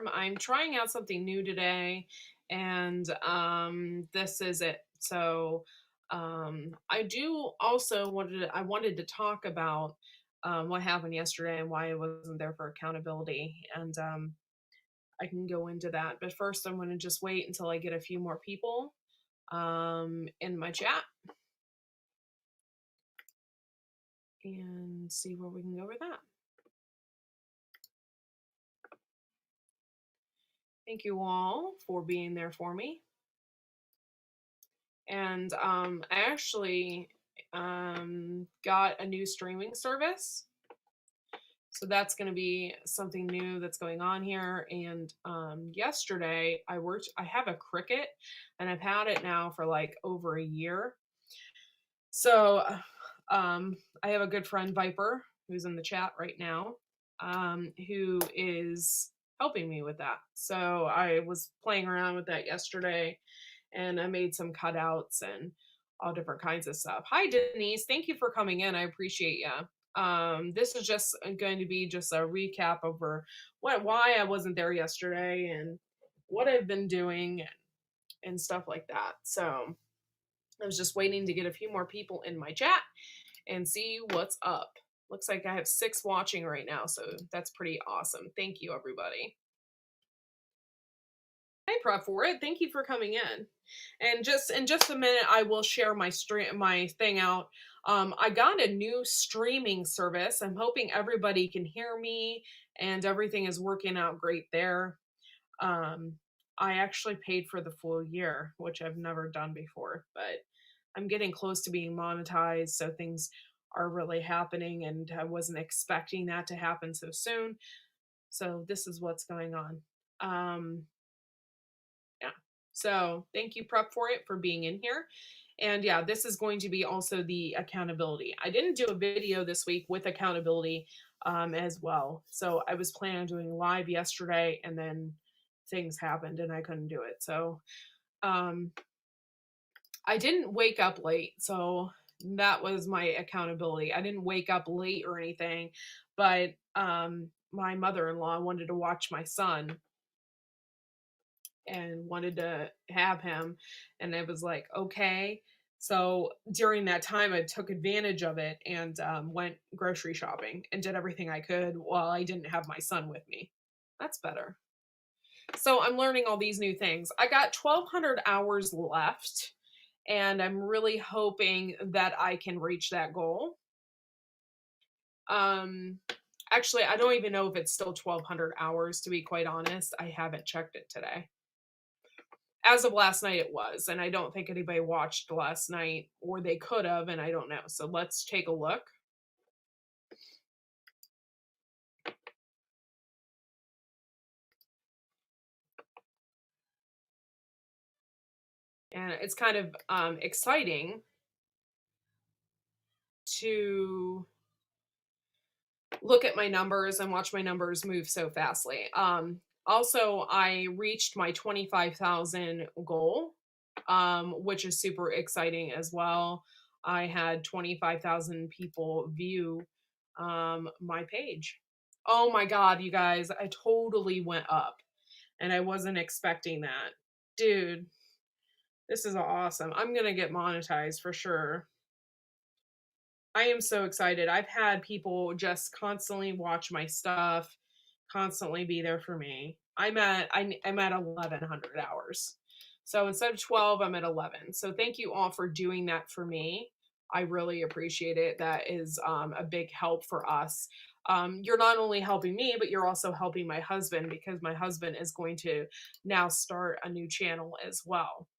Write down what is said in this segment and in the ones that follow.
I'm trying out something new today, and this is it. So, I do also I wanted to talk about what happened yesterday and why I wasn't there for accountability, and I can go into that. But first, I'm going to just wait until I get a few more people in my chat and see where we can go with that. Thank you all for being there for me. And I actually got a new streaming service. So that's going to be something new that's going on here. And yesterday I have a Cricket and I've had it now for like over a year. So I have a good friend, Viper, who's in the chat right now, who is helping me with that. So I was playing around with that yesterday and I made some cutouts and all different kinds of stuff. Hi, Denise. Thank you for coming in. I appreciate you. This is just going to be just a recap over why I wasn't there yesterday and what I've been doing and stuff like that. So I was just waiting to get a few more people in my chat and see what's up. Looks like I have 6 watching right now, so that's pretty awesome. Thank you, everybody. Hey, Prep for it. Thank you for coming in. And just in just a minute, I will share my thing out. I got a new streaming service. I'm hoping everybody can hear me and everything is working out great there. Um, I actually paid for the full year, which I've never done before, but I'm getting close to being monetized, so things are really happening, and I wasn't expecting that to happen so soon. So this is what's going on. Yeah. So thank you, Prep for it, for being in here. And yeah, this is going to be also the accountability. I didn't do a video this week with accountability as well. So I was planning on doing live yesterday and then things happened and I couldn't do it. So um, I didn't wake up late. So that was my accountability. I didn't wake up late or anything, but my mother-in-law wanted to watch my son and wanted to have him. And it was like, okay. So during that time, I took advantage of it and went grocery shopping and did everything I could while I didn't have my son with me. That's better. So I'm learning all these new things. I got 1,200 hours left, and I'm really hoping that I can reach that goal. Um, Actually, I don't even know if it's still 1,200 hours, to be quite honest. I haven't checked it today. As of last night, it was, and I don't think anybody watched last night, or they could have, and I don't know. So let's take a look. And it's kind of exciting to look at my numbers and watch my numbers move so fastly. Also, I reached my 25,000 goal, which is super exciting as well. I had 25,000 people view my page. Oh my God, you guys, I totally went up and I wasn't expecting that. Dude, this is awesome. I'm going to get monetized for sure. I am so excited. I've had people just constantly watch my stuff, constantly be there for me. I'm at 1,100 hours. So instead of 12, I'm at 11. So thank you all for doing that for me. I really appreciate it. That is a big help for us. You're not only helping me, but you're also helping my husband, because my husband is going to now start a new channel as well.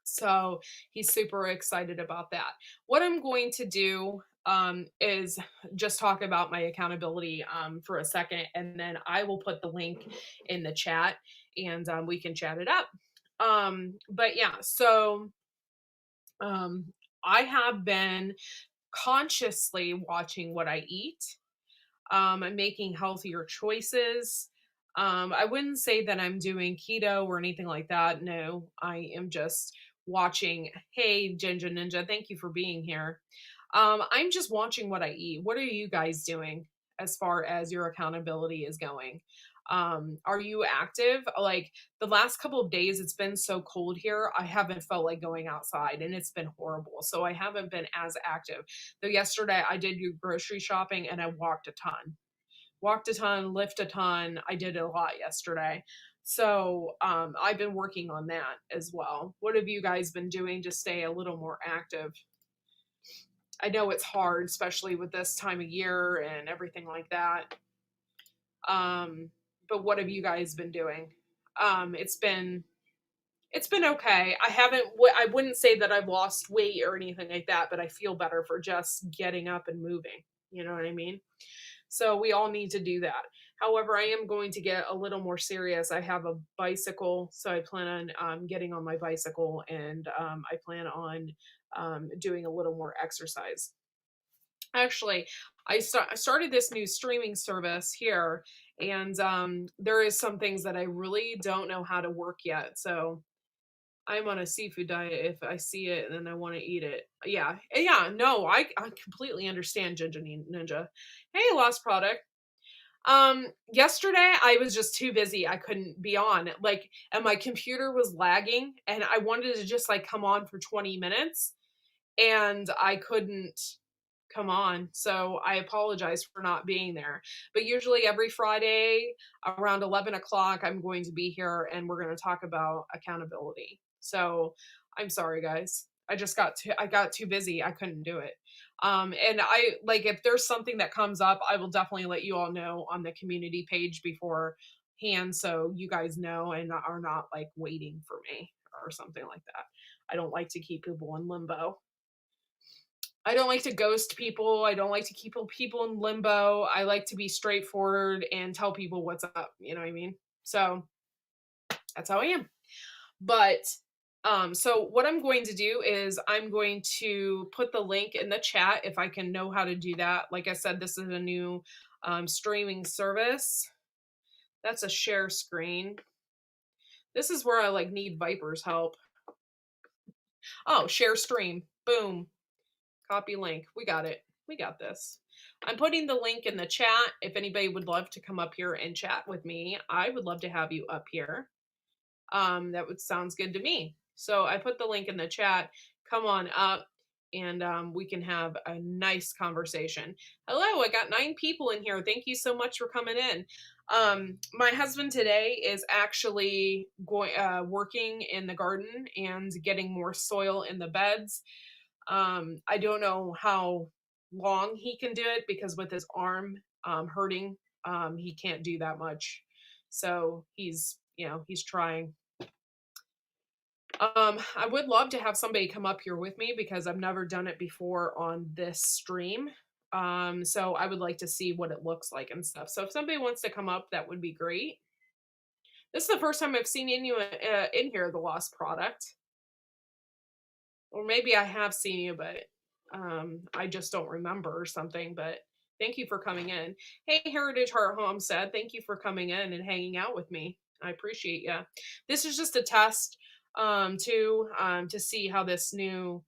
So he's super excited about that. What I'm going to do is just talk about my accountability for a second, and then I will put the link in the chat and we can chat it up. But yeah, so um, I have been consciously watching what I eat. I'm making healthier choices. I wouldn't say that I'm doing keto or anything like that. No, I am just watching. Hey, Ginger Ninja, thank you for being here. I'm just watching what I eat. What are you guys doing as far as your accountability is going? Are you active? Like the last couple of days, it's been so cold here. I haven't felt like going outside and it's been horrible. So I haven't been as active. Though yesterday I did do grocery shopping and I walked a ton, lift a ton. I did a lot yesterday. So I've been working on that as well. What have you guys been doing to stay a little more active? I know it's hard, especially with this time of year and everything like that. Um, but what have you guys been doing? It's been okay. I wouldn't say that I've lost weight or anything like that, but I feel better for just getting up and moving. You know what I mean? So we all need to do that. However, I am going to get a little more serious. I have a bicycle, so I plan on getting on my bicycle, and I plan on doing a little more exercise. Actually, I started this new streaming service here, and there is some things that I really don't know how to work yet. So I'm on a seafood diet. If I see it and then I want to eat it, yeah. No, I completely understand, Ninja. Hey, Lost Product. Yesterday I was just too busy. I couldn't be on. Like, and my computer was lagging, and I wanted to just like come on for 20 minutes, and I couldn't come on. So I apologize for not being there. But usually every Friday around 11 o'clock, I'm going to be here and we're going to talk about accountability. So I'm sorry, guys. I got too busy. I couldn't do it. And I like, if there's something that comes up, I will definitely let you all know on the community page beforehand, so you guys know and are not like waiting for me or something like that. I don't like to keep people in limbo. I don't like to ghost people. I don't like to keep people in limbo. I like to be straightforward and tell people what's up. You know what I mean? So that's how I am. But so what I'm going to do is I'm going to put the link in the chat if I can know how to do that. Like I said, this is a new streaming service. That's a share screen. This is where I like need Viper's help. Oh, share stream. Boom. Copy link. We got it. We got this. I'm putting the link in the chat. If anybody would love to come up here and chat with me, I would love to have you up here. That would sounds good to me. So I put the link in the chat. Come on up and we can have a nice conversation. Hello, I got 9 people in here. Thank you so much for coming in. My husband today is actually working in the garden and getting more soil in the beds. I don't know how long he can do it because with his arm hurting, he can't do that much. So he's trying. I would love to have somebody come up here with me because I've never done it before on this stream. So I would like to see what it looks like and stuff. So if somebody wants to come up, that would be great. This is the first time I've seen you in here, the Lost Product. Or maybe I have seen you, but I just don't remember or something. But thank you for coming in. Hey, Heritage Heart Homestead, thank you for coming in and hanging out with me. I appreciate you. This is just a test to see how this new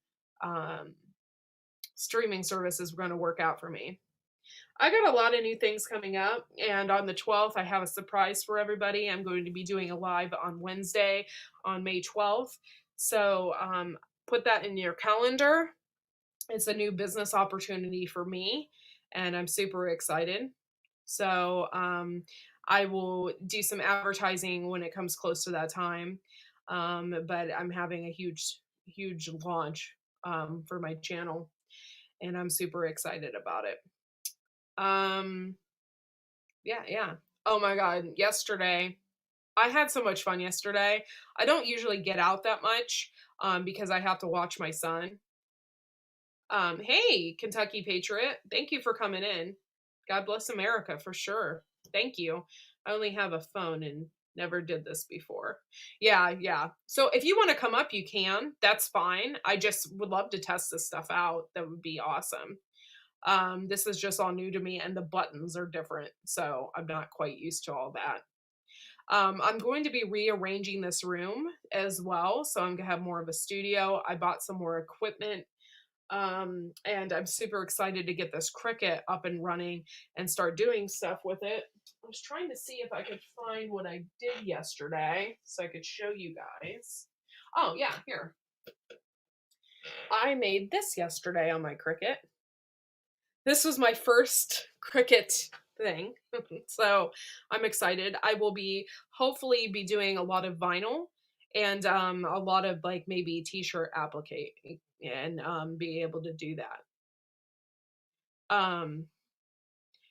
streaming service is going to work out for me. I got a lot of new things coming up, and on the 12th, I have a surprise for everybody. I'm going to be doing a live on Wednesday on May 12th. So put that in your calendar. It's a new business opportunity for me, and I'm super excited. So I will do some advertising when it comes close to that time. But I'm having a huge launch for my channel, and I'm super excited about it. Yeah. Oh my God. Yesterday, I had so much fun yesterday. I don't usually get out that much because I have to watch my son. Hey, Kentucky Patriot, thank you for coming in. God bless America for sure. Thank you. I only have a phone and never did this before. Yeah. So if you want to come up, you can. That's fine. I just would love to test this stuff out. That would be awesome. This is just all new to me and the buttons are different. So I'm not quite used to all that. I'm going to be rearranging this room as well. So I'm going to have more of a studio. I bought some more equipment And I'm super excited to get this Cricut up and running and start doing stuff with it. I was trying to see if I could find what I did yesterday so I could show you guys. Oh, yeah, here. I made this yesterday on my Cricut. This was my first Cricut thing. So I'm excited. I will be hopefully be doing a lot of vinyl and a lot of like maybe t-shirt applique and be able to do that. Um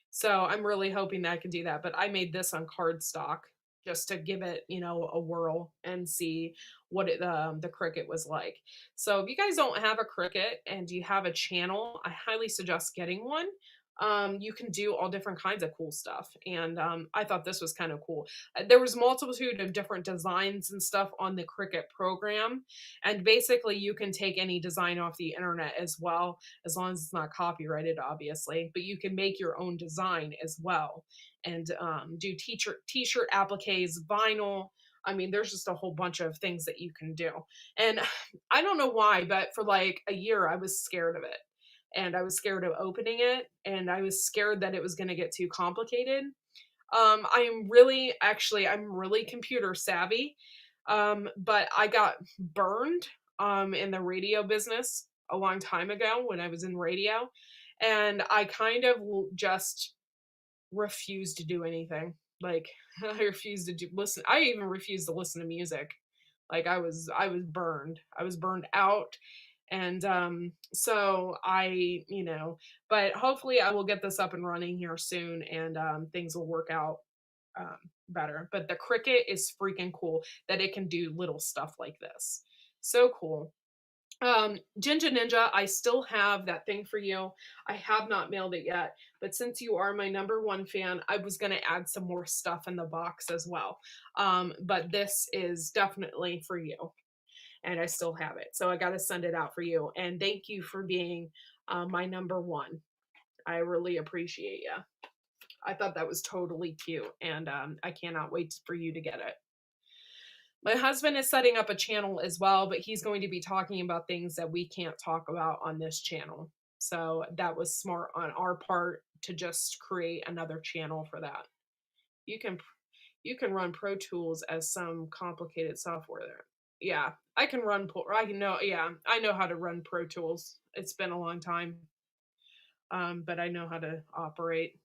so I'm really hoping that I can do that. But I made this on cardstock just to give it, a whirl and see what the Cricut was like. So if you guys don't have a Cricut and you have a channel, I highly suggest getting one. You can do all different kinds of cool stuff, and I thought this was kind of cool. There was multitude of different designs and stuff on the Cricut program, and basically you can take any design off the internet as well, as long as it's not copyrighted, obviously. But you can make your own design as well, and do t-shirt appliques, vinyl. I mean, there's just a whole bunch of things that you can do. And I don't know why, but for like a year, I was scared of it. And I was scared of opening it. And I was scared that it was going to get too complicated. I'm really computer savvy. But I got burned in the radio business a long time ago when I was in radio. And I kind of just refused to do anything. Like I refused to listen. I even refused to listen to music. Like I was burned. I was burned out. And so but hopefully I will get this up and running here soon, and things will work out um, better. But the Cricut is freaking cool that it can do little stuff like this. So cool. Jinja Ninja, I still have that thing for you. I have not mailed it yet, but since you are my number one fan, I was going to add some more stuff in the box as well. But this is definitely for you, and I still have it. So I got to send it out for you. And thank you for being my number one. I really appreciate you. I thought that was totally cute, and I cannot wait for you to get it. My husband is setting up a channel as well, but he's going to be talking about things that we can't talk about on this channel. So that was smart on our part to just create another channel for that. You can run Pro Tools as some complicated software there. Yeah, I can run I know how to run Pro Tools. It's been a long time. But I know how to operate.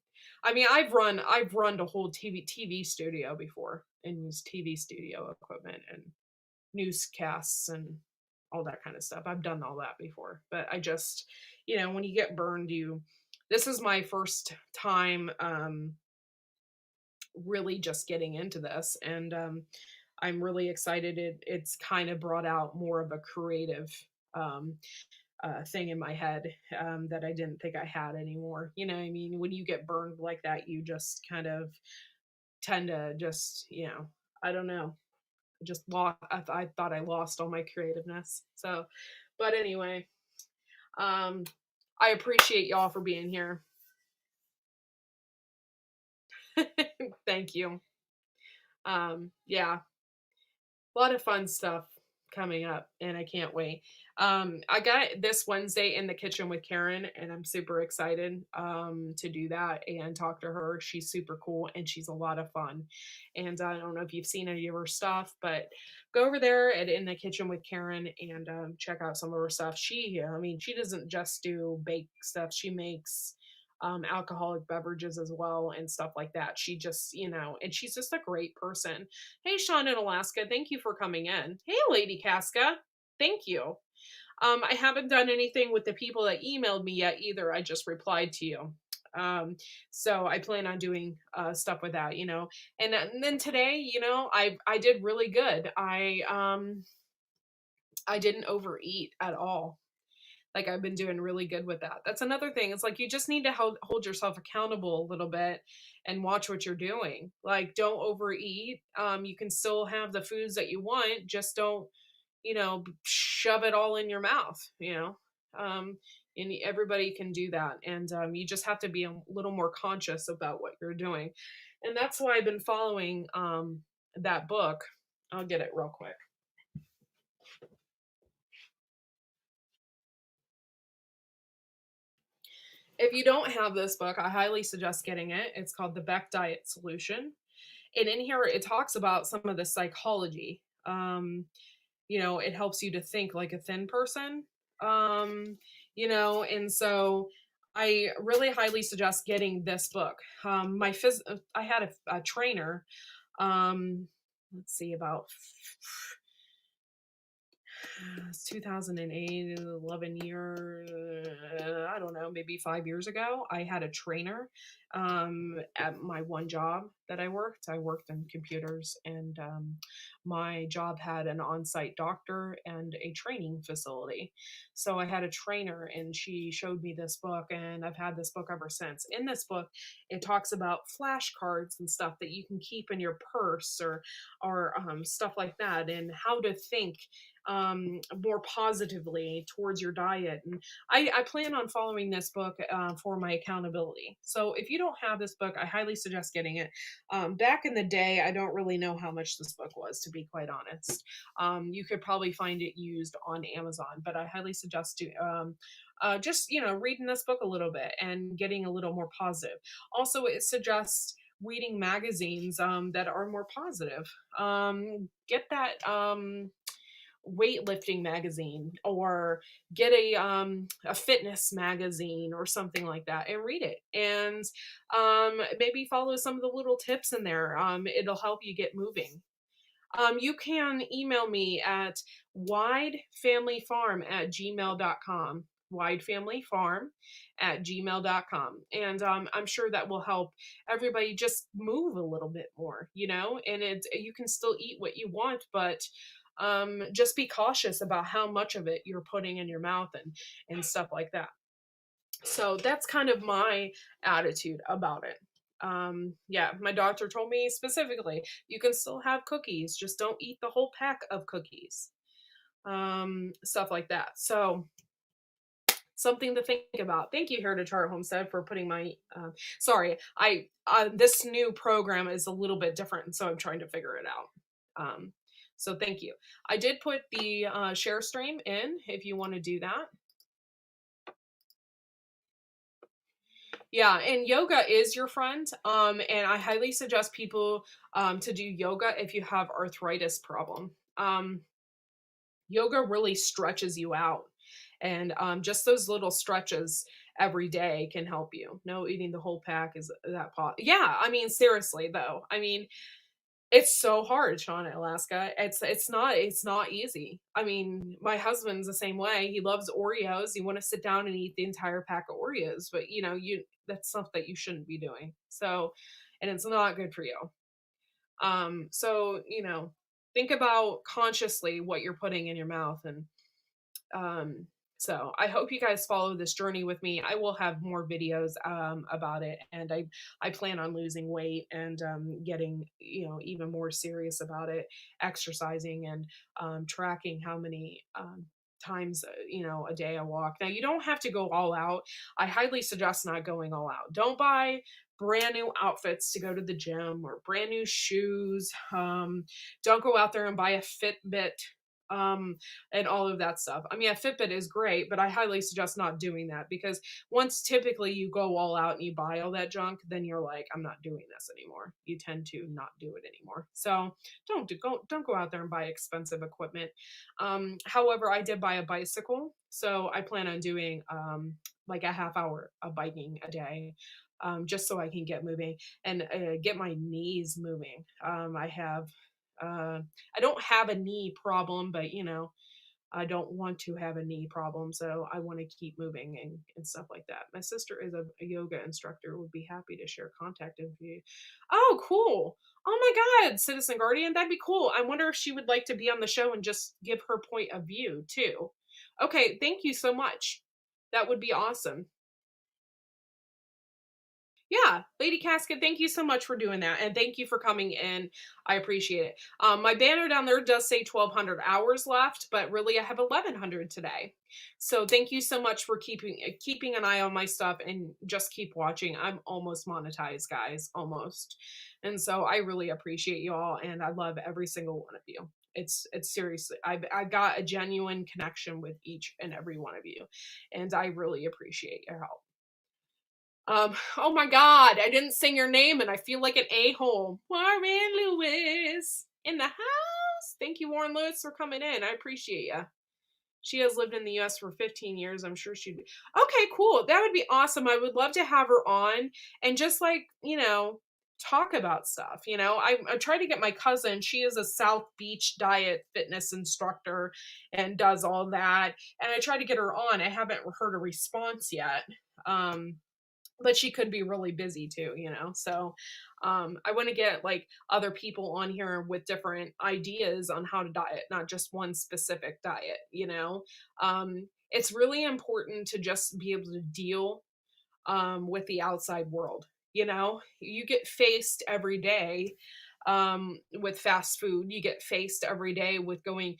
I mean, I've run a whole TV studio before and used TV studio equipment and newscasts and all that kind of stuff. I've done all that before, but I just, when you get burned, this is my first time really just getting into this, and I'm really excited. It's kind of brought out more of a creative um, thing in my head that I didn't think I had anymore. You know what I mean? When you get burned like that, you just kind of tend to just, I don't know, just lost. I thought I lost all my creativeness. So, but anyway, I appreciate y'all for being here. Thank you. Yeah, a lot of fun stuff coming up, and I can't wait. I got this Wednesday in the kitchen with Karen, and I'm super excited to do that and talk to her. She's super cool and she's a lot of fun. And I don't know if you've seen any of her stuff, but go over there at In the Kitchen with Karen and check out some of her stuff. She doesn't just do bake stuff. She makes alcoholic beverages as well and stuff like that. She just, and she's just a great person. Hey, Sean in Alaska, thank you for coming in. Hey, Lady Casca, thank you. I haven't done anything with the people that emailed me yet either. I just replied to you. So I plan on doing stuff with that, and then today, I did really good. I didn't overeat at all. Like I've been doing really good with that. That's another thing. It's like you just need to hold yourself accountable a little bit and watch what you're doing. Like don't overeat. You can still have the foods that you want, just don't, shove it all in your mouth, and everybody can do that. And you just have to be a little more conscious about what you're doing. And that's why I've been following that book. I'll get it real quick. If you don't have this book, I highly suggest getting it. It's called The Beck Diet Solution. And in here, it talks about some of the psychology. It helps you to think like a thin person. Um, and so I really highly suggest getting this book. I had a trainer. Let's see, about it's 2008, 11 years, I don't know, maybe 5 years ago. I had a trainer at my one job that I worked. I worked in computers, and my job had an on site doctor and a training facility. So I had a trainer, and she showed me this book, and I've had this book ever since. In this book, it talks about flashcards and stuff that you can keep in your purse or stuff like that, and how to think more positively towards your diet. And I plan on following this book for my accountability. So if you don't have this book, I highly suggest getting it. Back in the day, I don't really know how much this book was, to be quite honest. You could probably find it used on Amazon, but I highly suggest just reading this book a little bit and getting a little more positive. Also, it suggests reading magazines that are more positive. Get that weightlifting magazine, or get a fitness magazine or something like that, and read it, and maybe follow some of the little tips in there. It'll help you get moving. You can email me at widefamilyfarm@gmail.com, widefamilyfarm@gmail.com, and I'm sure that will help everybody just move a little bit more, and you can still eat what you want, but just be cautious about how much of it you're putting in your mouth and stuff like that. So that's kind of my attitude about it. Yeah, my doctor told me specifically, you can still have cookies, just don't eat the whole pack of cookies. Stuff like that. So something to think about. Thank you, Heritage Heart Homestead, for putting my sorry, I this new program is a little bit different, so I'm trying to figure it out. So thank you. I did put the share stream in if you want to do that. Yeah, and yoga is your friend. And I highly suggest people to do yoga if you have arthritis problem. Yoga really stretches you out, and just those little stretches every day can help you. No, eating the whole pack is that pot. Yeah, I mean seriously though. I mean, it's so hard, Sean, Alaska. It's not easy. I mean, my husband's the same way. He loves Oreos. You want to sit down and eat the entire pack of Oreos, but that's stuff that you shouldn't be doing. So, and it's not good for you. So, think about consciously what you're putting in your mouth. And um so I hope you guys follow this journey with me. I will have more videos about it, and I plan on losing weight and getting even more serious about it, exercising and tracking how many times a day I walk. Now you don't have to go all out. I highly suggest not going all out. Don't buy brand new outfits to go to the gym or brand new shoes. Don't go out there and buy a Fitbit and all of that stuff. I mean, a Fitbit is great, but I highly suggest not doing that, because once typically you go all out and you buy all that junk, then you're like, I'm not doing this anymore. You tend to not do it anymore. So don't go out there and buy expensive equipment. However, I did buy a bicycle, so I plan on doing like a half hour of biking a day. Just so I can get moving and get my knees moving. I don't have a knee problem, but I don't want to have a knee problem, so I want to keep moving and stuff like that. My sister is a yoga instructor, would be happy to share contact info. Oh, cool. Oh my God, Citizen Guardian, that'd be cool. I wonder if she would like to be on the show and just give her point of view too. Okay, thank you so much. That would be awesome. Yeah, Lady Casket, thank you so much for doing that. And thank you for coming in. I appreciate it. My banner down there does say 1,200 hours left, but really I have 1,100 today. So thank you so much for keeping an eye on my stuff, and just keep watching. I'm almost monetized, guys, almost. And so I really appreciate you all, and I love every single one of you. It's seriously, I've got a genuine connection with each and every one of you, and I really appreciate your help. Oh my God, I didn't sing your name and I feel like an a-hole. Warren Lewis in the house. Thank you, Warren Lewis, for coming in. I appreciate you. She has lived in the US for 15 years. I'm sure she'd be okay, cool. That would be awesome. I would love to have her on and just like, talk about stuff. I try to get my cousin, she is a South Beach diet fitness instructor and does all that. And I try to get her on. I haven't heard a response yet. But she could be really busy too. So I want to get like other people on here with different ideas on how to diet, not just one specific diet. It's really important to just be able to deal with the outside world. You get faced every day with fast food. You get faced every day with going,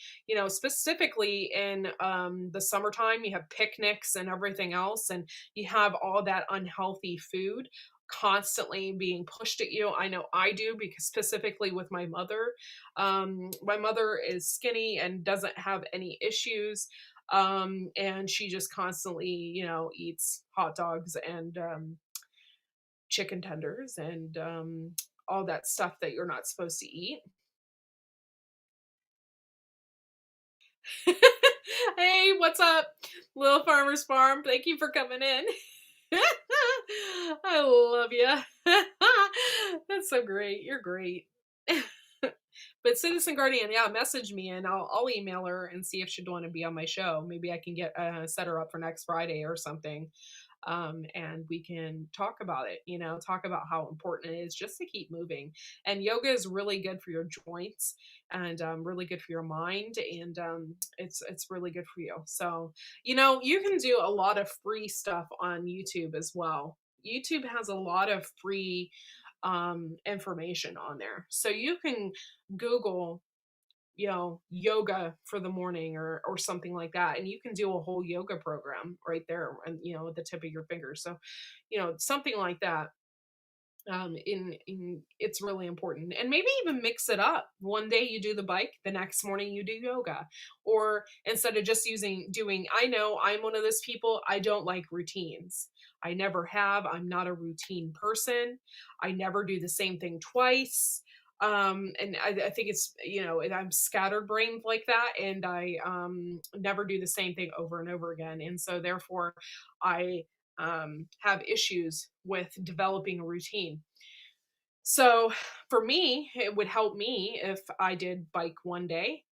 specifically in the summertime, you have picnics and everything else, and you have all that unhealthy food constantly being pushed at you. I know I do, because specifically with my mother is skinny and doesn't have any issues, and she just constantly eats hot dogs and chicken tenders and all that stuff that you're not supposed to eat. Hey, what's up, Little Farmer's Farm? Thank you for coming in. I love you. That's so great. You're great. But Citizen Guardian, yeah, message me and I'll email her and see if she'd want to be on my show. Maybe I can get set her up for next Friday or something. And we can talk about it, talk about how important it is just to keep moving. And yoga is really good for your joints and really good for your mind. And it's really good for you. So, you can do a lot of free stuff on YouTube as well. YouTube has a lot of free information on there. So you can Google yoga for the morning or something like that, and you can do a whole yoga program right there, and at the tip of your fingers. So something like that. In It's really important, and maybe even mix it up. One day you do the bike, the next morning you do yoga, or instead of just doing, I know I'm one of those people, I don't like routines. I never have. I'm not a routine person. I never do the same thing twice. And I think it's, and I'm scatterbrained like that, and I never do the same thing over and over again, and so therefore I have issues with developing a routine. So for me, it would help me if I did bike one day,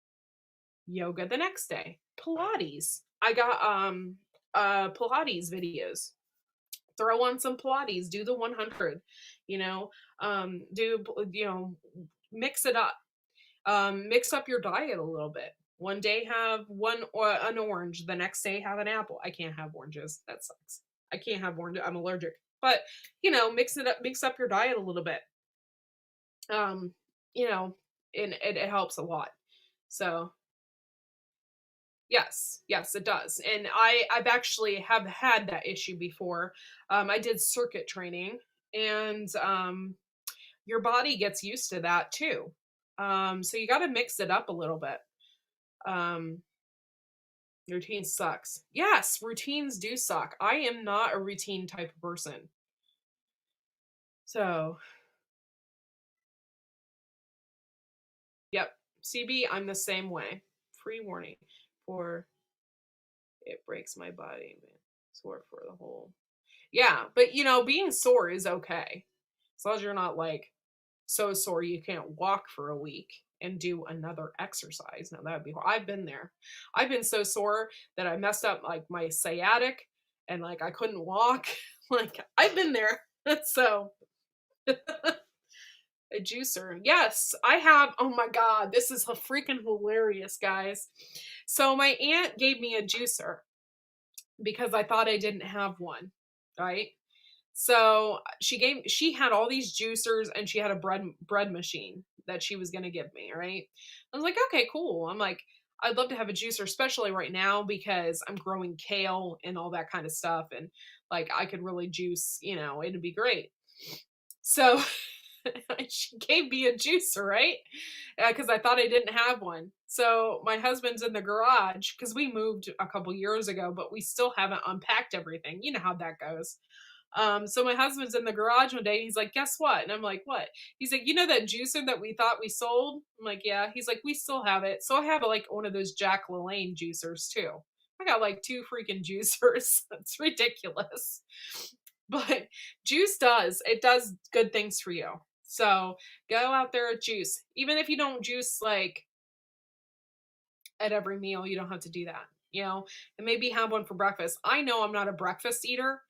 yoga the next day, Pilates. I got Pilates videos. Throw on some Pilates, do the 100, you know, do mix it up. Mix up your diet a little bit. One day have an orange, the next day have an apple. I can't have oranges. That sucks. I can't have orange. I'm allergic. But mix it up, mix up your diet a little bit. Um, you know, and it helps a lot. So yes, it does. And I've actually have had that issue before. I did circuit training, and your body gets used to that too. So you got to mix it up a little bit. Um, Routine sucks. Yes, routines do suck. I am not a routine type of person. So, yep. CB, I'm the same way. Free warning for it breaks my body, man. Sore for the whole. Yeah, but being sore is okay. As long as you're not like so sore you can't walk for a week and do another exercise. Now that would be I've been there. I've been so sore that I messed up like my sciatic and like I couldn't walk. Like I've been there. So a juicer. Yes, I have. Oh my God, this is freaking hilarious, guys. So my aunt gave me a juicer because I thought I didn't have one, right? So she had all these juicers and she had a bread machine that she was going to give me, right? I was like, okay, cool. I'm like, I'd love to have a juicer, especially right now because I'm growing kale and all that kind of stuff. And like, I could really juice, it'd be great. So she gave me a juicer, right? Because I thought I didn't have one. So my husband's in the garage because we moved a couple years ago, but we still haven't unpacked everything. You know how that goes. So my husband's in the garage one day. And he's like, "Guess what?" And I'm like, "What?" He's like, "You know that juicer that we thought we sold?" I'm like, "Yeah." He's like, "We still have it." So I have like one of those Jack LaLanne juicers too. I got like two freaking juicers. It's ridiculous. But juice does, it does good things for you. So go out there and juice. Even if you don't juice like at every meal, you don't have to do that. And maybe have one for breakfast. I know I'm not a breakfast eater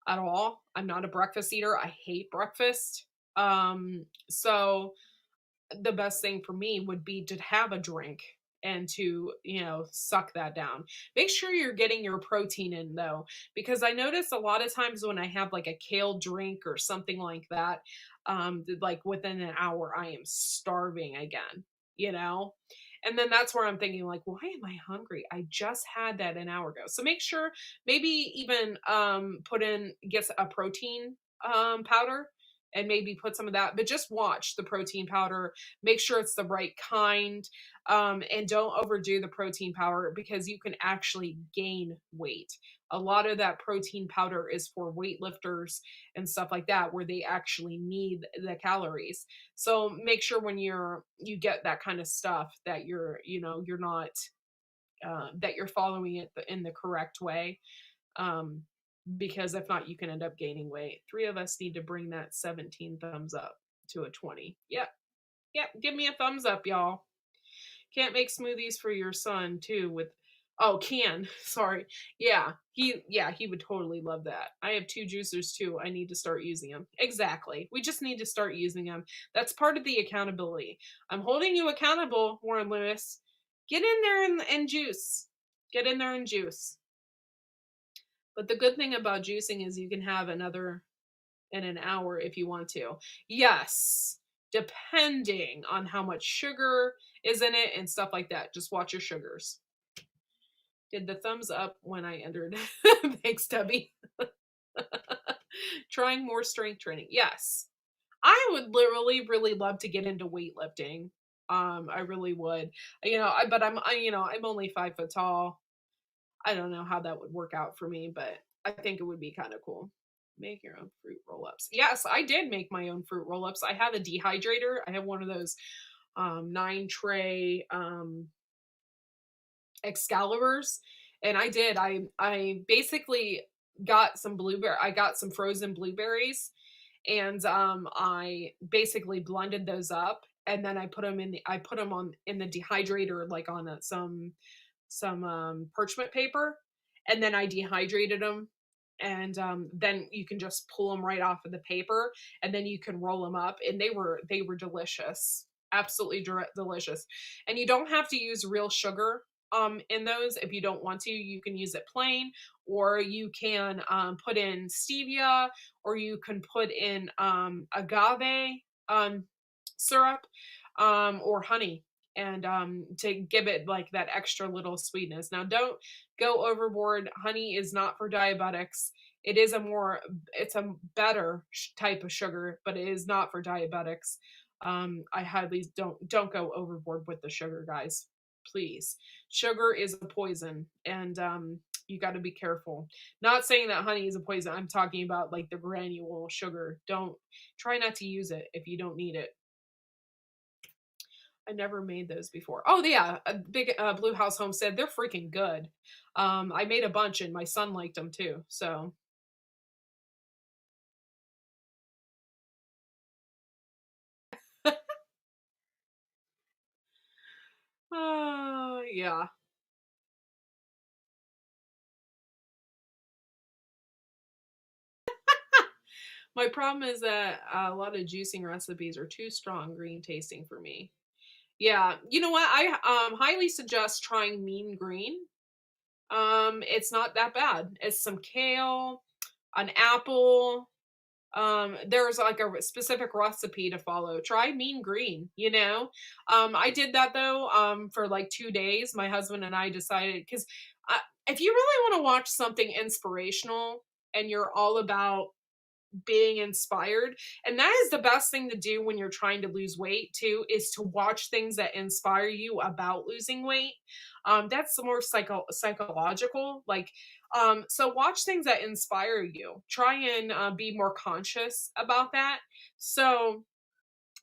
at all. I'm not a breakfast eater. I hate breakfast. So the best thing for me would be to have a drink and to, suck that down. Make sure you're getting your protein in though, because I notice a lot of times when I have like a kale drink or something like that, like within an hour, I am starving again, you know? And then that's where I'm thinking, like, why am I hungry? I just had that an hour ago. So make sure maybe even get a protein powder and maybe put some of that, but just watch the protein powder, make sure it's the right kind, and don't overdo the protein powder because you can actually gain weight. A lot of that protein powder is for weightlifters and stuff like that where they actually need the calories. So make sure when you get that kind of stuff that you're not that you're following it in the correct way. um, because if not, you can end up gaining weight. Three of us need to bring that 17 thumbs up to a 20. Yep. Yep. Give me a thumbs up, y'all. Can't make smoothies for your son too with can. Sorry. He would totally love that. I have two juicers too. I need to start using them. Exactly. We just need to start using them. That's part of the accountability. I'm holding you accountable, Warren Lewis. Get in there and juice. Get in there and juice. But the good thing about juicing is you can have another in an hour if you want to. Yes, depending on how much sugar is in it and stuff like that. Just watch your sugars. Did the thumbs up when I entered? Thanks, Debbie. Trying more strength training. Yes. I would literally really love to get into weightlifting. I really would. But I'm only 5 foot tall. I don't know how that would work out for me, but I think it would be kind of cool. Make your own fruit roll-ups. Yes, I did make my own fruit roll-ups. I have a dehydrator. I have one of those 9 tray Excaliburs, and I basically got some blueberry. I got some frozen blueberries, and I basically blended those up, and then I put them on in the dehydrator, like on some parchment paper, and then I dehydrated them, and then you can just pull them right off of the paper, and then you can roll them up, and they were delicious, absolutely delicious. And you don't have to use real sugar in those. If you don't want to, you can use it plain, or you can put in stevia, or you can put in agave syrup, or honey, and to give it like that extra little sweetness. Now, don't go overboard. Honey is not for diabetics. It's a better type of sugar, but it is not for diabetics. I highly don't go overboard with the sugar, guys. Please. Sugar is a poison, and you got to be careful. Not saying that honey is a poison. I'm talking about like the granule sugar. Don't try not to use it if you don't need it. I never made those before. Oh yeah, a big Blue House Homestead. They're freaking good. I made a bunch and my son liked them too. So yeah. My problem is that a lot of juicing recipes are too strong green tasting for me. Yeah, you know what? I highly suggest trying Mean Green. It's not that bad. It's some kale, an apple. There's like a specific recipe to follow. Try Mean Green, I did that though for like 2 days. My husband and I decided, cuz if you really want to watch something inspirational and you're all about being inspired. And that is the best thing to do when you're trying to lose weight too, is to watch things that inspire you about losing weight. That's the more psychological. Like, so watch things that inspire you. Try and be more conscious about that. So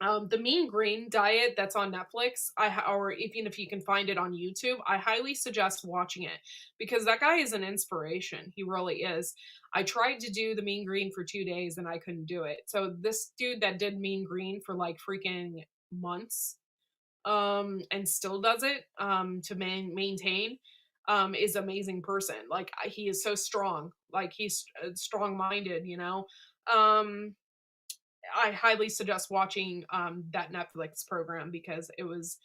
the Mean Green diet that's on Netflix, or even if you can find it on YouTube, I highly suggest watching it because that guy is an inspiration. He really is. I tried to do the Mean Green for 2 days and I couldn't do it. So this dude that did Mean Green for like freaking months, and still does it, to maintain, is amazing person. Like he is so strong. Like he's strong minded, you know. Um, I highly suggest watching that Netflix program because it was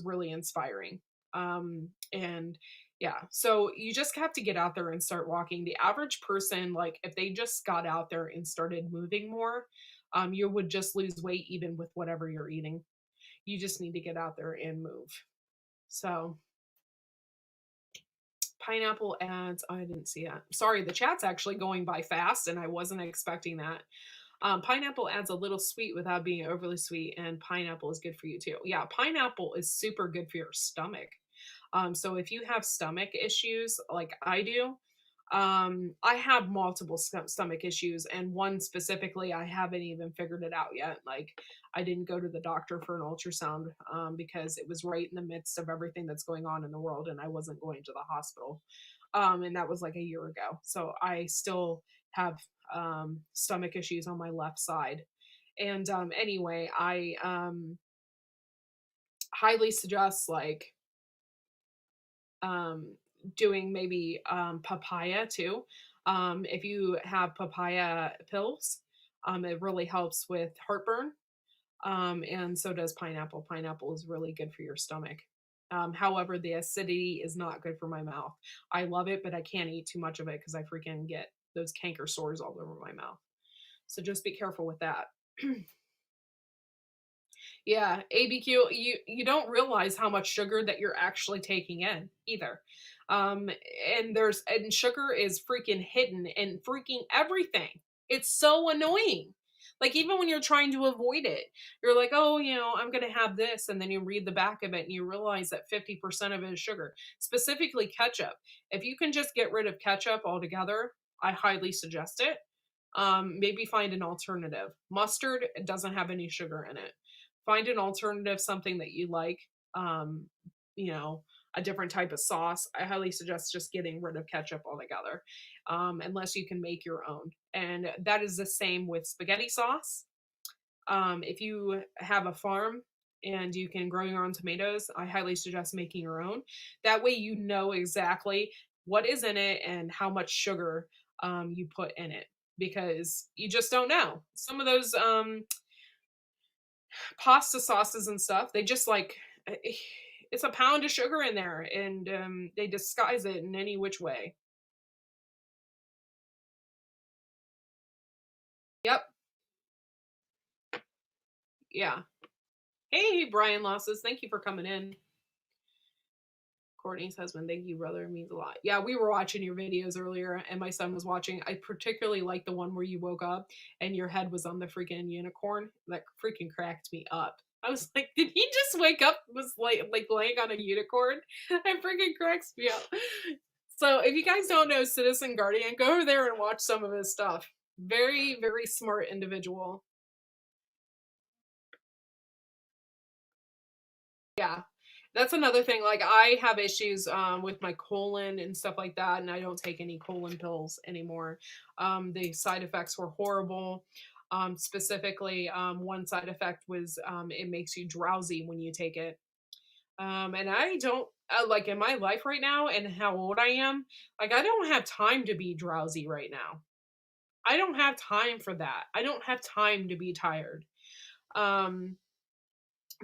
really inspiring. And yeah, so you just have to get out there and start walking. The average person, like if they just got out there and started moving more, you would just lose weight even with whatever you're eating. You just need to get out there and move. So pineapple ads, I didn't see that. Sorry, the chat's actually going by fast and I wasn't expecting that. Pineapple adds a little sweet without being overly sweet, and pineapple is good for you too. Yeah, pineapple is super good for your stomach. So if you have stomach issues like I do, I have multiple stomach issues, and one specifically, I haven't even figured it out yet. Like, I didn't go to the doctor for an ultrasound because it was right in the midst of everything that's going on in the world, and I wasn't going to the hospital. And that was like a year ago. So I still have stomach issues on my left side. And anyway, I highly suggest like um, doing maybe papaya too. If you have papaya pills, it really helps with heartburn. And so does pineapple. Pineapple is really good for your stomach. However, the acidity is not good for my mouth. I love it, but I can't eat too much of it because I freaking get those canker sores all over my mouth. So just be careful with that. Yeah, ABQ, you don't realize how much sugar that you're actually taking in either. Um and sugar is freaking hidden in freaking everything. It's so annoying. Like even when you're trying to avoid it, you're like, "Oh, you know, I'm going to have this," and then you read the back of it and you realize that 50% of it is sugar, specifically ketchup. If you can just get rid of ketchup altogether, I highly suggest it. Maybe find an alternative. Mustard doesn't have any sugar in it. Find an alternative, something that you like. Um, you know, a different type of sauce. I highly suggest just getting rid of ketchup altogether, unless you can make your own. And that is the same with spaghetti sauce. If you have a farm and you can grow your own tomatoes, I highly suggest making your own. That way, you know exactly what is in it and how much sugar you put in it because you just don't know. Some of those pasta sauces and stuff, they just like it's a pound of sugar in there and they disguise it in any which way. Yep. Yeah. Hey, Brian Losses, thank you for coming in. Courtney's husband, thank you, brother. It means a lot. Yeah, we were watching your videos earlier, and my son was watching. I particularly like the one where you woke up and your head was on the freaking unicorn. That freaking cracked me up. I was like, did he just wake up? Was like laying on a unicorn? That freaking cracks me up. So if you guys don't know Citizen Guardian, go over there and watch some of his stuff. Very, very smart individual. Yeah. That's another thing. Like I have issues with my colon and stuff like that, and I don't take any colon pills anymore. The side effects were horrible. Specifically, one side effect was it makes you drowsy when you take it. And I don't like in my life right now and how old I am. Like I don't have time to be drowsy right now. I don't have time for that. I don't have time to be tired. Um,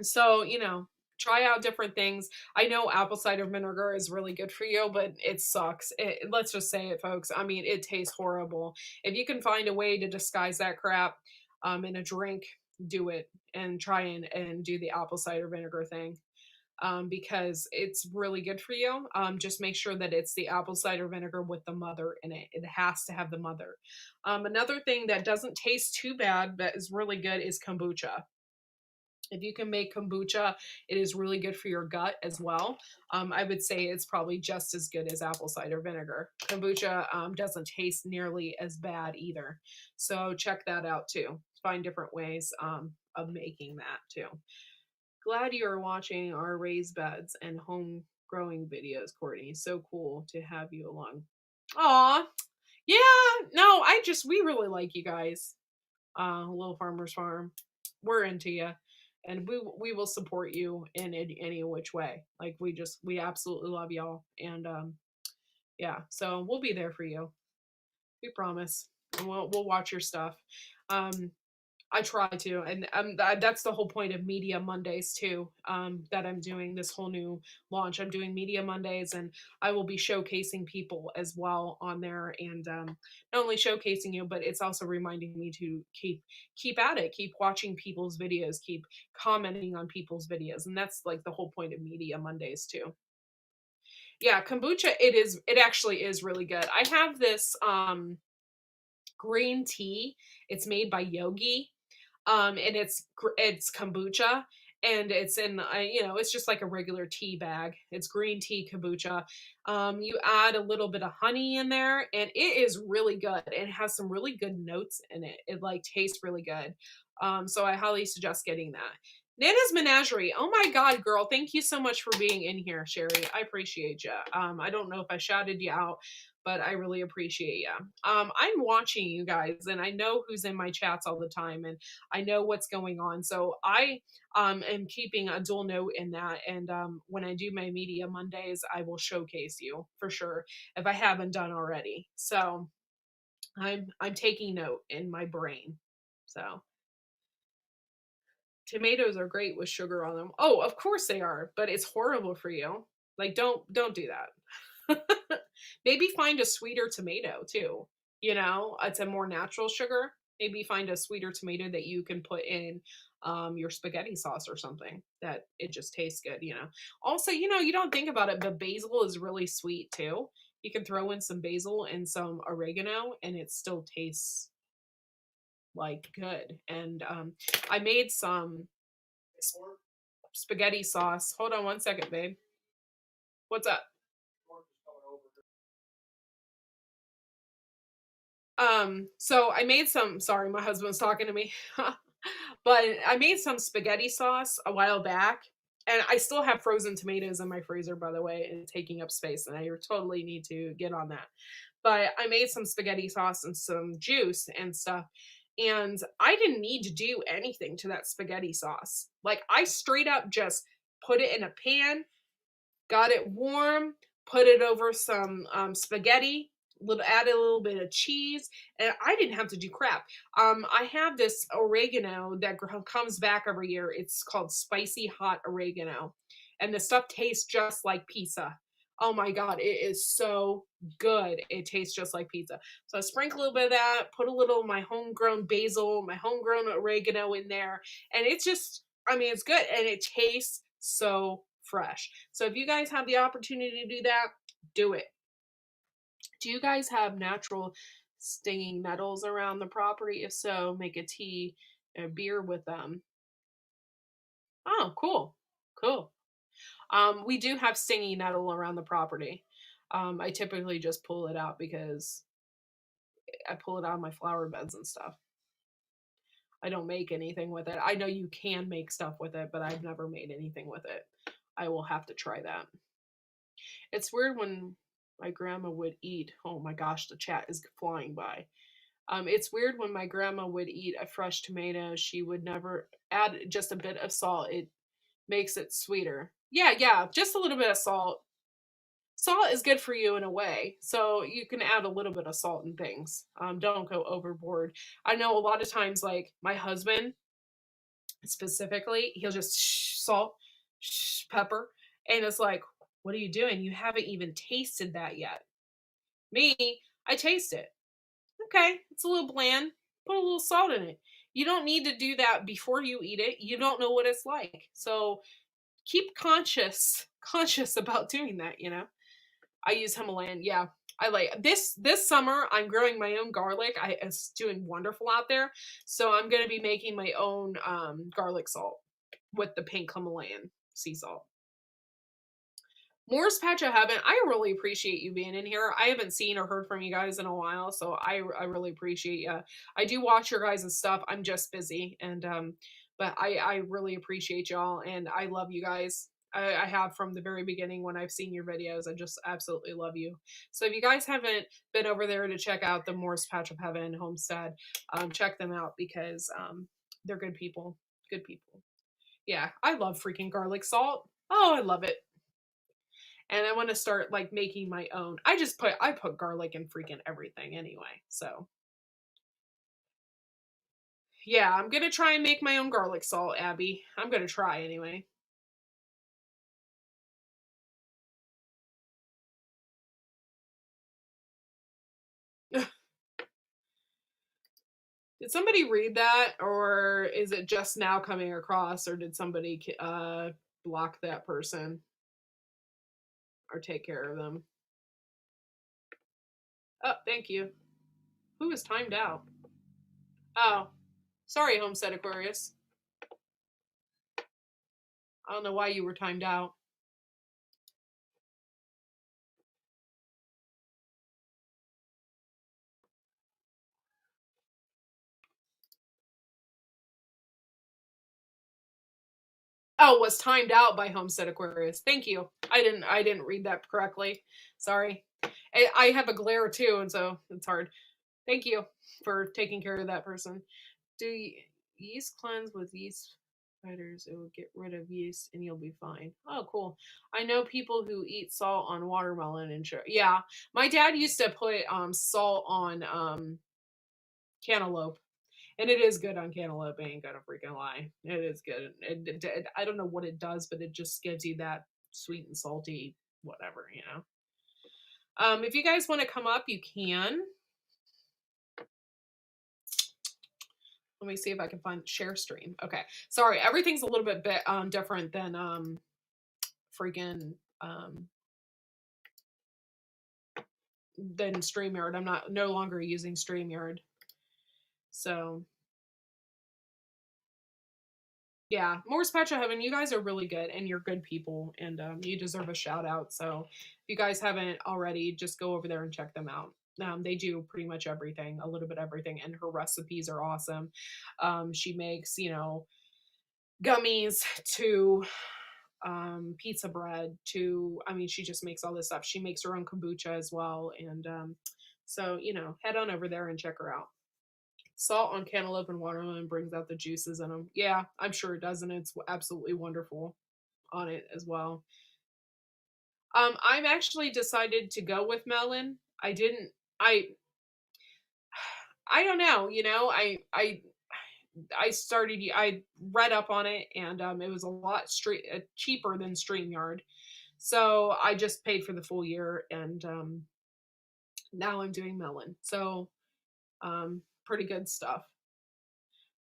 so, you know, try out different things. I know apple cider vinegar is really good for you, but it sucks. Let's just say it, folks. I mean, it tastes horrible. If you can find a way to disguise that crap in a drink, do it and try and do the apple cider vinegar thing. because it's really good for you. Just make sure that it's the apple cider vinegar with the mother in it. It has to have the mother. Another thing that doesn't taste too bad but is really good is kombucha. If you can make kombucha, it is really good for your gut as well. I would say it's probably just as good as apple cider vinegar. Kombucha doesn't taste nearly as bad either. So check that out too. Find different ways of making that too. Glad you are watching our raised beds and home growing videos, Courtney. So cool to have you along. Aw, yeah, no, we really like you guys. Little Farmer's Farm. We're into you, and we will support you in any which way. Like we absolutely love y'all, and yeah, so we'll be there for you. We promise. And we'll watch your stuff. Um, I try to, and that's the whole point of Media Mondays too. That I'm doing this whole new launch. I'm doing Media Mondays, and I will be showcasing people as well on there, and not only showcasing you, but it's also reminding me to keep at it, keep watching people's videos, keep commenting on people's videos, and that's like the whole point of Media Mondays too. Yeah, kombucha. It actually is really good. I have this green tea. It's made by Yogi, and it's kombucha, and it's in it's just like a regular tea bag. It's green tea kombucha. You add a little bit of honey in there, and it is really good. It has some really good notes in it. It like tastes really good. So I highly suggest getting that. Nana's Menagerie. Oh my God, girl. Thank you so much for being in here, Sherry. I appreciate you. I don't know if I shouted you out, but I really appreciate you. I'm watching you guys, and I know who's in my chats all the time, and I know what's going on. So I am keeping a dual note in that. And when I do my Media Mondays, I will showcase you for sure if I haven't done already. So I'm taking note in my brain. So tomatoes are great with sugar on them. Oh, of course they are, but it's horrible for you. Like don't do that. Maybe find a sweeter tomato too. It's a more natural sugar. Maybe find a sweeter tomato that you can put in your spaghetti sauce or something that it just tastes good. Also, you don't think about it, but basil is really sweet too. You can throw in some basil and some oregano, and it still tastes like good. And I made some spaghetti sauce. Hold on one second, babe. What's up? So I made some, sorry, my husband's talking to me. But I made some spaghetti sauce a while back, and I still have frozen tomatoes in my freezer, by the way, and taking up space, and I totally need to get on that. But I made some spaghetti sauce and some juice and stuff, and I didn't need to do anything to that spaghetti sauce. Like, I straight up just put it in a pan, got it warm, put it over some spaghetti, added a little bit of cheese, and I didn't have to do crap. I have this oregano that comes back every year. It's called spicy hot oregano, and the stuff tastes just like pizza. Oh my God, it is so good. It tastes just like pizza. So I sprinkle a little bit of that, put a little of my homegrown basil, my homegrown oregano in there, and it's just, I mean, it's good, and it tastes so fresh. So if you guys have the opportunity to do that, do it. Do you guys have natural stinging nettles around the property? If so, make a tea or beer with them. Oh, cool. Cool. We do have stinging nettle around the property. I typically just pull it out because I pull it out of my flower beds and stuff. I don't make anything with it. I know you can make stuff with it, but I've never made anything with it. I will have to try that. It's weird when my grandma would eat. Oh my gosh, the chat is flying by. It's weird when my grandma would eat a fresh tomato, she would never add just a bit of salt. It makes it sweeter. Yeah, just a little bit of salt. Salt is good for you in a way, so you can add a little bit of salt and things. Don't go overboard. I know a lot of times, like my husband specifically, he'll just salt, pepper, and it's like, what are you doing? You haven't even tasted that yet. Me, I taste it. Okay, it's a little bland. Put a little salt in it. You don't need to do that before you eat it. You don't know what it's like. So keep conscious about doing that, you know. I use Himalayan. Yeah. I like this summer I'm growing my own garlic. It's doing wonderful out there. So I'm going to be making my own garlic salt with the pink Himalayan sea salt. Moore's Patch of Heaven, I really appreciate you being in here. I haven't seen or heard from you guys in a while, so I really appreciate you. I do watch your guys' stuff. I'm just busy, and but I really appreciate y'all, and I love you guys. I have from the very beginning when I've seen your videos. I just absolutely love you. So if you guys haven't been over there to check out the Moore's Patch of Heaven homestead, check them out because they're good people. Good people. Yeah, I love freaking garlic salt. Oh, I love it. And I want to start like making my own. I put garlic in freaking everything anyway. So yeah, I'm gonna try and make my own garlic salt, Abby. I'm gonna try anyway. Did somebody read that, or is it just now coming across, or did somebody block that person or take care of them? Oh, thank you. Who is timed out? Oh, sorry, Homestead Aquarius. I don't know why you were timed out. Oh, was timed out by Homestead Aquarius. Thank you. I didn't read that correctly. Sorry. I have a glare too, and so it's hard. Thank you for taking care of that person. Do yeast cleanse with yeast fighters? It will get rid of yeast and you'll be fine. Oh, cool. I know people who eat salt on watermelon and sugar. Yeah, my dad used to put salt on cantaloupe. And it is good on cantaloupe. I ain't gonna freaking lie. It is good. I don't know what it does, but it just gives you that sweet and salty whatever, you know. If you guys want to come up, you can. Let me see if I can find share stream. Okay. Sorry, everything's a little bit different than freaking than StreamYard. I'm no longer using StreamYard. So yeah, Moore's Patch of Heaven, you guys are really good and you're good people and you deserve a shout out. So if you guys haven't already, just go over there and check them out. They do pretty much everything, a little bit of everything, and her recipes are awesome. She makes, you know, gummies to pizza bread to, I mean, she just makes all this stuff. She makes her own kombucha as well. And so, you know, head on over there and check her out. Salt on cantaloupe and watermelon brings out the juices in them. Yeah, I'm sure it does, and it's absolutely wonderful on it as well. I'm actually decided to go with melon. I didn't. I don't know. You know, I started. I read up on it, and it was a lot cheaper than StreamYard. So I just paid for the full year, and now I'm doing melon. So pretty good stuff.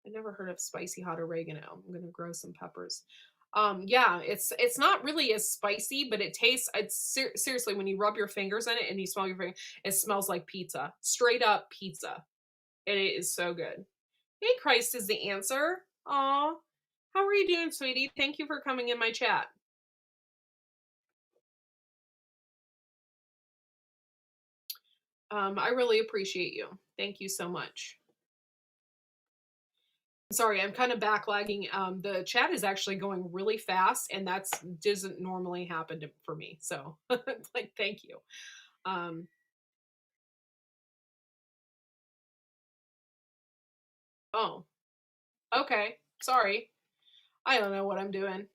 I never heard of spicy hot oregano. I'm gonna grow some peppers. Yeah, it's not really as spicy, but it tastes. It's seriously when you rub your fingers in it and you smell your finger, it smells like pizza, straight up pizza, and it is so good. Hey, Christ is the answer. Aw, how are you doing, sweetie? Thank you for coming in my chat. I really appreciate you. Thank you so much. Sorry, I'm kind of backlagging. The chat is actually going really fast, and that's doesn't normally happen for me. So, like, thank you. Um, oh, okay. Sorry, I don't know what I'm doing.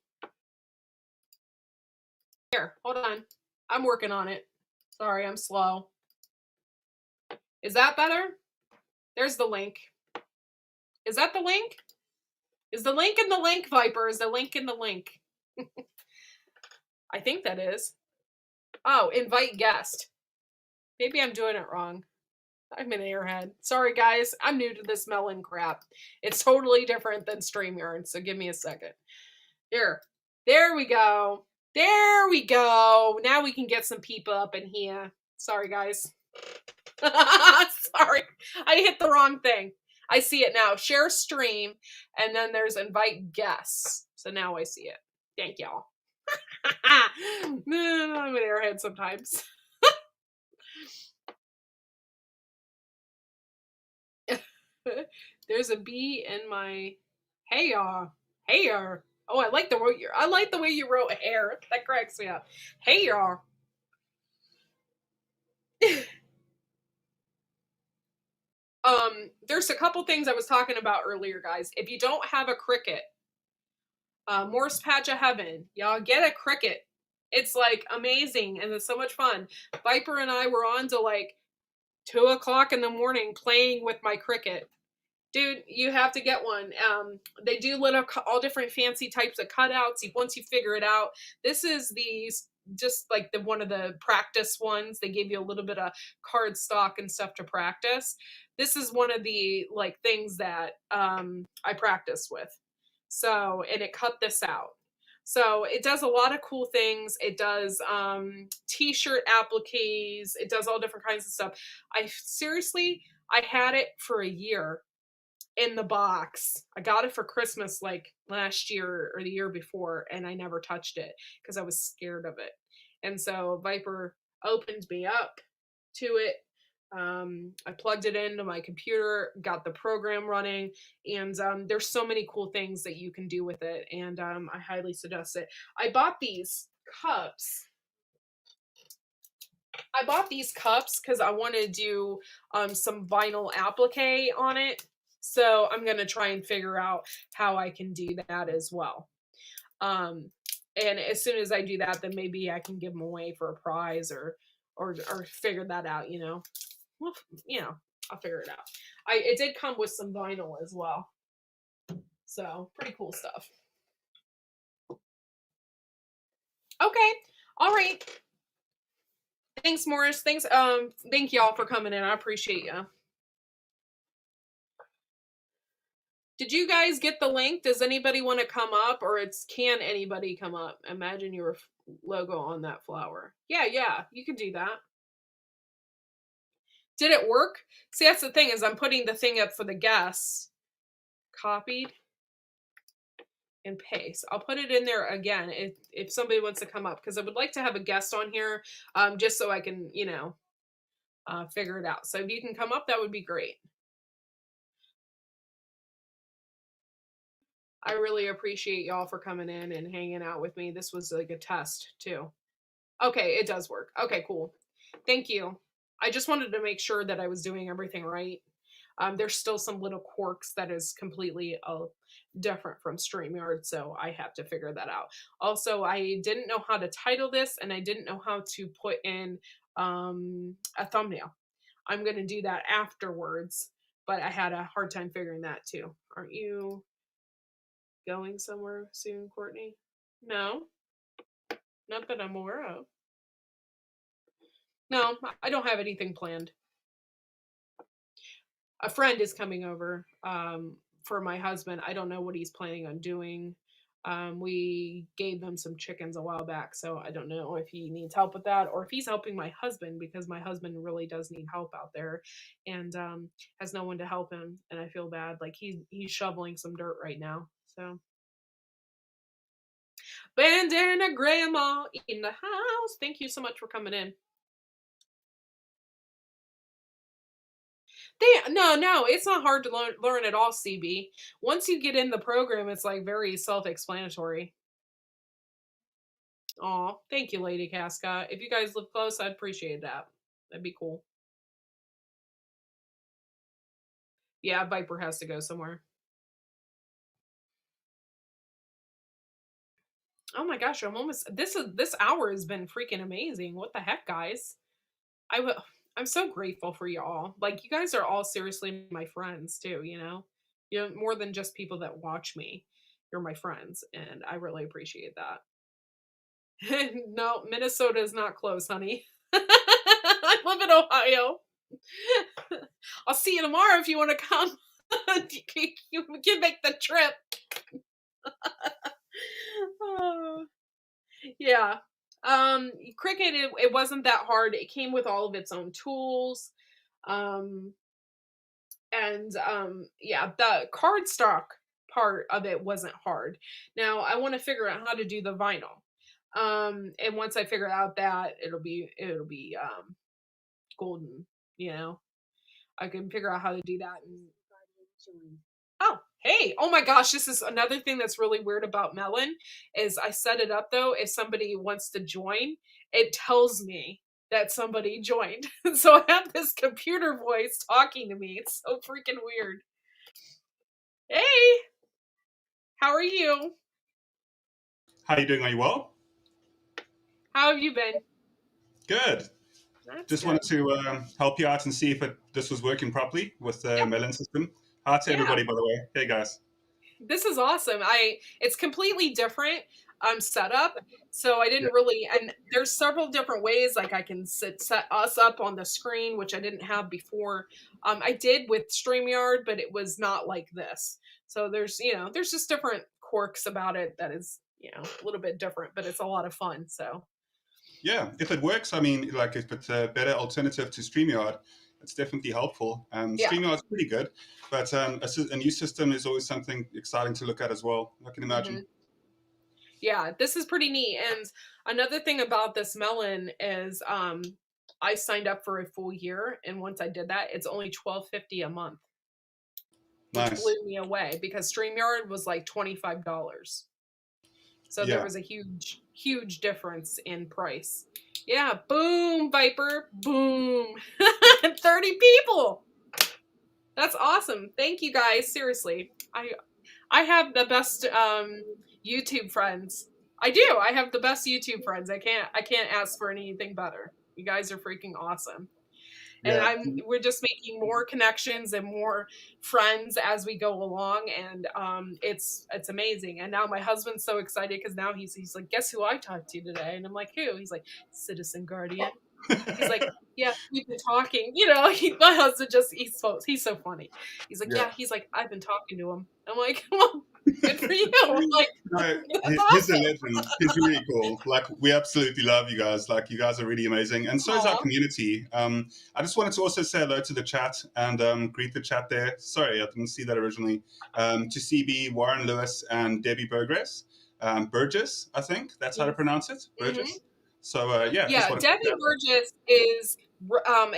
Here, hold on. I'm working on it. Sorry, I'm slow. Is that better? There's the link. Is that the link? Is the link in the link, Viper? Is the link in the link? I think that is. Oh, invite guest. Maybe I'm doing it wrong. I'm an airhead. Sorry, guys. I'm new to this melon crap. It's totally different than StreamYard, so give me a second. Here. There we go. There we go. Now we can get some people up in here. Sorry, guys. Sorry. I hit the wrong thing. I see it now. Share stream, and then there's invite guests. So now I see it. Thank y'all. I'm an airhead sometimes. There's a bee in my hair. Hair. Oh, I like the way you wrote hair. That cracks me up. Hair. There's a couple things I was talking about earlier, guys. If you don't have a Cricut, Morse Patch of Heaven, y'all get a Cricut. It's like amazing and it's so much fun. Viper and I were on to like 2:00 in the morning playing with my Cricut. Dude, you have to get one. They do all different fancy types of cutouts. Once you figure it out, this is just like one of the practice ones. They give you a little bit of card stock and stuff to practice. This is one of the like things that I practice with. So, and it cut this out. So it does a lot of cool things. It does t-shirt appliques. It does all different kinds of stuff. I had it for a year in the box. I got it for Christmas like last year or the year before, and I never touched it because I was scared of it. And so Viper opened me up to it. I plugged it into my computer, got the program running, and there's so many cool things that you can do with it, and I highly suggest it. I bought these cups because I want to do some vinyl applique on it. So I'm going to try and figure out how I can do that as well. And as soon as I do that, then maybe I can give them away for a prize or figure that out, you know. Well, you know, I'll figure it out. It did come with some vinyl as well. So pretty cool stuff. Okay. All right. Thanks, Morris. Thanks. Thank y'all for coming in. I appreciate you. Did you guys get the link? Does anybody want to come up, or can anybody come up? Imagine your logo on that flower. Yeah, you can do that. Did it work? See, that's the thing is I'm putting the thing up for the guests. Copied and paste. I'll put it in there again if somebody wants to come up, because I would like to have a guest on here, just so I can, you know, figure it out. So if you can come up, that would be great. I really appreciate y'all for coming in and hanging out with me. This was like a test too. Okay, it does work. Okay, cool. Thank you. I just wanted to make sure that I was doing everything right. There's still some little quirks that is completely different from StreamYard, so I have to figure that out. Also, I didn't know how to title this, and I didn't know how to put in a thumbnail. I'm going to do that afterwards, but I had a hard time figuring that too. Aren't you going somewhere soon, Courtney? No, not that I'm aware of. No, I don't have anything planned. A friend is coming over for my husband. I don't know what he's planning on doing. We gave him some chickens a while back, so I don't know if he needs help with that or if he's helping my husband, because my husband really does need help out there and has no one to help him, and I feel bad. Like he's shoveling some dirt right now. So bandana grandma in the house. Thank you so much for coming in. No, it's not hard to learn at all, CB. Once you get in the program, it's like very self-explanatory. Aw, thank you, Lady Casca. If you guys live close, I'd appreciate that. That'd be cool. Yeah, Viper has to go somewhere. Oh my gosh, I'm almost this hour has been freaking amazing. What the heck, guys? I'm so grateful for y'all. Like, you guys are all seriously my friends too, you know? You're more than just people that watch me. You're my friends, and I really appreciate that. No, Minnesota is not close, honey. I live in Ohio. I'll see you tomorrow if you want to come. You can make the trip. Oh, yeah. Cricut, it wasn't that hard. It came with all of its own tools. Um, and yeah, the cardstock part of it wasn't hard. Now I want to figure out how to do the vinyl. And once I figure out that, it'll be golden, you know. I can figure out how to do that. And oh, hey, oh my gosh, this is another thing that's really weird about Melon is I set it up though. If somebody wants to join, it tells me that somebody joined. So I have this computer voice talking to me. It's so freaking weird. Hey, how are you? How you doing? Are you well? How have you been? Good. That's Just wanted good. to help you out and see if this was working properly with the Yep. melon system. Hi to Yeah. everybody, by the way. Hey, guys. This is awesome. It's completely different setup. So I Yeah. didn't really, and there's several different ways like I can set us up on the screen, which I didn't have before. I did with StreamYard, but it was not like this. So there's just different quirks about it that is, a little bit different, but it's a lot of fun. So Yeah, if it works, I mean, like if it's a better alternative to StreamYard, it's definitely helpful. yeah. StreamYard's pretty good, but a new system is always something exciting to look at as well. I can hmm imagine. Yeah, this is pretty neat. And another thing about this melon is I signed up for a full year, and once I did that, it's only $12.50 a month, which blew Nice. me away because StreamYard was like $25. So there Yeah. was a huge, huge difference in price. Yeah, boom, Viper, boom. 30 people. That's awesome. Thank you guys. Seriously. I have the best YouTube friends. I do. I have the best YouTube friends. I can't ask for anything better. You guys are freaking awesome. And Yeah. we're just making more connections and more friends as we go along, and it's amazing. And now my husband's so excited because now he's like, guess who I talked to today? And I'm like, who? He's like, Citizen Guardian. He's like, yeah, we've been talking. My husband he's so funny. He's like, Yeah. yeah. He's like, I've been talking to him. I'm like, well, good for you. I'm like, No, that's he's a awesome. legend. He's really cool. Like, we absolutely love you guys. Like, you guys are really amazing, and so is our Aw. community. I just wanted to also say hello to the chat and greet the chat there. Sorry, I didn't see that originally. To CB, Warren Lewis, and Debbie Burgess. I think that's how to pronounce it, Mm-hmm. Burgess. So yeah, just Yeah, wanted to Debbie say hello. Burgess is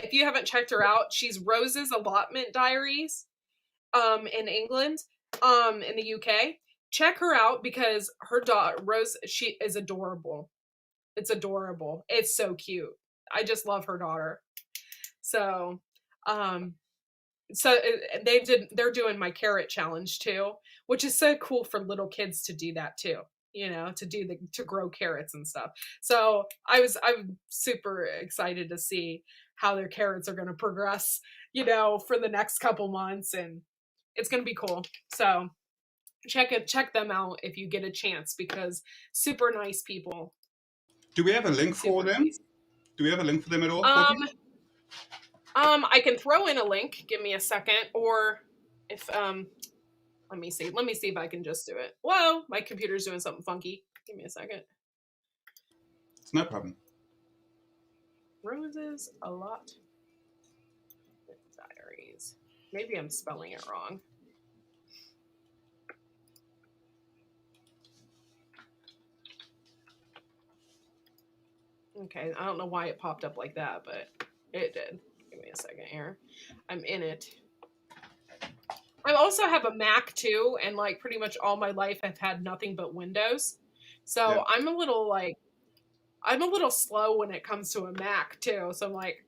if you haven't checked her out, she's Rose's Allotment Diaries in England, in the UK. Check her out because her daughter Rose, she is adorable. It's adorable. It's so cute. I just love her daughter. So, um they're doing my carrot challenge too, which is so cool for little kids to do that too, to grow carrots and stuff. So I'm super excited to see how their carrots are going to progress, for the next couple months, and it's going to be cool. So check them out if you get a chance, because super nice people. Do we have a link for Super them? nice. Do we have a link for them at all, um Courtney? I can throw in a link. Give me a second. Or if let me see. Let me see if I can just do it. Whoa, my computer's doing something funky. Give me a second. It's no problem. Roses a lot. Diaries. Maybe I'm spelling it wrong. Okay, I don't know why it popped up like that, but it did. Give me a second here. I'm in it. I also have a Mac too, and like pretty much all my life I've had nothing but Windows. Yeah. So I'm a little slow when it comes to a Mac too. So I'm like,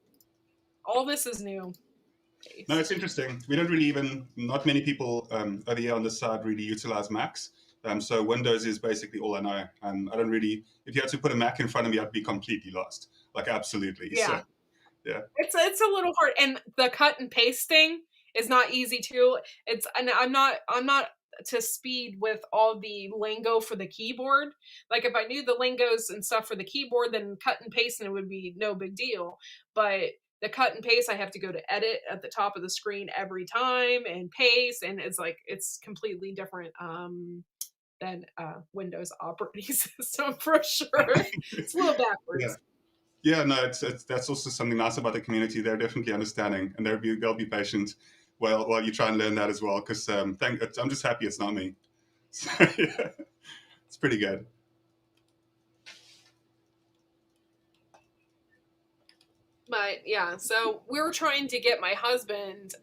all this is new. No, Paste. it's interesting. We don't really even, not many people over here on this side really utilize Macs. So Windows is basically all I know. I don't really, if you had to put a Mac in front of me, I'd be completely lost. Like, absolutely. So, Yeah. yeah. It's a little hard, and the cut and pasting is not easy too. And I'm not to speed with all the lingo for the keyboard. Like if I knew the lingos and stuff for the keyboard, then cut and pasting would be no big deal. But the cut and paste, I have to go to edit at the top of the screen every time and paste, and it's completely different than Windows operating system for sure. It's a little Yeah. backwards. Yeah, no, it's that's also something nice about the community. They're definitely understanding, and they'll be patient while you try and learn that as well. Because I'm just happy it's not me. So, yeah, it's pretty good. But yeah, so we were trying to get my husband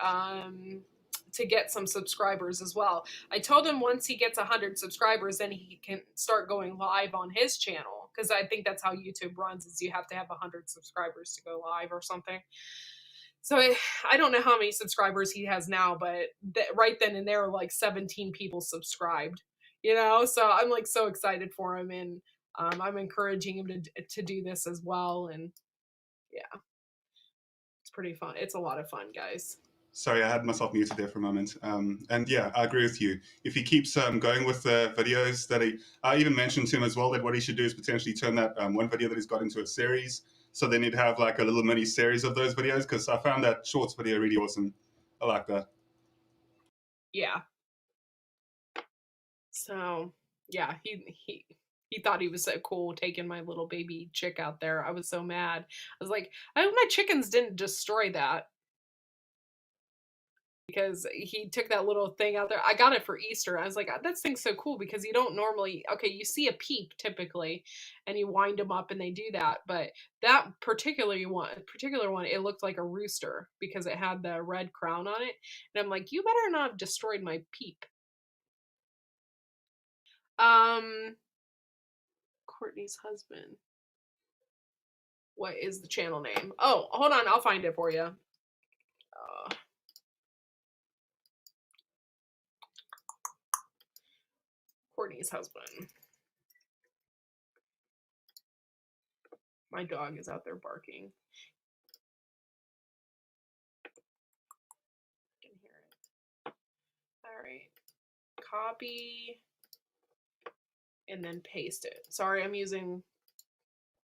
to get some subscribers as well. I told him once he gets 100 subscribers, then he can start going live on his channel, because I think that's how YouTube runs, is you have to have 100 subscribers to go live or something. So I don't know how many subscribers he has now, but right then and there, like 17 people subscribed. So I'm like so excited for him, and I'm encouraging him to do this as well. And yeah, it's pretty fun. It's a lot of fun, guys. Sorry, I had myself muted there for a moment. And yeah, I agree with you. If he keeps going with the videos I even mentioned to him as well that what he should do is potentially turn that one video that he's got into a series. So then he'd have like a little mini series of those videos, because I found that shorts video really awesome. I like that. Yeah. So yeah, he thought he was so cool taking my little baby chick out there. I was so mad. I was like, I hope my chickens didn't destroy that, because he took that little thing out there. I got it for Easter. I was like, that thing's so cool, because you don't normally, okay, you see a peep typically, and you wind them up and they do that, but that particular one, it looked like a rooster because it had the red crown on it, and I'm like, you better not have destroyed my peep. Um, Courtney's husband. What is the channel name? Oh, hold on, I'll find it for you. Courtney's husband. My dog is out there barking. I can hear it. All right. Copy and then paste it. Sorry, I'm using.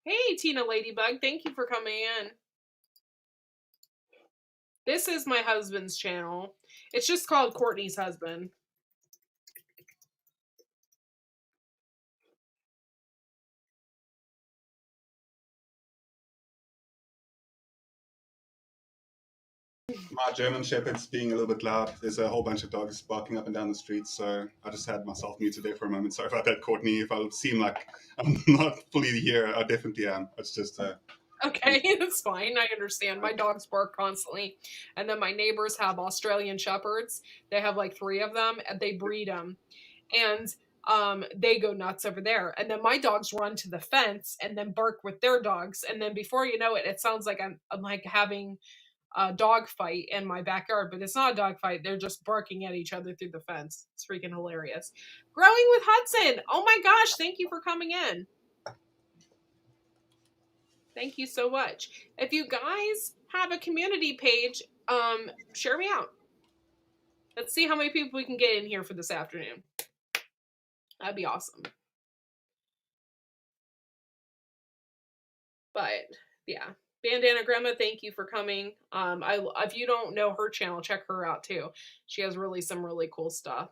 Hey, Tina Ladybug. Thank you for coming in. This is my husband's channel. It's just called Courtney's Husband. My German Shepherd's being a little bit loud. There's a whole bunch of dogs barking up and down the street, so I just had myself muted there for a moment. Sorry about that, Courtney. If I seem like I'm not fully here, I definitely am. It's just Okay, that's fine. I understand. My dogs bark constantly. And then my neighbors have Australian Shepherds. They have like 3 of them, and they breed them. And they go nuts over there. And then my dogs run to the fence and then bark with their dogs. And then before you know it, it sounds like I'm like having a dog fight in my backyard, but it's not a dog fight. They're just barking at each other through the fence. It's freaking hilarious. Growing with Hudson. Oh my gosh, thank you for coming in. Thank you so much. If you guys have a community page, share me out. Let's see how many people we can get in here for this afternoon. That'd be awesome. But yeah, Bandana Grandma, thank you for coming. If you don't know her channel, check her out too. She has some really cool stuff.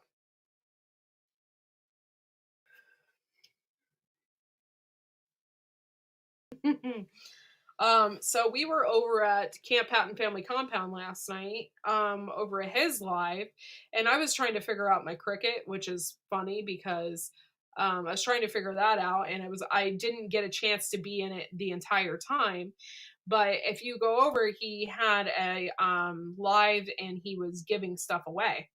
So we were over at Camp Patton Family Compound last night, over at his live, and I was trying to figure out my Cricut, which is funny because I was trying to figure that out, and I didn't get a chance to be in it the entire time. But if you go over, he had a live, and he was giving stuff away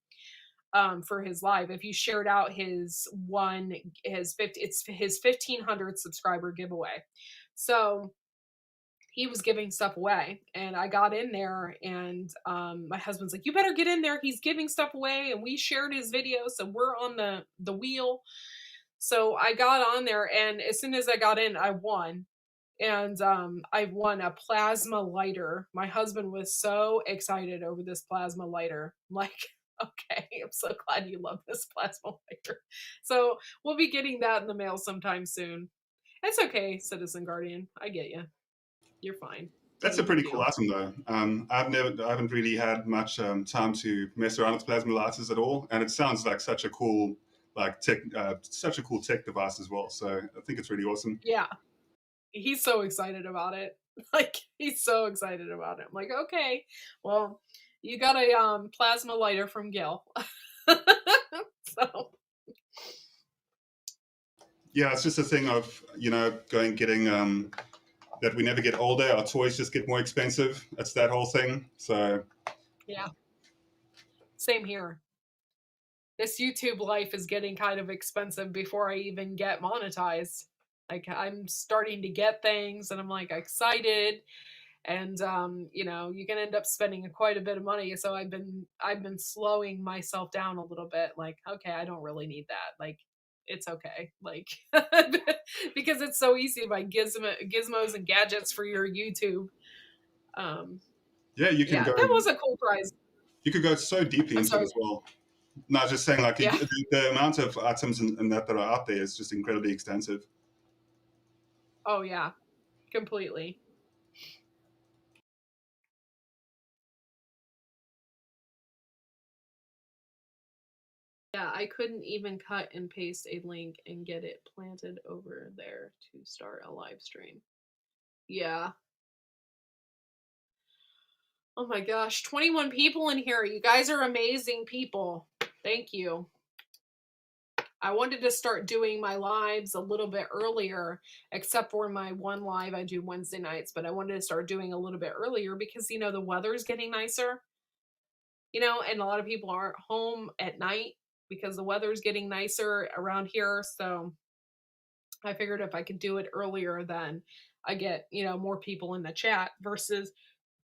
for his live. If you shared out his 1500 subscriber giveaway. So he was giving stuff away, and I got in there, and my husband's like, you better get in there, he's giving stuff away. And we shared his video, so we're on the wheel. So I got on there, and as soon as I got in, I won. And I won a plasma lighter. My husband was so excited over this plasma lighter. I'm like, okay, I'm so glad you love this plasma lighter. So we'll be getting that in the mail sometime soon. It's okay, Citizen Guardian, I get you. You're fine. that's a pretty cool item, though. I haven't really had much time to mess around with plasma lighters at all, and it sounds like such a cool like tech, such a cool tech device as well. So I think it's really awesome. Yeah. He's so excited about it. Like he's so excited about it. I'm like, okay, well, you got a plasma lighter from Gil. So Yeah, it's just a thing of going getting that we never get older. Our toys just get more expensive. It's that whole thing. So yeah, same here. This YouTube life is getting kind of expensive before I even get monetized. Like I'm starting to get things and I'm like excited and you can end up spending quite a bit of money. So I've been slowing myself down a little bit like okay, I don't really need that. Like it's okay. Like because it's so easy to buy gizmos and gadgets for your YouTube. Um yeah, you can yeah, go that was a cool prize. so deeply I'm into it sorry. as well. No, I was just saying, like Yeah. the amount of items and that are out there is just incredibly extensive. Oh yeah, completely. Yeah, I couldn't even cut and paste a link and get it planted over there to start a live stream. Yeah. Oh my gosh, 21 people in here. You guys are amazing people. Thank you. I wanted to start doing my lives a little bit earlier, except for my one live I do Wednesday nights, but I wanted to start doing a little bit earlier because, the weather's getting nicer, and a lot of people aren't home at night because the weather's getting nicer around here. So I figured if I could do it earlier, then I get, more people in the chat versus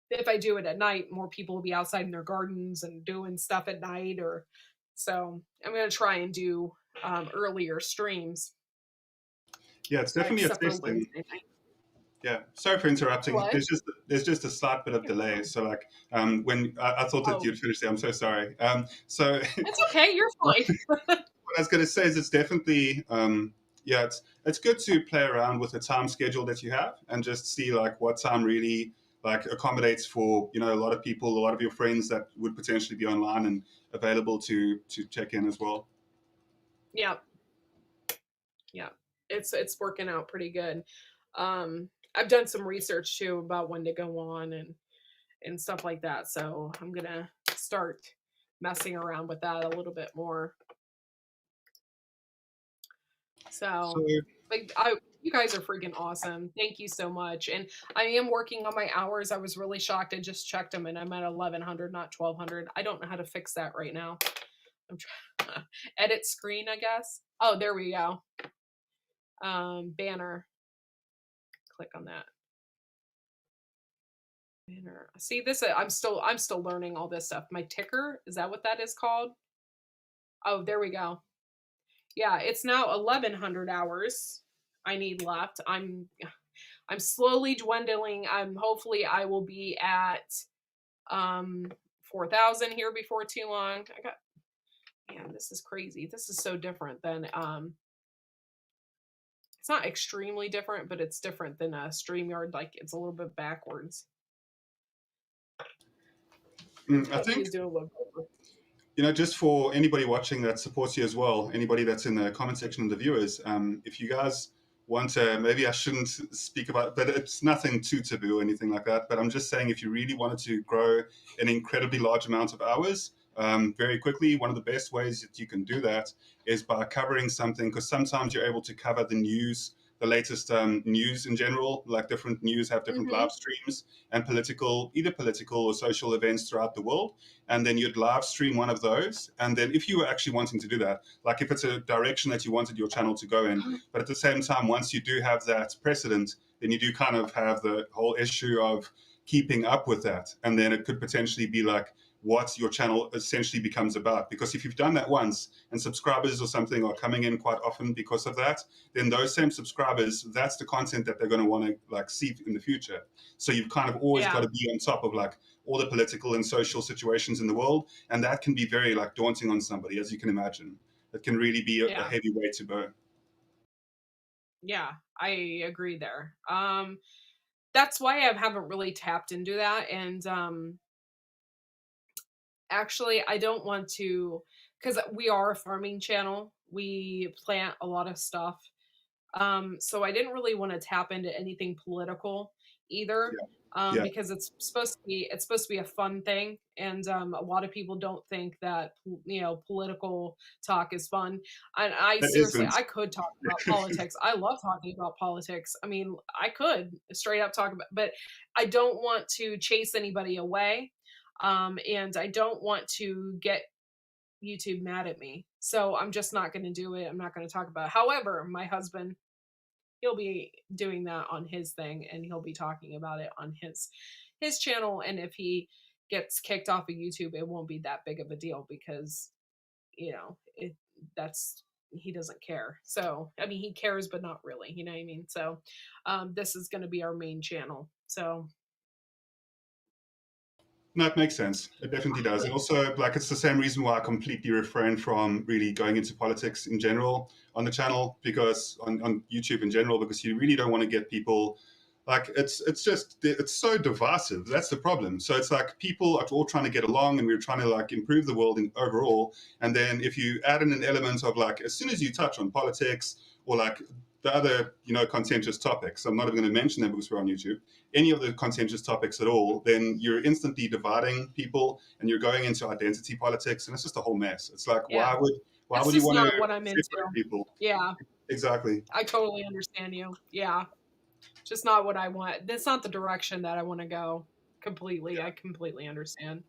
if I do it at night, more people will be outside in their gardens and doing stuff at night or so I'm going to try and do earlier streams Yeah, it's definitely a except for testing. Wednesday night. Yeah, sorry for interrupting. What? There's just a slight bit of You're delay. fine. So like when I thought that Oh, you'd finish there, I'm so sorry. So it's okay. You're what fine. I was going to say is it's definitely yeah, it's good to play around with the time schedule that you have and just see like what time really like accommodates for a lot of people, a lot of your friends that would potentially be online and available to check in as well. Yeah, yeah. It's working out pretty good. I've done some research too about when to go on and stuff like that. So I'm gonna start messing around with that a little bit more. So So, like, you guys are freaking awesome. Thank you so much. And I am working on my hours. I was really shocked. I just checked them and I'm at 1100, not 1200. I don't know how to fix that right now. I'm trying edit screen, I guess. Oh, there we go. Banner. Click on that. Banner. See this I'm still learning all this stuff. My ticker, is that what that is called? Oh, there we go. Yeah, it's now 1100 hours I need left. I'm slowly dwindling. Hopefully I will be at 4,000 here before too long. Man, this is crazy. This is so different than it's not extremely different, but it's different than a StreamYard. Like it's a little bit backwards. I Cody think is doing a little bit. just for anybody watching that supports you as well, anybody that's in the comment section and the viewers, if you guys want to, maybe I shouldn't speak about, but it's nothing too taboo or anything like that. But I'm just saying, if you really wanted to grow an incredibly large amount of hours very quickly, one of the best ways that you can do that is by covering something, because sometimes you're able to cover the news, the latest news in general, like different news have different Mm-hmm. live streams and either political or social events throughout the world, and then you'd live stream one of those. And then if you were actually wanting to do that, like if it's a direction that you wanted your channel to go in, but at the same time, once you do have that precedent, then you do kind of have the whole issue of keeping up with that. And then it could potentially be like what your channel essentially becomes about. Because if you've done that once and subscribers or something are coming in quite often because of that, then those same subscribers, that's the content that they're going to want to like see in the future. So you've kind of always got Yeah. to be on top of like all the political and social situations in the world, and that can be very like daunting on somebody, as you can imagine. It can really be a Yeah. heavy weight to bear. Yeah. I agree there. That's why I haven't really tapped into that. And actually I don't want to because we are a farming channel. We plant a lot of stuff. So I didn't really want to tap into anything political either, Yeah. Yeah. because it's supposed to be a fun thing, and a lot of people don't think that political talk is fun. And I That seriously, isn't. I could talk about politics. I love talking about politics. I mean, I could straight up talk about, but I don't want to chase anybody away, and I don't want to get YouTube mad at me. So I'm just not going to do it. I'm not going to talk about it. However, my husband, he'll be doing that on his thing, and he'll be talking about it on his channel. And if he gets kicked off of YouTube, it won't be that big of a deal, because it that's he doesn't care. So I mean, he cares, but not really. You know what I mean? So this is going to be our main channel. So No, it makes sense. It definitely does. And also, like, it's the same reason why I completely refrain from really going into politics in general on the channel, because on YouTube in general, because you really don't want to get people like it's so divisive. That's the problem. So it's like people are all trying to get along, and we're trying to like improve the world in overall. And then if you add in an element of like, as soon as you touch on politics or like the other contentious topics, I'm not even going to mention them because we're on YouTube, any of the contentious topics at all, then you're instantly dividing people, and you're going into identity politics, and it's just a whole mess. It's like, yeah, why it's would you just want to not what I'm into. separate people? Yeah, Exactly. I totally understand you. Yeah, just not what I want. That's not the direction that I want to go. Completely, I completely understand.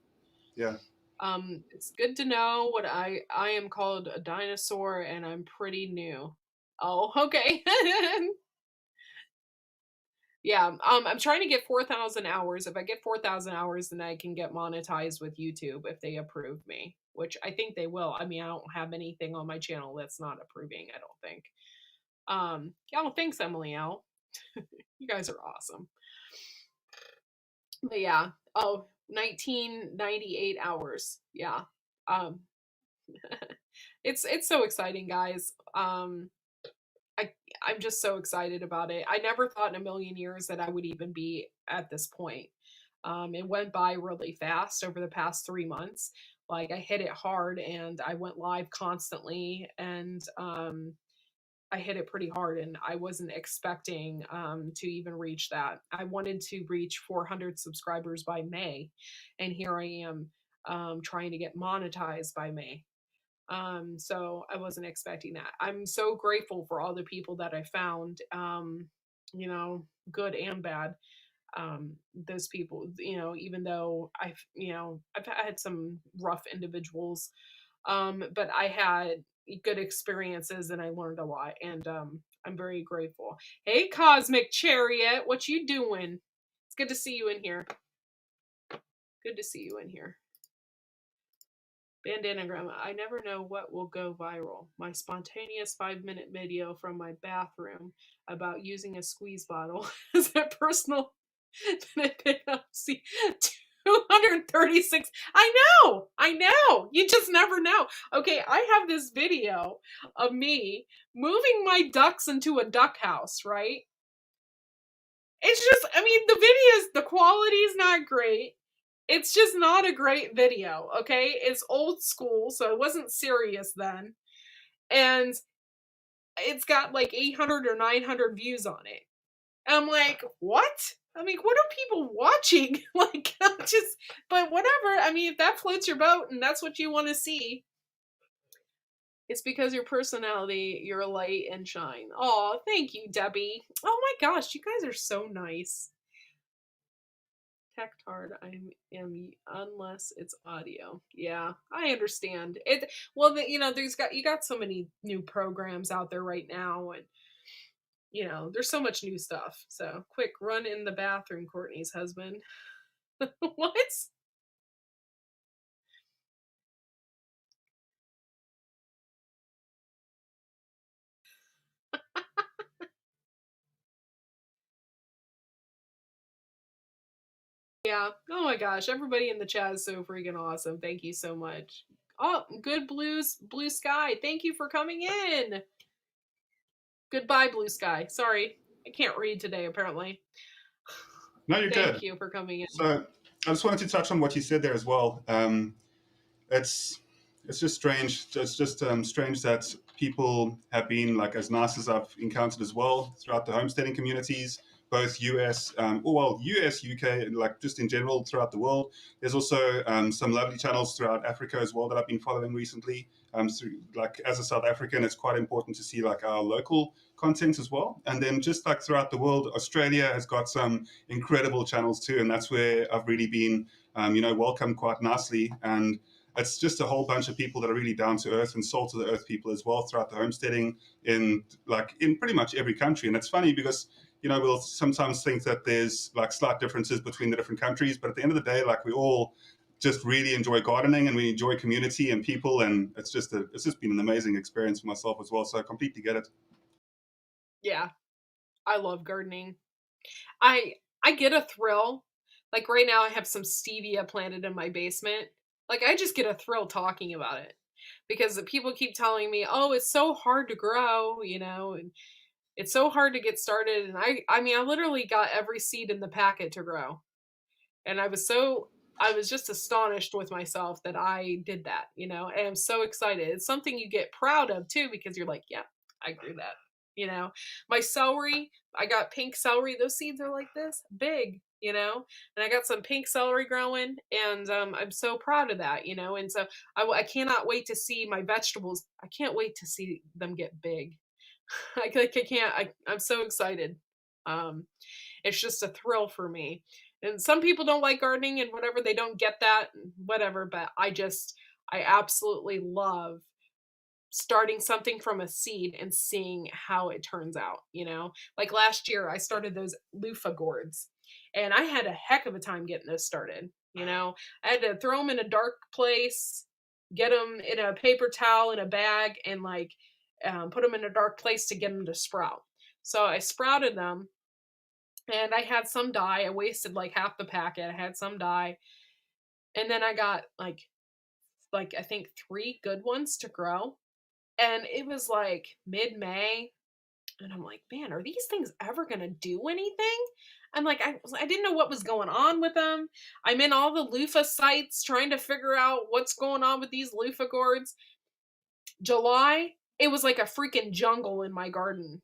Yeah. It's good to know what I am called a dinosaur, and I'm pretty new. Oh, okay. Yeah, I'm trying to get 4,000 hours. If I get 4,000 hours, then I can get monetized with YouTube if they approve me, which I think they will. I mean, I don't have anything on my channel that's not approving, I don't think. Yeah, well, thanks, Emily L. You guys are awesome. But yeah, oh, 1998 hours. Yeah. Um it's so exciting, guys. I I'm just so excited about it. I never thought in a million years that I would even be at this point. It went by really fast over the past 3 months. Like, I hit it hard, and I went live constantly, and I hit it pretty hard, and I wasn't expecting to even reach that. I wanted to reach 400 subscribers by May, and here I am, trying to get monetized by May. So I wasn't expecting that. I'm so grateful for all the people that I found, good and bad. Those people, even though I've had some rough individuals, but I had good experiences, and I learned a lot, and I'm very grateful. Hey, Cosmic Chariot, what you doing? It's good to see you in here. Good to see you in here. Bandana Grandma, I never know what will go viral. My spontaneous 5-minute video from my bathroom about using a squeeze bottle as a personal benefit of 236. I know. You just never know. Okay, I have this video of me moving my ducks into a duck house, right? It's just, I mean, the quality is not great. It's just not a great video, okay? It's old school, so it wasn't serious then. And it's got like 800 or 900 views on it. And I'm like, what? I mean, what are people watching? Like, but whatever. I mean, if that floats your boat and that's what you want to see, it's because your personality, your light and shine. Oh, thank you, Debbie. Oh my gosh, you guys are so nice. Tectard, I am unless it's audio. Yeah, I understand it. Well, you got so many new programs out there right now, and there's so much new stuff. So quick, run in the bathroom, Courtney's husband. What? Yeah. Oh my gosh, everybody in the chat is so freaking awesome. Thank you so much. Oh, good blue sky. Thank you for coming in. Goodbye, blue sky. Sorry, I can't read today. Apparently. No, you're good. Thank you for coming in. So I just wanted to touch on what you said there as well. It's it's just strange. It's just strange that people have been like as nice as I've encountered as well throughout the homesteading communities, both US, US, UK, and like just in general throughout the world. There's also some lovely channels throughout Africa as well that I've been following recently. Like as a South African, it's quite important to see like our local content as well. And then just like throughout the world, Australia has got some incredible channels too, and that's where I've really been, welcomed quite nicely. And it's just a whole bunch of people that are really down to earth and salt of the earth people as well throughout the homesteading in pretty much every country. And it's funny because we'll sometimes think that there's like slight differences between the different countries, but at the end of the day, like we all just really enjoy gardening and we enjoy community and people, and it's just been an amazing experience for myself as well. So I completely get it. Yeah, I love gardening. I I get a thrill. Like right now I have some stevia planted in my basement. Like I just get a thrill talking about it because the people keep telling me, "Oh, it's so hard to grow," and it's so hard to get started, and I mean, I literally got every seed in the packet to grow. And I was just astonished with myself that I did that, and I'm so excited. It's something you get proud of too because you're like, "Yeah, I grew that." You know? My celery, I got pink celery, those seeds are like this big, and I got some pink celery growing, and I'm so proud of that, and so I cannot wait to see my vegetables. I can't wait to see them get big. I can't. I'm so excited. Um, it's just a thrill for me. And some people don't like gardening and whatever, they don't get that, whatever, but I absolutely love starting something from a seed and seeing how it turns out, Like last year I started those loofah gourds and I had a heck of a time getting those started, I had to throw them in a dark place, get them in a paper towel in a bag and like put them in a dark place to get them to sprout. So I sprouted them and I had some die. I wasted like half the packet. I had some die. And then I got like I think 3 good ones to grow. And it was like mid-May and I'm like, "Man, are these things ever going to do anything?" I'm like I didn't know what was going on with them. I'm in all the loofah sites trying to figure out what's going on with these loofah gourds. July, it was like a freaking jungle in my garden.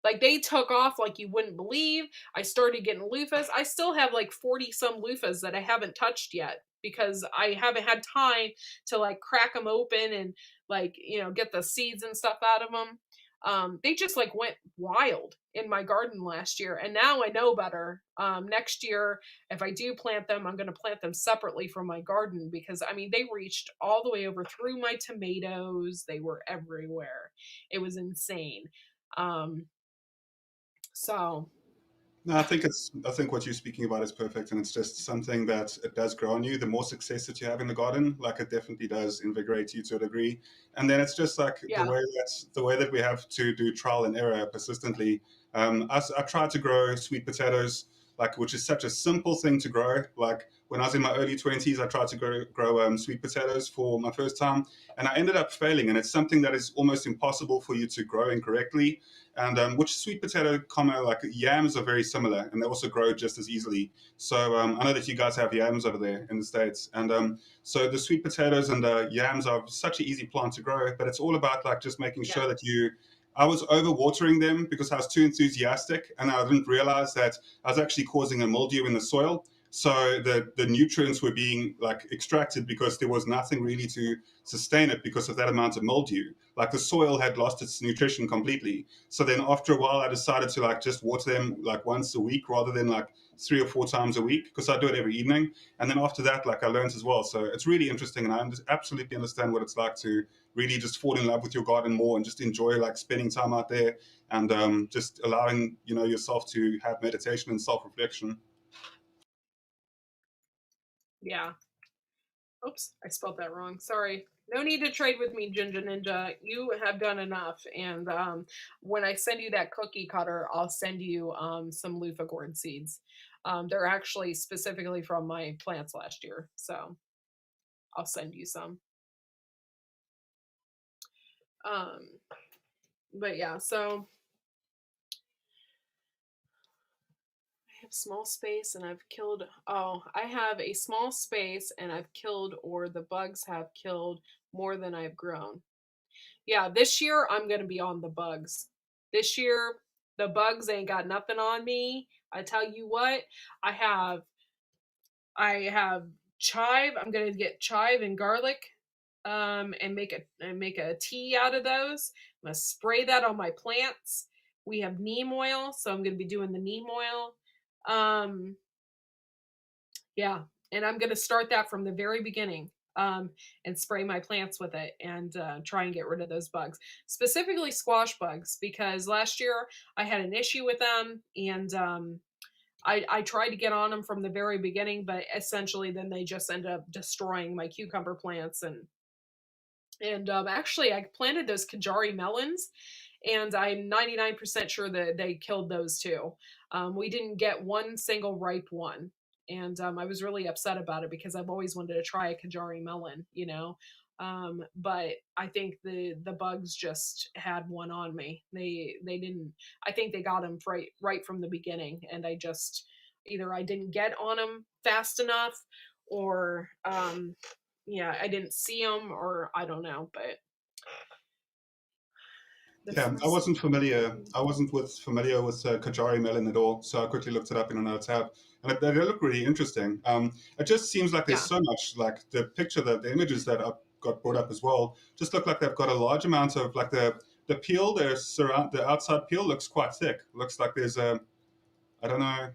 Like they took off like you wouldn't believe. I started getting loofahs. I still have like 40 some loofahs that I haven't touched yet because I haven't had time to like crack them open and like, get the seeds and stuff out of them. They just like went wild in my garden last year. And now I know better. Next year, if I do plant them, I'm going to plant them separately from my garden because I mean, they reached all the way over through my tomatoes. They were everywhere. It was insane. Um, so No, I think what you're speaking about is perfect, and it's just something that it does grow on you. The more success that you have in the garden, like it definitely does invigorate you to a degree. And then it's just like yeah, the way that we have to do trial and error persistently. I tried to grow sweet potatoes, like which is such a simple thing to grow. Like when I was in my early 20s, I tried to grow sweet potatoes for my first time, and I ended up failing. And it's something that is almost impossible for you to grow incorrectly, and which sweet potato, comma like yams are very similar, and they also grow just as easily. So I know that you guys have yams over there in the states, and so the sweet potatoes and the yams are such an easy plant to grow, but it's all about like just making yeah, sure that you. I was overwatering them because I was too enthusiastic, and I didn't realize that I was actually causing a mildew in the soil. So the nutrients were being like extracted because there was nothing really to sustain it because of that amount of mildew. Like the soil had lost its nutrition completely. So then after a while, I decided to like just water them like once a week rather than like 3 or 4 times a week because I do it every evening. And then after that, like I learned as well. So it's really interesting, and I absolutely understand what it's like to really just fall in love with your garden more and just enjoy like spending time out there and just allowing yourself to have meditation and self reflection. yeah. Oops, I spelled that wrong. Sorry. No need to trade with me, Ginger Ninja. You have done enough. And when I send you that cookie cutter, I'll send you some loofah gourd seeds. They're actually specifically from my plants last year, so I'll send you some. Um, but yeah, so I have small space and I've killed. Oh, I have a small space and I've killed, or the bugs have killed more than I've grown. Yeah, this year I'm gonna be on the bugs. This year, the bugs ain't got nothing on me. I tell you what, I have I have chive. I'm gonna get chive and garlic, and make a tea out of those. I'm gonna spray that on my plants. We have neem oil, so I'm gonna be doing the neem oil. Um, yeah, and I'm gonna start that from the very beginning, and spray my plants with it and try and get rid of those bugs, specifically squash bugs, because last year I had an issue with them, and I tried to get on them from the very beginning, but essentially then they just ended up destroying my cucumber plants. And actually, I planted those Kajari melons, and I'm 99% sure that they killed those too. We didn't get one single ripe one, and I was really upset about it because I've always wanted to try a Kajari melon, you know. But I think the bugs just had one on me. They didn't. I think they got them right from the beginning, and I just either I didn't get on them fast enough, or yeah, I didn't see them, or I don't know, but the Yeah, I first wasn't familiar. I wasn't familiar with Kajari melon at all, so I quickly looked it up in another tab, and they look really interesting. It just seems like there's yeah, so much, like the picture, the images that got brought up as well, just look like they've got a large amount of like the peel, the outside peel looks quite thick. Looks like there's a, I don't know,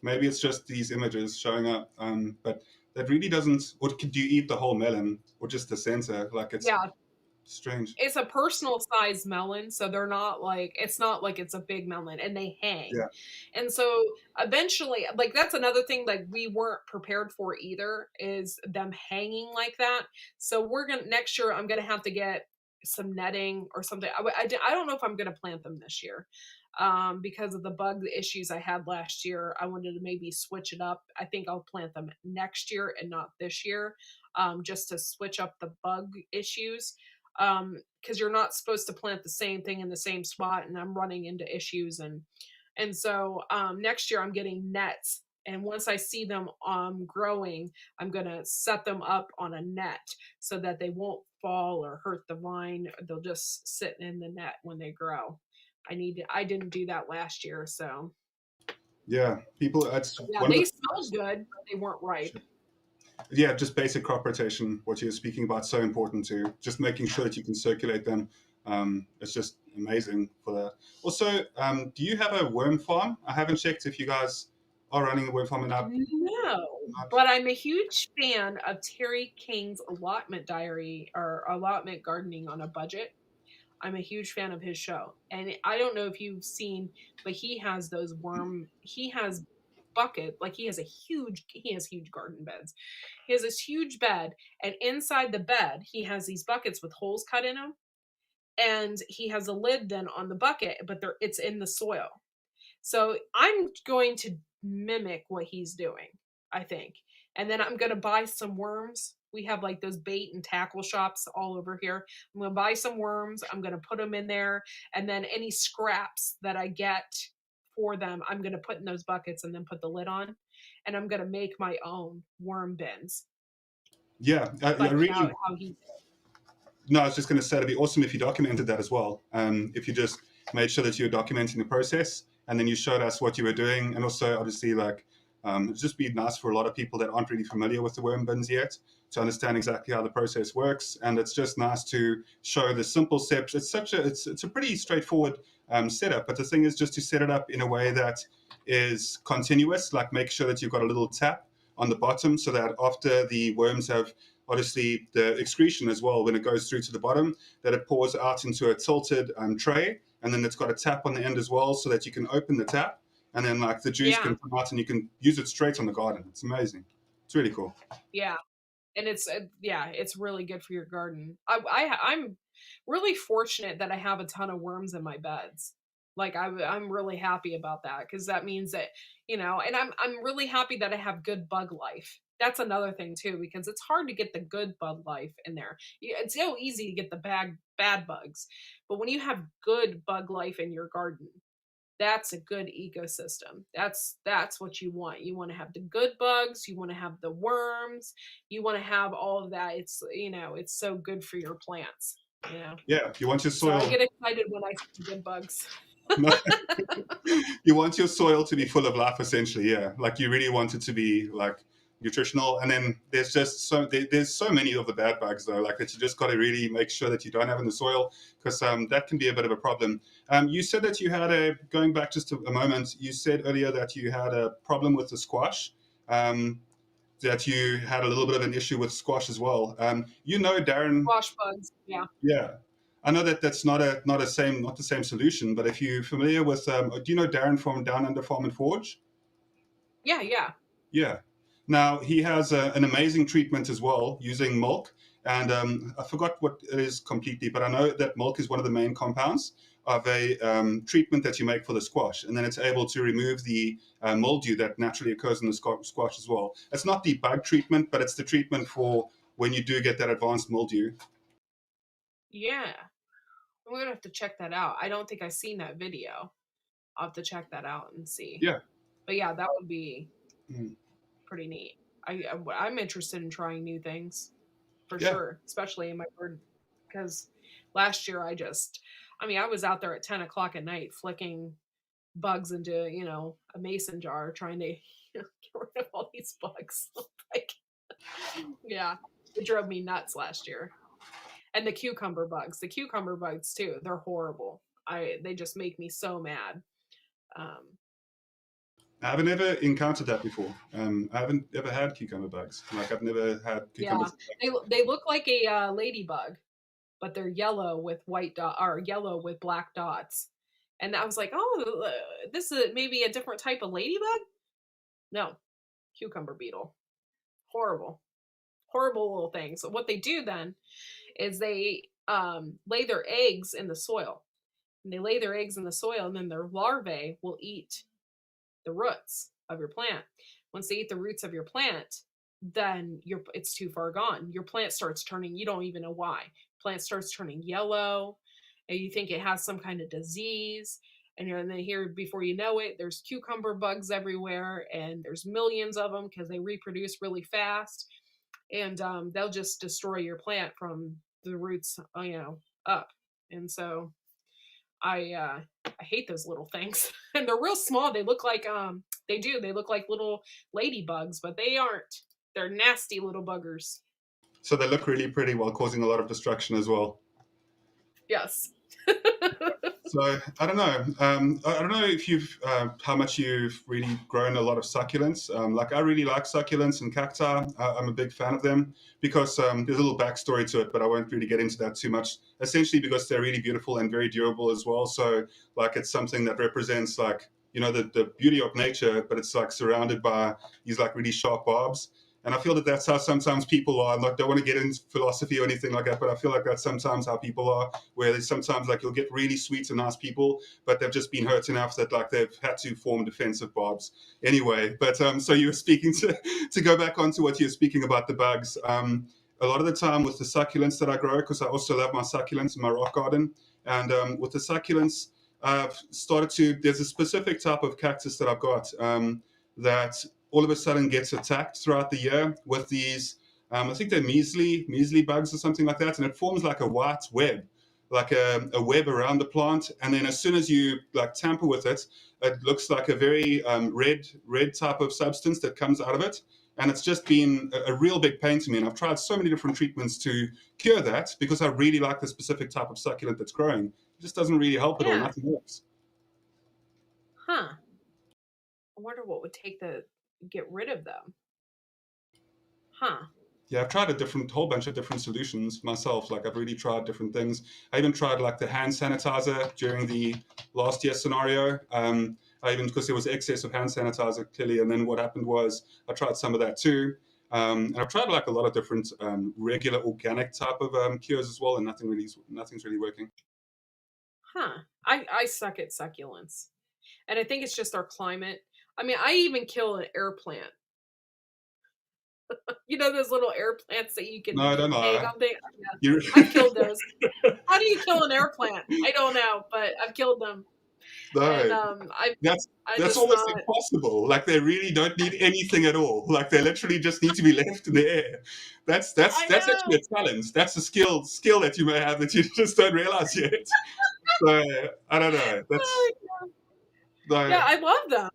maybe it's just these images showing up, but that really doesn't. Or could you eat the whole melon or just the center? Like it's yeah, strange. it's a personal size melon, so they're not like it's not like it's a big melon, and they hang. Yeah, And so eventually, like that's another thing like we weren't prepared for either, is them hanging like that. So we're gonna next year I'm gonna have to get some netting or something. I don't know if I'm gonna plant them this year. Because of the bug issues I had last year, I wanted to maybe switch it up. I think I'll plant them next year and not this year, just to switch up the bug issues, because you're not supposed to plant the same thing in the same spot, and I'm running into issues. And so next year I'm getting nets, and once I see them growing, I'm going to set them up on a net so that they won't fall or hurt the vine. They'll just sit in the net when they grow. I didn't do that last year, so yeah. People, that's yeah, one of they the smelled good, but they weren't ripe. yeah, just basic crop rotation, what you're speaking about, so important too. Just making sure that you can circulate them. It's just amazing for that. Also, do you have a worm farm? I haven't checked if you guys are running a worm farm and up. No, Not. but I'm a huge fan of Terry King's allotment diary or allotment gardening on a budget. I'm a huge fan of his show. And I don't know if you've seen, but he has bucket, like he has huge garden beds. He has this huge bed, and inside the bed, he has these buckets with holes cut in them, and he has a lid then on the bucket, but it's in the soil. So I'm going to mimic what he's doing, I think. And then I'm going to buy some worms. We have like those bait and tackle shops all over here. I'm going to buy some worms. I'm going to put them in there. And then any scraps that I get for them, I'm going to put in those buckets and then put the lid on. And I'm going to make my own worm bins, Yeah, I like really. how he No, I was just going to say it'd be awesome if you documented that as well. If you just made sure that you were documenting the process and then you showed us what you were doing, and also obviously like it'd just be nice for a lot of people that aren't really familiar with the worm bins yet to understand exactly how the process works. And it's just nice to show the simple steps. It's a pretty straightforward setup, but the thing is just to set it up in a way that is continuous. Like make sure that you've got a little tap on the bottom so that after the worms have obviously the excretion as well, when it goes through to the bottom, that it pours out into a tilted tray, and then it's got a tap on the end as well, so that you can open the tap, and then like the juice yeah, can come out, and you can use it straight on the garden. It's amazing. It's really cool. yeah. And it's yeah, it's really good for your garden. I'm really fortunate that I have a ton of worms in my beds. Like I'm really happy about that, because that means that, and I'm really happy that I have good bug life. That's another thing too, because it's hard to get the good bug life in there. It's so easy to get the bad bugs, but when you have good bug life in your garden, that's a good ecosystem. That's what you want. You want to have the good bugs, you want to have the worms, you want to have all of that. It's, it's so good for your plants, you know. Yeah, you want your So I soil. get excited when I see good bugs. You want your soil to be full of life, essentially. Yeah, like you really want it to be like nutritional. And then there's just there's so many of the bad bugs though, like that you just got to really make sure that you don't have in the soil, because that can be a bit of a problem. You said that you had going back just a moment, you said earlier that you had a problem with the squash. That you had a little bit of an issue with squash as well. Darren. Wash bugs, yeah. Yeah, I know that that's not the same solution. But if you're familiar with, do you know Darren from Down Under Farm and Forge? Yeah, yeah. Yeah. Now he has an amazing treatment as well using milk, and I forgot what it is completely, but I know that milk is one of the main compounds of a treatment that you make for the squash, and then it's able to remove the mildew that naturally occurs in the squash as well. It's not the bug treatment, but it's the treatment for when you do get that advanced mildew. Yeah. I'm gonna have to check that out. I don't think I've seen that video. I'll have to check that out and see. Yeah. But yeah, that would be Mm. pretty neat. I'm interested in trying new things for Yeah. sure, especially in my bird, because last year I was out there at 10 o'clock at night flicking bugs into, a mason jar trying to get rid of all these bugs. Like, yeah, it drove me nuts last year. And the cucumber bugs too, they're horrible. They just make me so mad. I haven't ever encountered that before. I haven't ever had cucumber bugs. Like I've never had cucumbers. Yeah, they look like a ladybug, but they're yellow with yellow with black dots. And I was like, oh, this is maybe a different type of ladybug. No, cucumber beetle. Horrible, horrible little things. So what they do then is they lay their eggs in the soil. And they lay their eggs in the soil, and then their larvae will eat the roots of your plant. Once they eat the roots of your plant, then it's too far gone. Your plant starts turning, you don't even know why. Plant starts turning yellow, and you think it has some kind of disease. And then here, before you know it, there's cucumber bugs everywhere, and there's millions of them because they reproduce really fast. And they'll just destroy your plant from the roots, up. And so I hate those little things. And they're real small. They look like they look like little ladybugs, but they aren't. They're nasty little buggers. So they look really pretty while causing a lot of destruction as well. Yes. So I don't know. I don't know if how much you've really grown a lot of succulents. Like I really like succulents and cacti. I'm a big fan of them because there's a little backstory to it, but I won't really get into that too much. Essentially, because they're really beautiful and very durable as well. So like it's something that represents like the beauty of nature, but it's like surrounded by these like really sharp barbs. And I feel that that's how sometimes people are. Like, don't want to get into philosophy or anything like that, but I feel like that's sometimes how people are, where there's sometimes like you'll get really sweet and nice people, but they've just been hurt enough that like they've had to form defensive barbs. Anyway, but so you were speaking to go back onto what you're speaking about the bugs. A lot of the time with the succulents that I grow, because I also love my succulents in my rock garden, and with the succulents, I've started there's a specific type of cactus that I've got that all of a sudden gets attacked throughout the year with these, I think they're measly bugs or something like that. And it forms like a white web, like a web around the plant. And then as soon as you like tamper with it, it looks like a very red type of substance that comes out of it. And it's just been a real big pain to me. And I've tried so many different treatments to cure that because I really like the specific type of succulent that's growing. It just doesn't really help at all. Nothing works. Huh. I wonder what would take get rid of them. Huh. Yeah, I've tried whole bunch of different solutions myself. Like I've really tried different things. I even tried like the hand sanitizer during the last year scenario. Because there was excess of hand sanitizer clearly. And then what happened was I tried some of that too. And I've tried like a lot of different regular organic type of cures as well. And nothing's really working. Huh. I suck at succulents. And I think it's just our climate. I mean, I even kill an air plant. Those little air plants that you can No, I don't know. hang on things? Yeah. I've killed those. How do you kill an air plant? I don't know, but I've killed them. And No, that's I that's just almost thought, impossible. Like they really don't need anything at all. Like they literally just need to be left in the air. That's that's I that's actually know. a talent. That's a skill that you may have that you just don't realize yet. So I don't know. That's Yeah, no. I love them.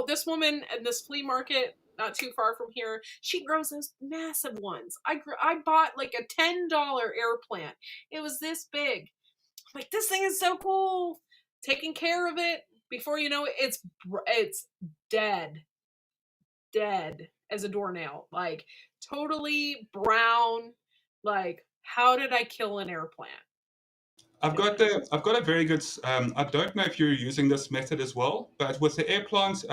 This woman in this flea market not too far from here, she grows those massive ones. I bought like a $10 air plant. It was this big. I'm like, this thing is so cool. Taking care of it, before you know it, it's dead, dead as a doornail. Like totally brown. Like, how did I kill an air plant? I've got a very good. I don't know if you're using this method as well, but with the air plant,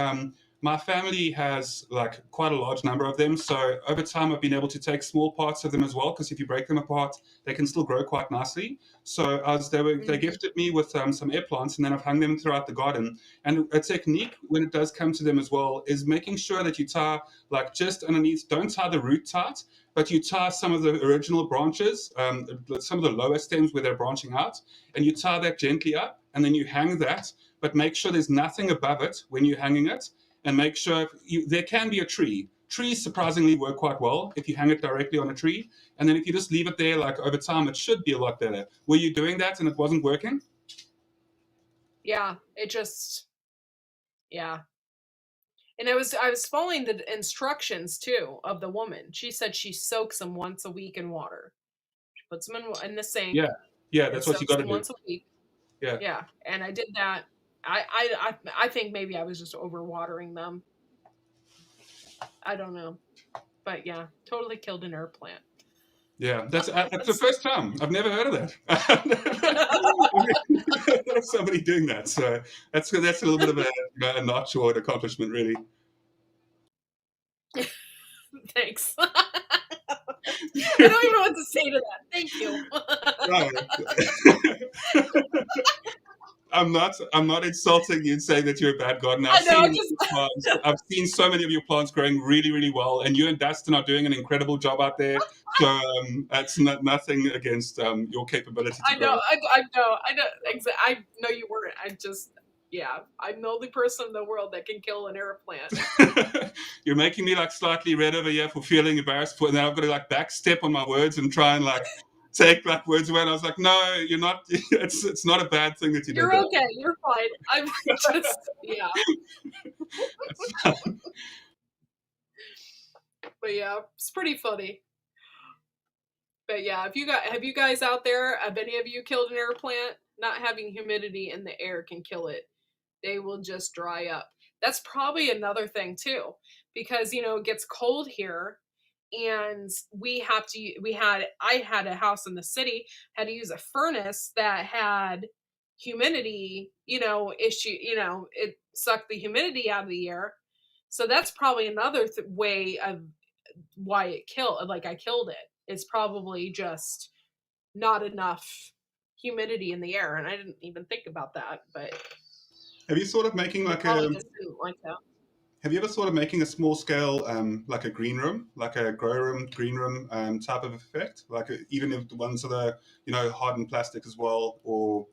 my family has like quite a large number of them. So over time, I've been able to take small parts of them as well, because if you break them apart, they can still grow quite nicely. So as they Mm, gifted me with some air plants, and then I've hung them throughout the garden. And a technique when it does come to them as well is making sure that you tie like just underneath. Don't tie the root tight, but you tie some of the original branches, some of the lower stems where they're branching out, and you tie that gently up, and then you hang that, but make sure there's nothing above it when you're hanging it, and make sure there can be a tree. Trees surprisingly work quite well if you hang it directly on a tree, and then if you just leave it there, like over time, it should be a lot better. Were you doing that and it wasn't working? yeah, it just, yeah. And I was following the instructions too of the woman. She said she soaks them once a week in water. She puts them in the Yeah, sink yeah, and that's what you soaks got to them do. once a week. Yeah. Yeah, and I did that. I think maybe I was just overwatering them. I don't know, but yeah, totally killed an air plant. Yeah, that's the That's first time. I've never heard of that. I've never heard of somebody doing that. So that's a little bit of a notch or an accomplishment, really. thanks. I don't even know what to say to that. Thank you. No. I'm not insulting you and saying that you're a bad gardener. I know. Just I've seen so many of your plants growing really, really well, and you and Dustin are doing an incredible job out there. So that's nothing against your capability to I know. grow. I know. I know. I know you weren't. I just, yeah. I'm the only person in the world that can kill an air plant. You're making me like slightly red over here for feeling embarrassed, and then I've got to like backstep on my words and try and like take like words away. And I was like, no, you're not. It's not a bad thing that you did You're that. okay. You're fine. I'm just, yeah. That's fine. But yeah, it's pretty funny. But yeah, if you got, have you guys out there, have any of you killed an air plant? Not having humidity in the air can kill it. They will just dry up. That's probably another thing too, because it gets cold here, and I had a house in the city, had to use a furnace that had humidity, issue, it sucked the humidity out of the air. So that's probably another way of why it killed, like I killed it. It's probably just not enough humidity in the air, and I didn't even think about that, but Have you sort of making it like probably a just didn't like that. Have you ever sort of making a small scale, like a green room, like a grow room, green room type of effect? Like even if the ones that are, hardened plastic as well, or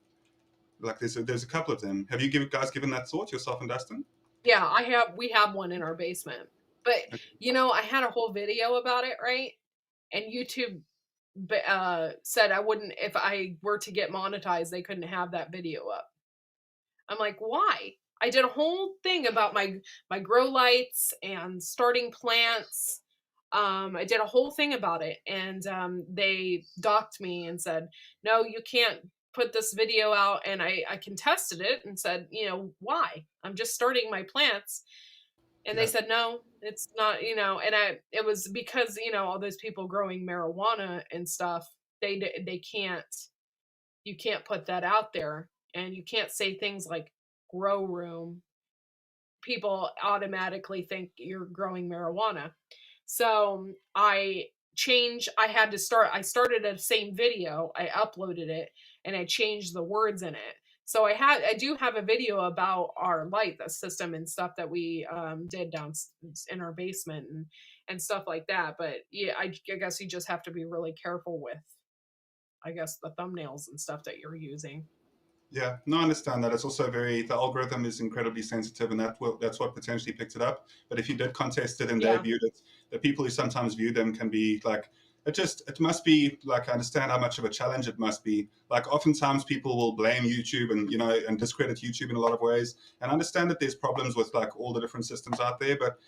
like there's a couple of them. Have you guys given that thought yourself and Dustin? Yeah, we have one in our basement. But I had a whole video about it, right? And YouTube said I wouldn't, if I were to get monetized, they couldn't have that video up. I'm like, why? I did a whole thing about my grow lights and starting plants. I did a whole thing about it, and they docked me and said, no, you can't put this video out. And I contested it and said, why? I'm just starting my plants. And they Yeah. said, no, it's not, and it was because, all those people growing marijuana and stuff, they can't, you can't put that out there, and you can't say things like grow room. People automatically think you're growing marijuana. So I started a same video, I uploaded it, and I changed the words in it. So I do have a video about our light system and stuff that we did down in our basement, and stuff like that. But yeah, I guess you just have to be really careful with, I guess, the thumbnails and stuff that you're using. Yeah, no, I understand that. It's also the algorithm is incredibly sensitive, and that's what potentially picked it up. But if you did contest it and they Yeah. viewed it, the people who sometimes view them can be like, it must be like, I understand how much of a challenge it must be. Like, oftentimes people will blame YouTube and, and discredit YouTube in a lot of ways. And I understand that there's problems with like all the different systems out there, but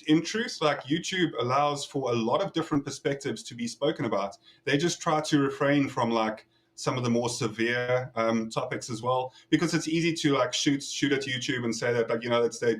in truth, like YouTube allows for a lot of different perspectives to be spoken about. They just try to refrain from like some of the more severe topics as well, because it's easy to like shoot at YouTube and say that, like,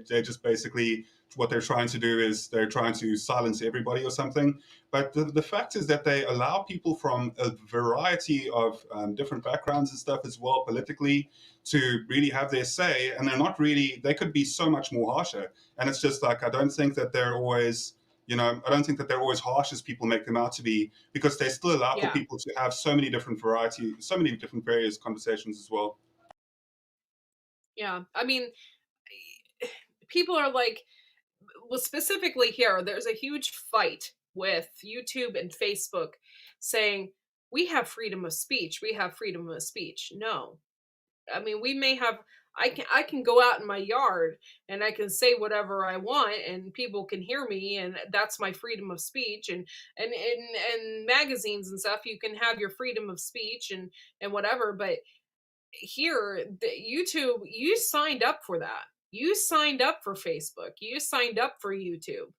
they just basically, what they're trying to do is they're trying to silence everybody or something. But the fact is that they allow people from a variety of different backgrounds and stuff as well, politically, to really have their say, and they could be so much more harsher. And it's just like, I don't think that they're always, I don't think that they're always harsh as people make them out to be, because they still allow for Yeah. people to have so many different so many different various conversations as well. Yeah. I mean, people are like, well, specifically here, there's a huge fight with YouTube and Facebook saying, we have freedom of speech. We have freedom of speech. No. I mean, we may have, I can go out in my yard and I can say whatever I want and people can hear me, and that's my freedom of speech. And magazines and stuff, you can have your freedom of speech and whatever, but here, the YouTube, you signed up for that. You signed up for Facebook. You signed up for YouTube.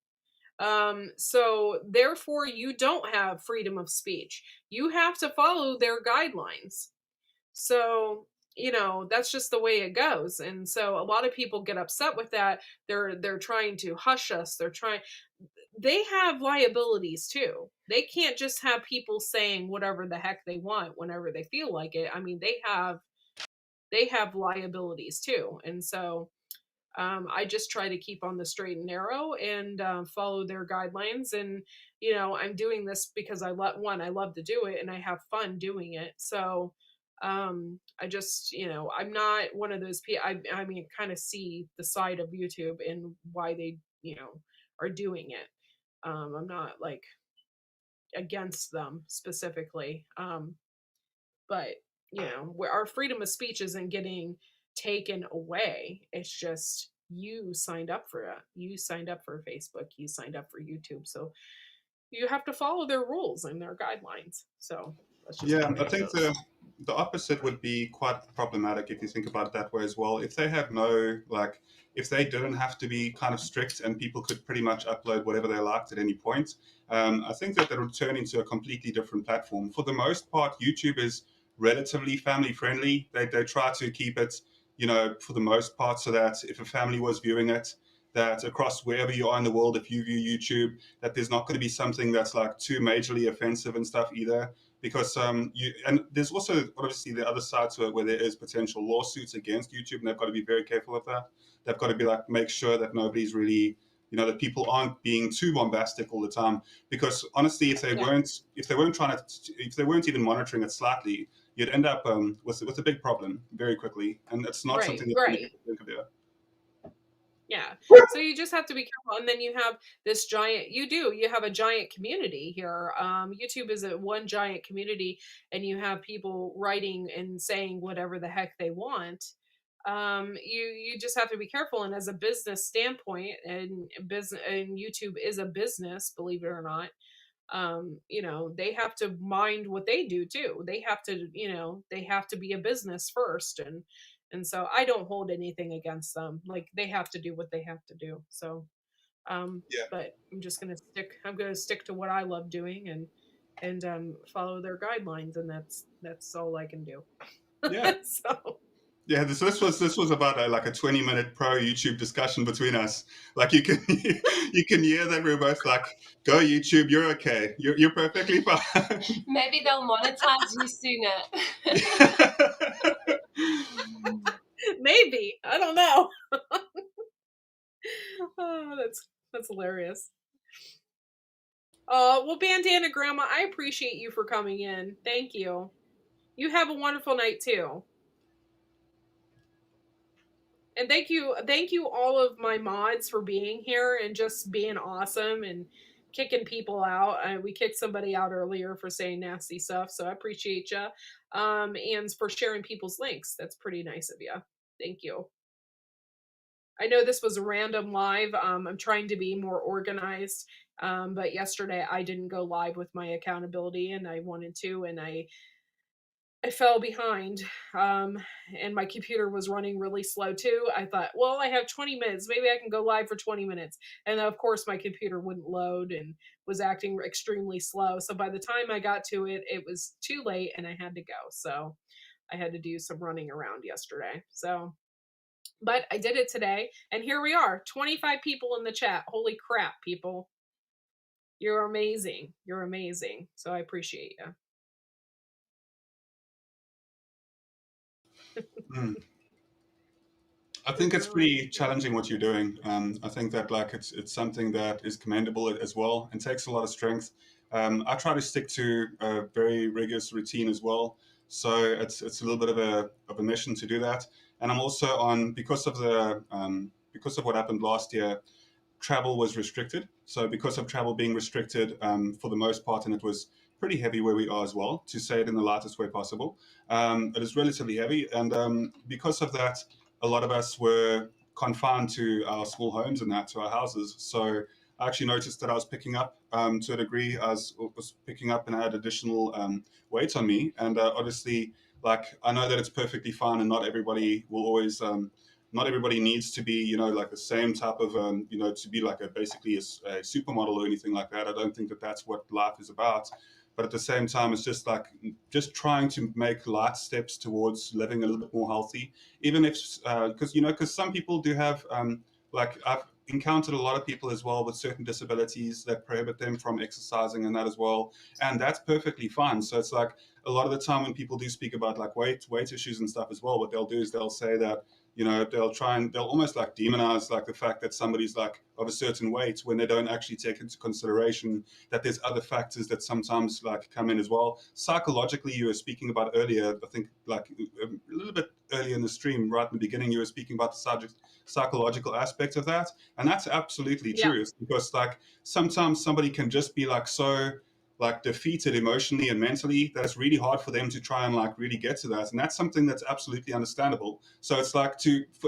So therefore you don't have freedom of speech. You have to follow their guidelines. So, that's just the way it goes. And so a lot of people get upset with that. They're trying to hush us. They have liabilities too. They can't just have people saying whatever the heck they want whenever they feel like it. I mean, they have liabilities too. And so I just try to keep on the straight and narrow and follow their guidelines. And I'm doing this because I love to do it and I have fun doing it. So I just, I'm not one of those people. I mean, kind of see the side of YouTube and why they, are doing it. I'm not like against them specifically. But where our freedom of speech isn't getting taken away. It's just you signed up for it. You signed up for Facebook. You signed up for YouTube. So you have to follow their rules and their guidelines. So that's just the Yeah, way I it think goes. the opposite would be quite problematic if you think about it that way as well. If they have no like, if they didn't have to be kind of strict and people could pretty much upload whatever they liked at any point, I think that would turn into a completely different platform. For the most part, YouTube is relatively family friendly. They try to keep it, for the most part, so that if a family was viewing it, that across wherever you are in the world, if you view YouTube, that there's not going to be something that's like too majorly offensive and stuff either, because and there's also obviously the other side to it where there is potential lawsuits against YouTube, and they've got to be very careful of that. They've got to be like, make sure that nobody's really, that people aren't being too bombastic all the time, because honestly, Yeah. if they weren't trying to, if they weren't even monitoring it slightly, you'd end up with a big problem very quickly, and it's not Right. something that many Right. people think about. Yeah. So you just have to be careful. And then you have this you have a giant community here. YouTube is a one giant community, and you have people writing and saying whatever the heck they want. You just have to be careful. And as a business standpoint, and YouTube is a business, believe it or not, they have to mind what they do too. They have to be a business first. And so I don't hold anything against them. Like, they have to do what they have to do. So um Yeah, but I'm gonna stick to what I love doing, and follow their guidelines, and that's all I can do. yeah. So Yeah, this was about like a 20-minute pro YouTube discussion between us. Like, you can you can hear that we're both like, go YouTube, you're okay, you're perfectly fine. Maybe they'll monetize you sooner. maybe, I don't know. Oh, that's hilarious. Well, Bandana Grandma, I appreciate you for coming in. Thank you. You have a wonderful night too. And thank you all of my mods for being here and just being awesome and kicking people out. We kicked somebody out earlier for saying nasty stuff, so I appreciate you. And for sharing people's links. That's pretty nice of you. Thank you. I know this was a random live. I'm trying to be more organized. But yesterday I didn't go live with my accountability and I wanted to, and I fell behind. Um, and my computer was running really slow too. I thought, well, I have 20 minutes. Maybe I can go live for 20 minutes. And of course, my computer wouldn't load and was acting extremely slow. So by the time I got to it, it was too late and I had to go. So I had to do some running around yesterday. So, but I did it today. And here we are 25 people in the chat. Holy crap, people. You're amazing. You're amazing. So I appreciate you. Mm. I think it's pretty challenging what you're doing. I think that like it's something that is commendable as well and takes a lot of strength. I try to stick to a very rigorous routine as well, so it's a little bit of a mission to do that. And I'm also on because of what happened last year. Travel was restricted. So because of travel being restricted for the most part, and it was pretty heavy where we are as well, to say it in the lightest way possible, it is relatively heavy. And because of that, a lot of us were confined to our small homes and that, to our houses. So I actually noticed that I was picking up to a degree. I was picking up and I had additional weight on me. And obviously, like I know that it's perfectly fine, and not everybody will always not everybody needs to be, like the same type of, to be like basically a supermodel or anything like that. I don't think that that's what life is about. But at the same time, it's just like just trying to make light steps towards living a little bit more healthy, even if, because some people do have, like I've encountered a lot of people as well with certain disabilities that prohibit them from exercising and that as well. And that's perfectly fine. So it's like a lot of the time when people do speak about like weight issues and stuff as well, what they'll do is they'll say that they'll almost like demonize like the fact that somebody's like of a certain weight when they don't actually take into consideration that there's other factors that sometimes like come in as well. Psychologically, you were speaking about earlier, I think like a little bit earlier in the stream, right in the beginning, you were speaking about the subject psychological aspect of that. And that's absolutely Yeah. true. Because like sometimes somebody can just be like so like defeated emotionally and mentally that it's really hard for them to try and like really get to that, and that's something that's absolutely understandable. So it's like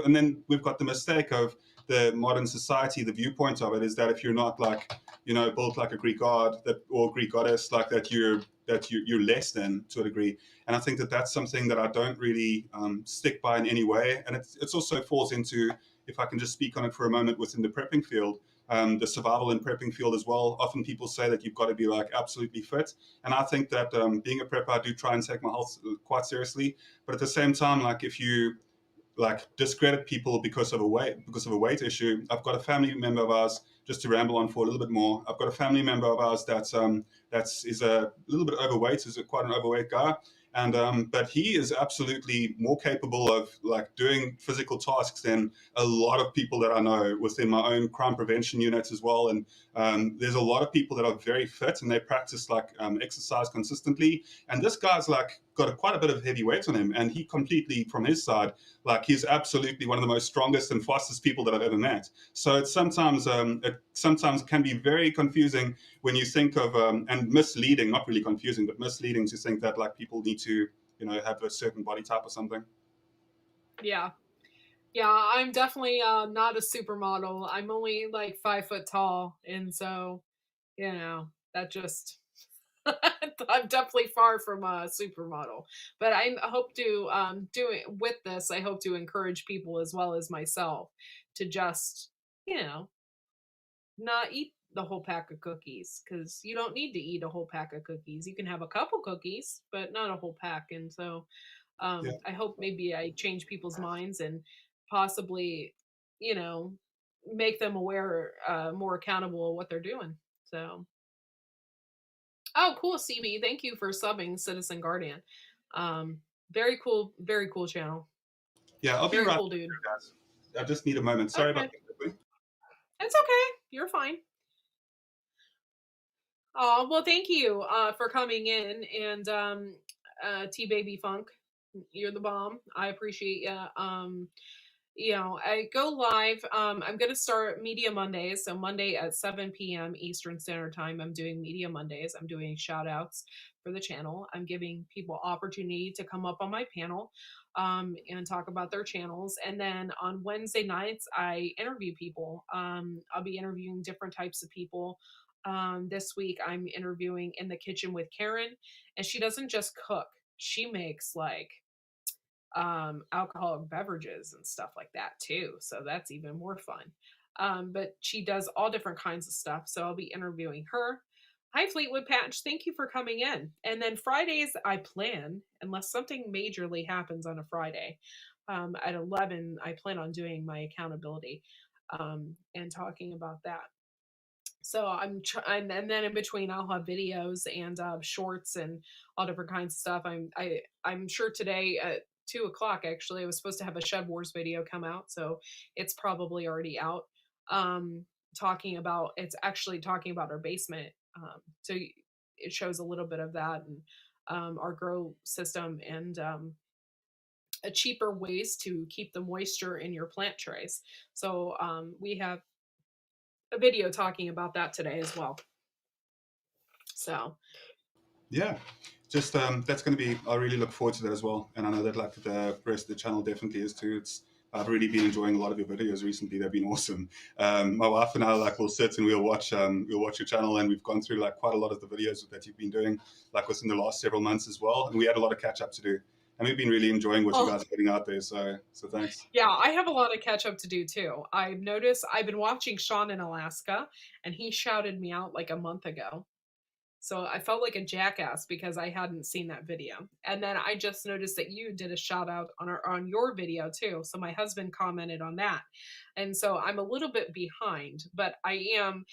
and then we've got the mistake of the modern society. The viewpoint of it is that if you're not like built like a Greek god that or Greek goddess, like you're less than to a degree. And I think that that's something that I don't really stick by in any way. And it's also falls into, if I can just speak on it for a moment, within the prepping field, the survival and prepping field as well. Often people say that you've got to be like absolutely fit, and I think that being a prepper, I do try and take my health quite seriously. But at the same time, like if you like discredit people because of a weight issue, I've got a family member of ours. Just to ramble on for a little bit more, I've got a family member of ours that's is a little bit overweight, is quite an overweight guy, and but he is absolutely more capable of like doing physical tasks than a lot of people that I know within my own crime prevention units as well. And there's a lot of people that are very fit and they practice like exercise consistently. And this guy's like got quite a bit of heavy weight on him, and he completely, from his side, like he's absolutely one of the most strongest and fastest people that I've ever met. So it sometimes can be very confusing when you think of and misleading, not really confusing, but misleading to think that like people need to have a certain body type or something. Yeah. Yeah, I'm definitely not a supermodel. I'm only like 5 foot tall, and so that just I'm definitely far from a supermodel. But I hope to do it with this. I hope to encourage people as well as myself to just you know not eat the whole pack of cookies, because you don't need to eat a whole pack of cookies. You can have a couple cookies, but not a whole pack. And so Yeah. I hope maybe I change people's minds and possibly, you know, make them aware, more accountable of what they're doing. So, oh, cool, CB. Thank you for subbing Citizen Guardian. Um, very cool channel. Yeah, I'll be Very right cool, back, dude. guys. I just need a moment. Sorry about Okay, that. it's okay. You're fine. Oh, well, thank you for coming in, and T Baby Funk, you're the bomb. I appreciate you. I go live. I'm going to start Media Mondays. So Monday at 7 p.m. Eastern Standard Time, I'm doing Media Mondays. I'm doing shout outs for the channel. I'm giving people opportunity to come up on my panel and talk about their channels. And then on Wednesday nights, I interview people. I'll be interviewing different types of people. This week, I'm interviewing In the Kitchen with Karen, and she doesn't just cook. She makes like alcoholic beverages and stuff like that too. So that's even more fun. But she does all different kinds of stuff. So I'll be interviewing her. Hi, Fleetwood Patch. Thank you for coming in. And then Fridays, I plan, unless something majorly happens on a Friday, at 11, I plan on doing my accountability and talking about that. So and then in between I'll have videos and shorts and all different kinds of stuff. I'm sure today at 2 o'clock actually I was supposed to have a Shed Wars video come out, so it's probably already out. It's actually talking about our basement. So it shows a little bit of that and our grow system and a cheaper ways to keep the moisture in your plant trays. So we have a video talking about that today as well. So Yeah, just that's going to be. I really look forward to that as well, and I know that like the rest of the channel definitely is too. I've really been enjoying a lot of your videos recently. They've been awesome. My wife and I like will sit and we'll watch your channel, and we've gone through like quite a lot of the videos that you've been doing like within the last several months as well, and we had a lot of catch up to do. And we've been really enjoying what you guys are putting out there. So thanks. yeah, I have a lot of catch up to do too. I've noticed I've been watching Sean in Alaska, and he shouted me out like a month ago. So I felt like a jackass because I hadn't seen that video. And then I just noticed that you did a shout out on your video too. So my husband commented on that. And so I'm a little bit behind, but I am,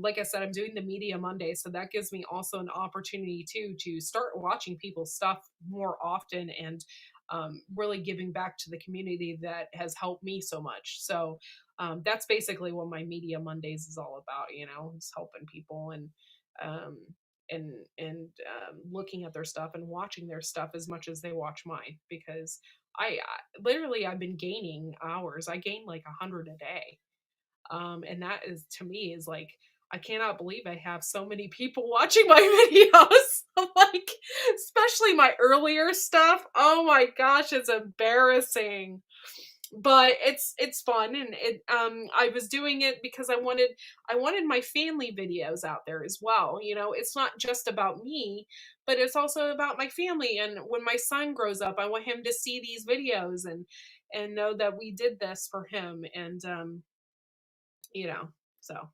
like I said, I'm doing the Media Monday. So that gives me also an opportunity too to start watching people's stuff more often and really giving back to the community that has helped me so much. So that's basically what my Media Mondays is all about, is helping people um, looking at their stuff and watching their stuff as much as they watch mine, because I've been gaining hours. I gain like 100 a day, and that is, to me, is like, I cannot believe I have so many people watching my videos. Like, especially my earlier stuff. Oh my gosh, it's embarrassing, but it's fun. And I was doing it because I wanted my family videos out there as well. It's not just about me, but it's also about my family. And when my son grows up, I want him to see these videos and know that we did this for him. And so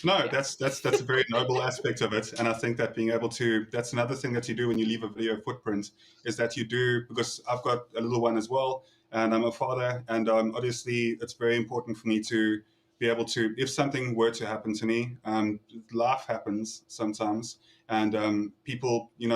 No, yeah. that's a very noble aspect of it, and I think that being able to, that's another thing that you do when you leave a video footprint, is that you do, because I've got a little one as well, and I'm a father, and obviously it's very important for me to be able to, if something were to happen to me, life happens sometimes, and people, you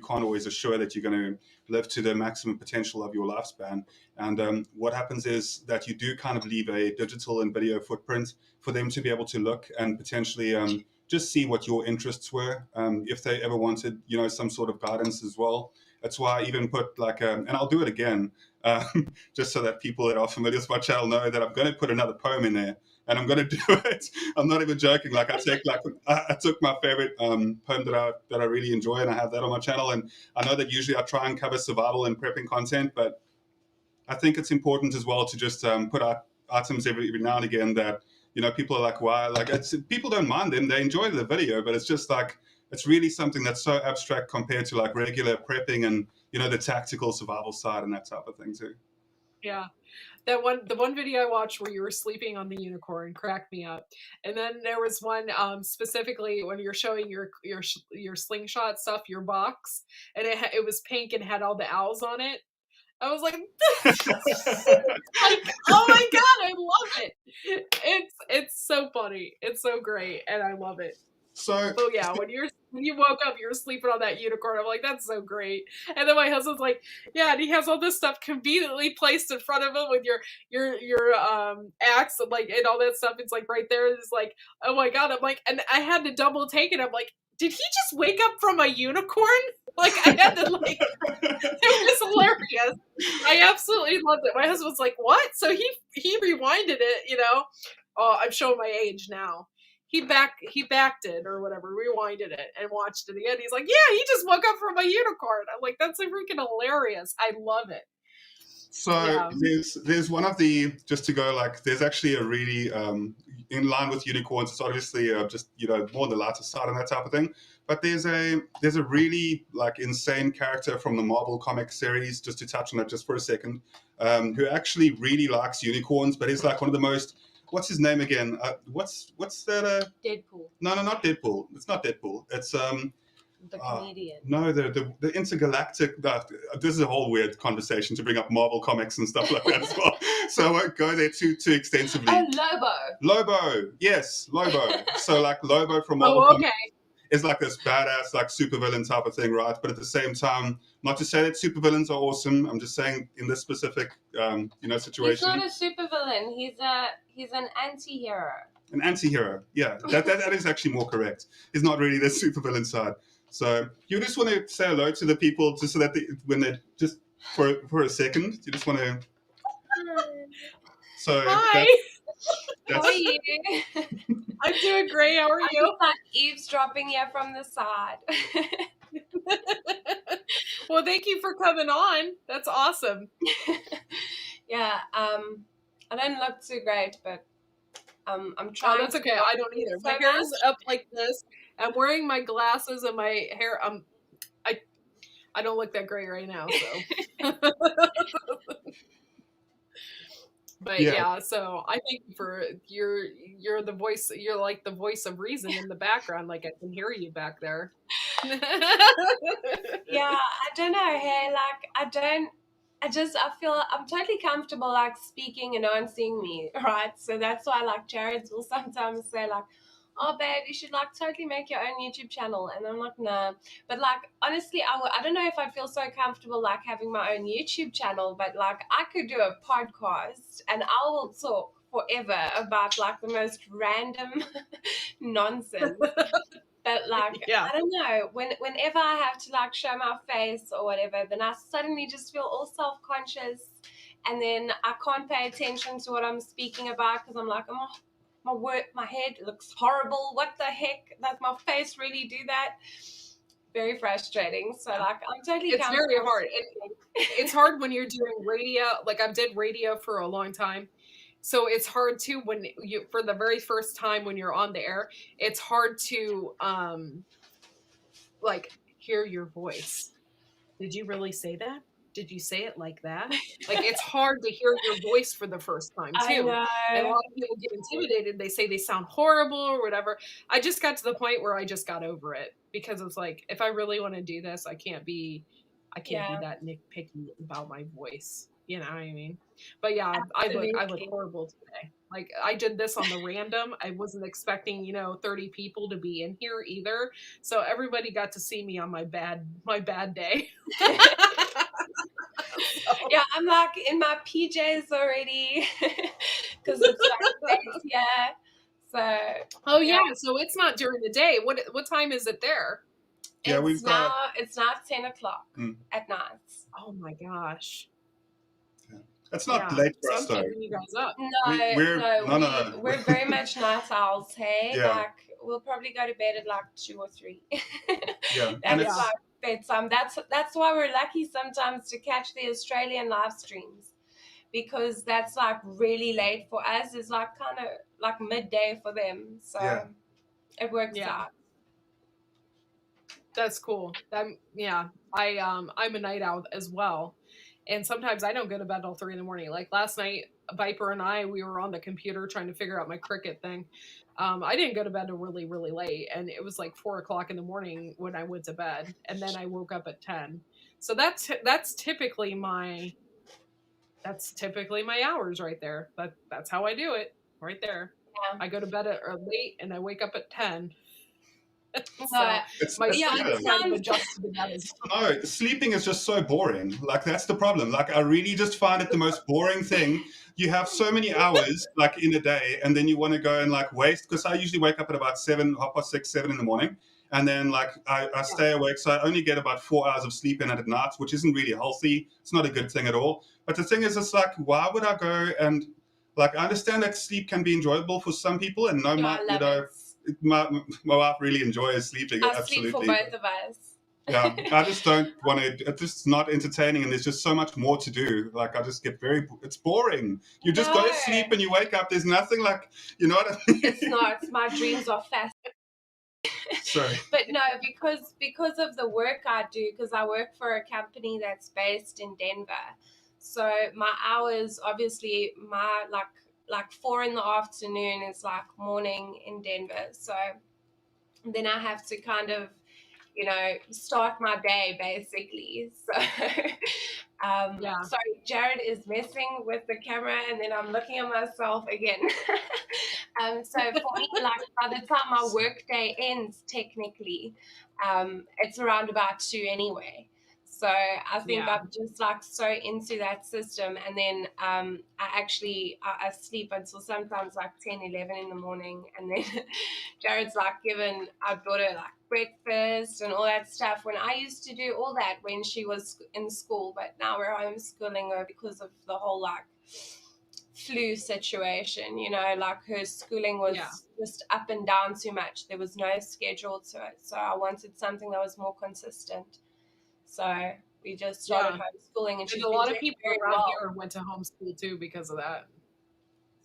can't always assure that you're going to live to the maximum potential of your lifespan, and what happens is that you do kind of leave a digital and video footprint for them to be able to look and potentially just see what your interests were, if they ever wanted, some sort of guidance as well. That's why I even put like, and I'll do it again, just so that people that are familiar with my channel know that I'm going to put another poem in there, and I'm going to do it. I'm not even joking. Like I took my favorite poem that I really enjoy, and I have that on my channel. And I know that usually I try and cover survival and prepping content, but I think it's important as well to just put out items every now and again that people are like, why? Like, people don't mind them; they enjoy the video, but it's just like, it's really something that's so abstract compared to like regular prepping and the tactical survival side and that type of thing too. Yeah. The one video I watched where you were sleeping on the unicorn cracked me up. And then there was one specifically when you're showing your slingshot stuff, your box, and it was pink and had all the owls on it. I was like, like, oh my god, I love it. It's so funny. It's so great, and I love it. So yeah, when you woke up, you were sleeping on that unicorn. I'm like, that's so great. And then my husband's like, yeah, and he has all this stuff conveniently placed in front of him with your axe and like and all that stuff. It's like right there. It's like, oh my god. I'm like, and I had to double take it. I'm like, did he just wake up from a unicorn? Like I had to like it was hilarious. I absolutely loved it. My husband's like, "What?" So he rewinded it, you know. Oh, I'm showing my age now. He backed it or whatever, rewinded it and watched it again. He's like, "Yeah, he just woke up from a unicorn." I'm like, "That's freaking hilarious. I love it." So Yeah. there's one of the, just to go like, there's actually a really in line with unicorns. It's obviously just more on the lighter side and that type of thing. But there's a really like insane character from the Marvel comic series, just to touch on that just for a second, who actually really likes unicorns, but he's like one of the most, what's his name again? What's that? Deadpool, No, not Deadpool. It's not Deadpool. It's the comedian. no, the intergalactic. This is a whole weird conversation to bring up Marvel comics and stuff like that as well. So I won't go there too extensively. Oh, Lobo. Lobo, yes, Lobo. So like Lobo from Marvel Oh, okay. comics is like this badass like supervillain type of thing, right? But at the same time, not to say that supervillains are awesome. I'm just saying in this specific situation. He's not a supervillain. He's an anti-hero. An anti-hero, yeah, that is actually more correct. He's not really the supervillain side. So you just want to say hello to the people, just so that when they just for a second, you just want to. So Hi. How are you? I'm doing great. How are I'm you? just like eavesdropping here from the side. Well, thank you for coming on. That's awesome. Yeah, I don't look too great, but I'm Oh, trying. that's okay. I don't either. My So hair is up like this. I'm wearing my glasses and my hair. I don't look that great right now. So, but Yeah. yeah. So I thank you for you're the voice. You're like the voice of reason in the background. Like I can hear you back there. Yeah, I don't know. Hey, like I feel I'm totally comfortable like speaking and no one seeing me, right? So that's why like Jared will sometimes say like, "Oh, babe, you should like totally make your own YouTube channel," and I'm like, "Nah." But like honestly, I don't know if I'd feel so comfortable like having my own YouTube channel, but like I could do a podcast and I will talk forever about like the most random nonsense. But like Yeah. I don't know, whenever I have to like show my face or whatever, then I suddenly just feel all self-conscious, and then I can't pay attention to what I'm speaking about because I'm like, oh, my head looks horrible. What the heck? Does my face really do that? Very frustrating. So like I'm totally. It's very comfortable hard. speaking. It's hard when you're doing radio. Like I did radio for a long time. So it's hard too when you for the very first time when you're on the air, it's hard to like hear your voice. Did you really say that? Did you say it like that? Like it's hard to hear your voice for the first time I too. And a know. lot of people get intimidated. They say they sound horrible or whatever. I just got to the point where I just got over it because it's like if I really want to do this, I can't be Yeah. that nitpicky about my voice. You know what I mean? But yeah, I look Absolutely. horrible today. Like I did this on the random. I wasn't expecting, 30 people to be in here either. So everybody got to see me on my bad day. Yeah, I'm like in my PJs already because it's like late here. So Oh yeah, so it's not during the day. What time is it there? Yeah, we've it's now 10 o'clock at night. Oh my gosh. It's not Yeah. late for So us I'm though. keeping you guys up. No, we're very much night owls, hey? Yeah. Like we'll probably go to bed at like 2 or 3. Yeah, and That's it's like bedtime. That's why we're lucky sometimes to catch the Australian live streams, because that's like really late for us. It's like kind of like midday for them. So Yeah. it works Yeah. out. That's cool. I'm a night owl as well. And sometimes I don't go to bed till 3 a.m. Like last night, Viper and we were on the computer trying to figure out my cricket thing. I didn't go to bed till really, really late, and it was like 4 o'clock in the morning when I went to bed, and then I woke up at 10. So that's typically my hours right there. That's how I do it right there. Yeah. I go to bed late and I wake up at 10. No, My yeah, son it is kind of sounds- adjusted to that as well. No, sleeping is just so boring. Like that's the problem. Like I really just find it the most boring thing. You have so many hours like in a day, and then you want to go and like waste. Because I usually wake up at about 7, 6:30, 7 in the morning, and then like I stay awake, so I only get about 4 hours of sleep in it at night, which isn't really healthy. It's not a good thing at all. But the thing is, it's like, why would I go and like, I understand that sleep can be enjoyable for some people, and no, Yeah, I love it. my wife really enjoys sleeping. I sleep for Absolutely. both of us. Yeah, I just don't want to. It's just not entertaining, and there's just so much more to do. Like, I just get it's boring. You just go to sleep No. and you wake up. There's nothing like, you know what I mean? It's not. My dreams are fast. Sorry. But no, because of the work I do, because I work for a company that's based in Denver. So my hours, obviously, my like 4 in the afternoon is like morning in Denver. So then I have to kind of, start my day basically. So Yeah. sorry, Jared is messing with the camera, and then I'm looking at myself again. So for me, like by the time my work day ends, technically, it's around about 2 anyway. So I think Yeah. I'm just like so into that system, and then I sleep until sometimes like 10, 11 in the morning, and then Jared's like giving our daughter like breakfast and all that stuff. When I used to do all that when she was in school, but now we're homeschooling her because of the whole like flu situation, like her schooling was just up and down too much. There was no schedule to it. So I wanted something that was more consistent. So we just started homeschooling, and she's a lot of doing people very around well. here went to homeschool too because of that.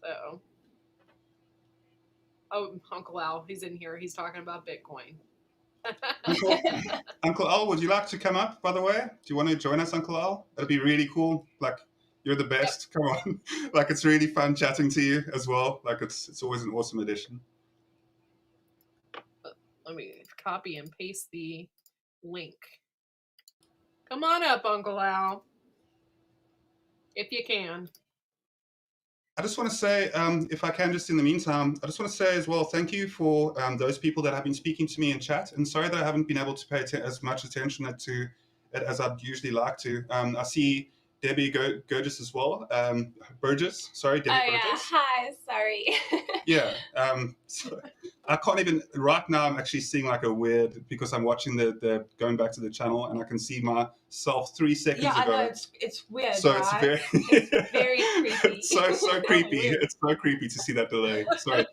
So, Uncle Al, he's in here. He's talking about Bitcoin. Uncle Al, would you like to come up, by the way? Do you want to join us, Uncle Al? That'd be really cool. Like, you're the best. Come on. Like, it's really fun chatting to you as well. Like, it's always an awesome addition. Let me copy and paste the link. Come on up, Uncle Al, if you can. I just want to say, if I can, just in the meantime, I just want to say as well, thank you for those people that have been speaking to me in chat. And sorry that I haven't been able to pay as much attention to it as I'd usually like to. I see Debbie Burgess as well. Burgess, sorry, Debbie Burgess. Yeah. Hi, sorry. Yeah. So I can't even, right now I'm actually seeing like a weird, because I'm watching the going back to the channel, and I can see myself 3 seconds ago. I know, it's weird, so right? It's very creepy. so creepy. It's so creepy to see that delay. Sorry.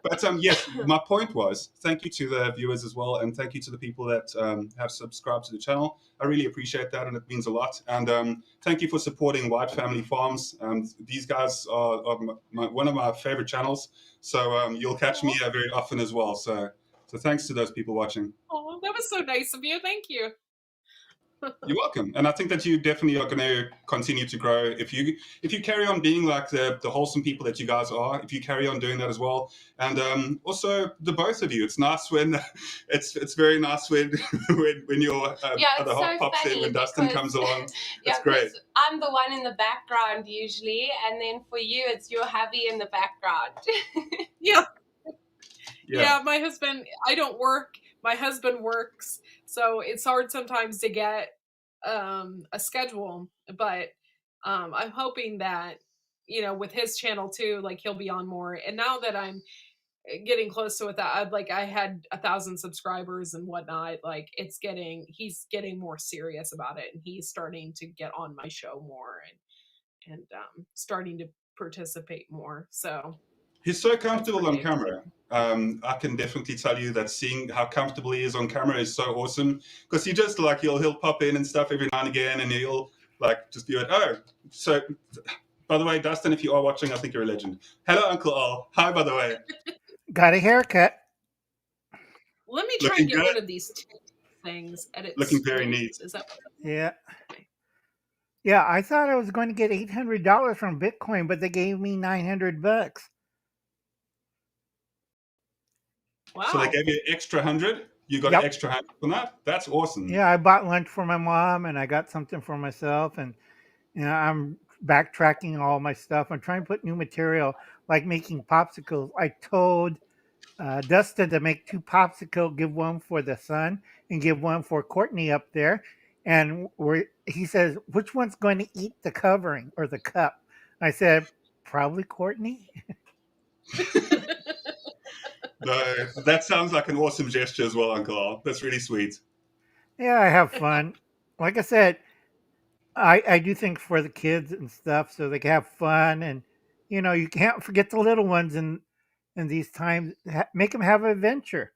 But yes, my point was, thank you to the viewers as well, and thank you to the people that have subscribed to the channel. I really appreciate that, and it means a lot. And thank you for supporting White Family Farms. These guys are one of my favorite channels, so you'll catch me very often as well. So thanks to those people watching. Oh, that was so nice of you. Thank you. You're welcome. And I think that you definitely are going to continue to grow if you carry on being like the wholesome people that you guys are. If you carry on doing that as well, and also the both of you, it's nice when it's very nice when when your other half pops in, when Dustin comes along. It's great. I'm the one in the background usually, and then for you, it's your hubby in the background. Yeah, my husband. I don't work. My husband works, so it's hard sometimes to get a schedule, but I'm hoping that with his channel too, like he'll be on more. And now that I'm getting close to it, that I had 1,000 subscribers and whatnot, like he's getting more serious about it, and he's starting to get on my show more and starting to participate more. So he's so comfortable on camera. I can definitely tell you that seeing how comfortable he is on camera is so awesome, because he just like he'll pop in and stuff every now and again, and he'll like just be like, oh, so by the way, Dustin, if you are watching, I think you're a legend. Hello, Uncle Al. Hi, by the way. Got a haircut. Let me try and get rid of these two things. Edit. Looking very neat. Is that? Yeah. Yeah, I thought I was going to get $800 from Bitcoin, but they gave me $900. Wow. So they gave you an extra 100. You got an extra 100 from that. That's awesome. Yeah, I bought lunch for my mom, and I got something for myself, and I'm backtracking all my stuff. I'm trying to put new material, like making popsicles. I told Dustin to make 2 popsicles, give one for the son and give one for Courtney up there. And he says, which one's going to eat the covering or the cup? I said, probably Courtney. No, that sounds like an awesome gesture as well, Uncle Al. That's really sweet. Yeah, I have fun. Like I said, I do things for the kids and stuff so they can have fun, and you can't forget the little ones in these times. Make them have an adventure.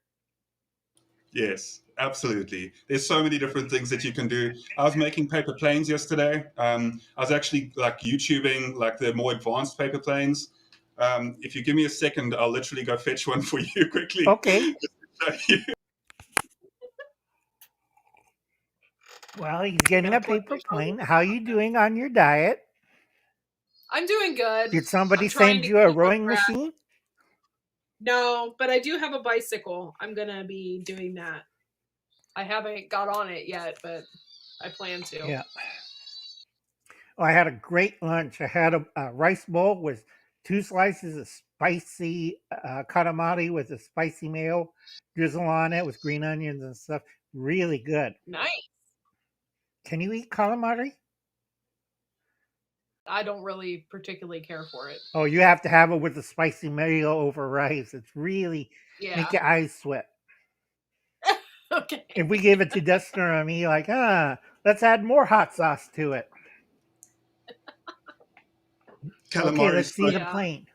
Yes, absolutely. There's so many different things that you can do. I was making paper planes yesterday. I was actually like YouTubing like the more advanced paper planes. If you give me a second, I'll literally go fetch one for you quickly. Okay. Just to show you. Well, he's getting Yeah, a paper plane. How you doing on your diet? I'm doing good. Did somebody I'm trying send to you a keep on rowing track. machine? No, but I do have a bicycle. I'm gonna be doing that. I haven't got on it yet, but I plan to. Yeah. Oh, I had a great lunch. I had a rice bowl with 2 slices of spicy katamari with a spicy mayo drizzle on it with green onions and stuff. Really good. Nice. Can you eat calamari? I don't really particularly care for it. Oh, you have to have it with the spicy mayo over rice. It's really Yeah. make your eyes sweat. Okay. If we gave it to Dustin or me, like, let's add more hot sauce to it. Okay, let's see the Yeah. plane.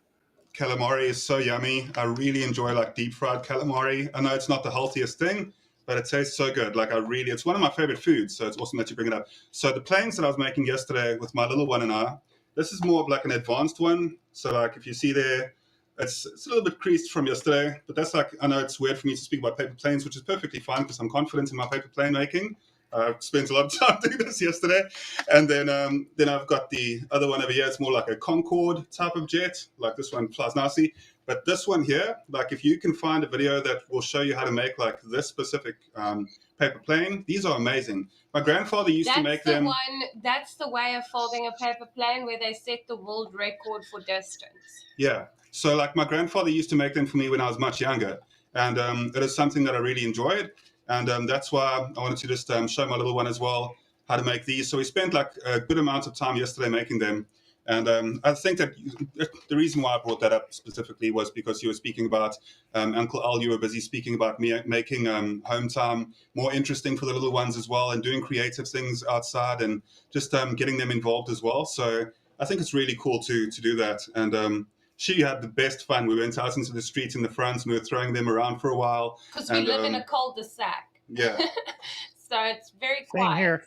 Calamari is so yummy. I really enjoy like deep fried calamari. I know it's not the healthiest thing, but it tastes so good. Like it's one of my favorite foods. So it's awesome that you bring it up. So the planes that I was making yesterday with my little one and I, this is more of like an advanced one. So like if you see there, it's a little bit creased from yesterday, but that's like, I know it's weird for me to speak about paper planes, which is perfectly fine because I'm confident in my paper plane making. I spent a lot of time doing this yesterday. And then I've got the other one over here. It's more like a Concorde type of jet. Like this one flies nicely. But this one here, like if you can find a video that will show you how to make like this specific paper plane, these are amazing. My grandfather used to make them. That's the way of folding a paper plane where they set the world record for distance. Yeah. So like my grandfather used to make them for me when I was much younger. And it is something that I really enjoyed. And that's why I wanted to just show my little one as well how to make these. So we spent like a good amount of time yesterday making them. And I think that the reason why I brought that up specifically was because you were speaking about, Uncle Al, you were busy speaking about me making home time more interesting for the little ones as well and doing creative things outside and just getting them involved as well. So I think it's really cool to do that. And she had the best fun. We went out into the street in the front and we were throwing them around for a while. Because we live in a cul-de-sac. Yeah. So it's very Same quiet. here.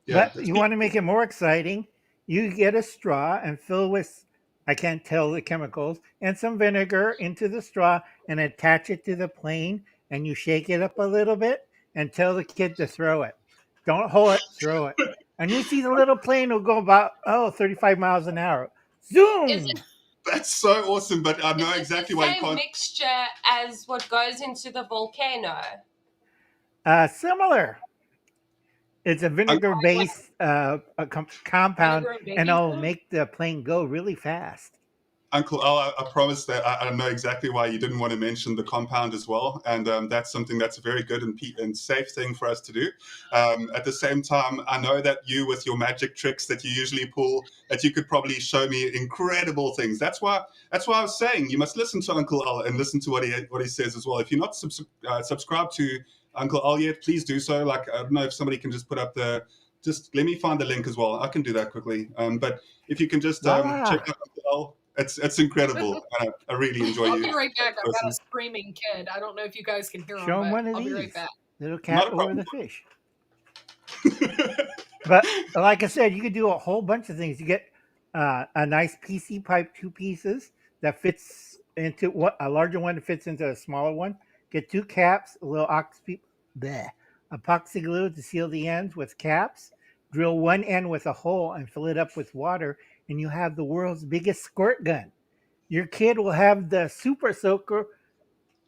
Yeah. But you want to make it more exciting, you get a straw and fill with, I can't tell the chemicals, and some vinegar into the straw and attach it to the plane, and you shake it up a little bit and tell the kid to throw it. Don't hold it, throw it. And you see the little plane will go about 35 miles an hour. Zoom! That's so awesome, but I know exactly why you Same can't. mixture as what goes into the volcano. Similar. It's a vinegar-based compound, Vinegar and baking and it'll soda? make the plane go really fast. Uncle Al, I promise that I know exactly why you didn't want to mention the compound as well, and that's something that's a very good and safe thing for us to do. At the same time, I know that you, with your magic tricks that you usually pull, that you could probably show me incredible things. That's why I was saying you must listen to Uncle Al and listen to what he says as well. If you're not subscribed to Uncle Al yet, please do so. Like I don't know if somebody can just put up just let me find the link as well. I can do that quickly. But if you can just check out Uncle Al. It's incredible. I really enjoy you. I'll be right back. I've got a screaming kid. I don't know if you guys can hear him. Show him one of I'll these. be right back. Little cat over the fish. But like I said, you could do a whole bunch of things. You get a nice PC pipe, 2 pieces that fits into a larger one that fits into a smaller one. Get 2 caps, a little epoxy glue to seal the ends with caps. Drill one end with a hole and fill it up with water, and you have the world's biggest squirt gun. Your kid will have the super soaker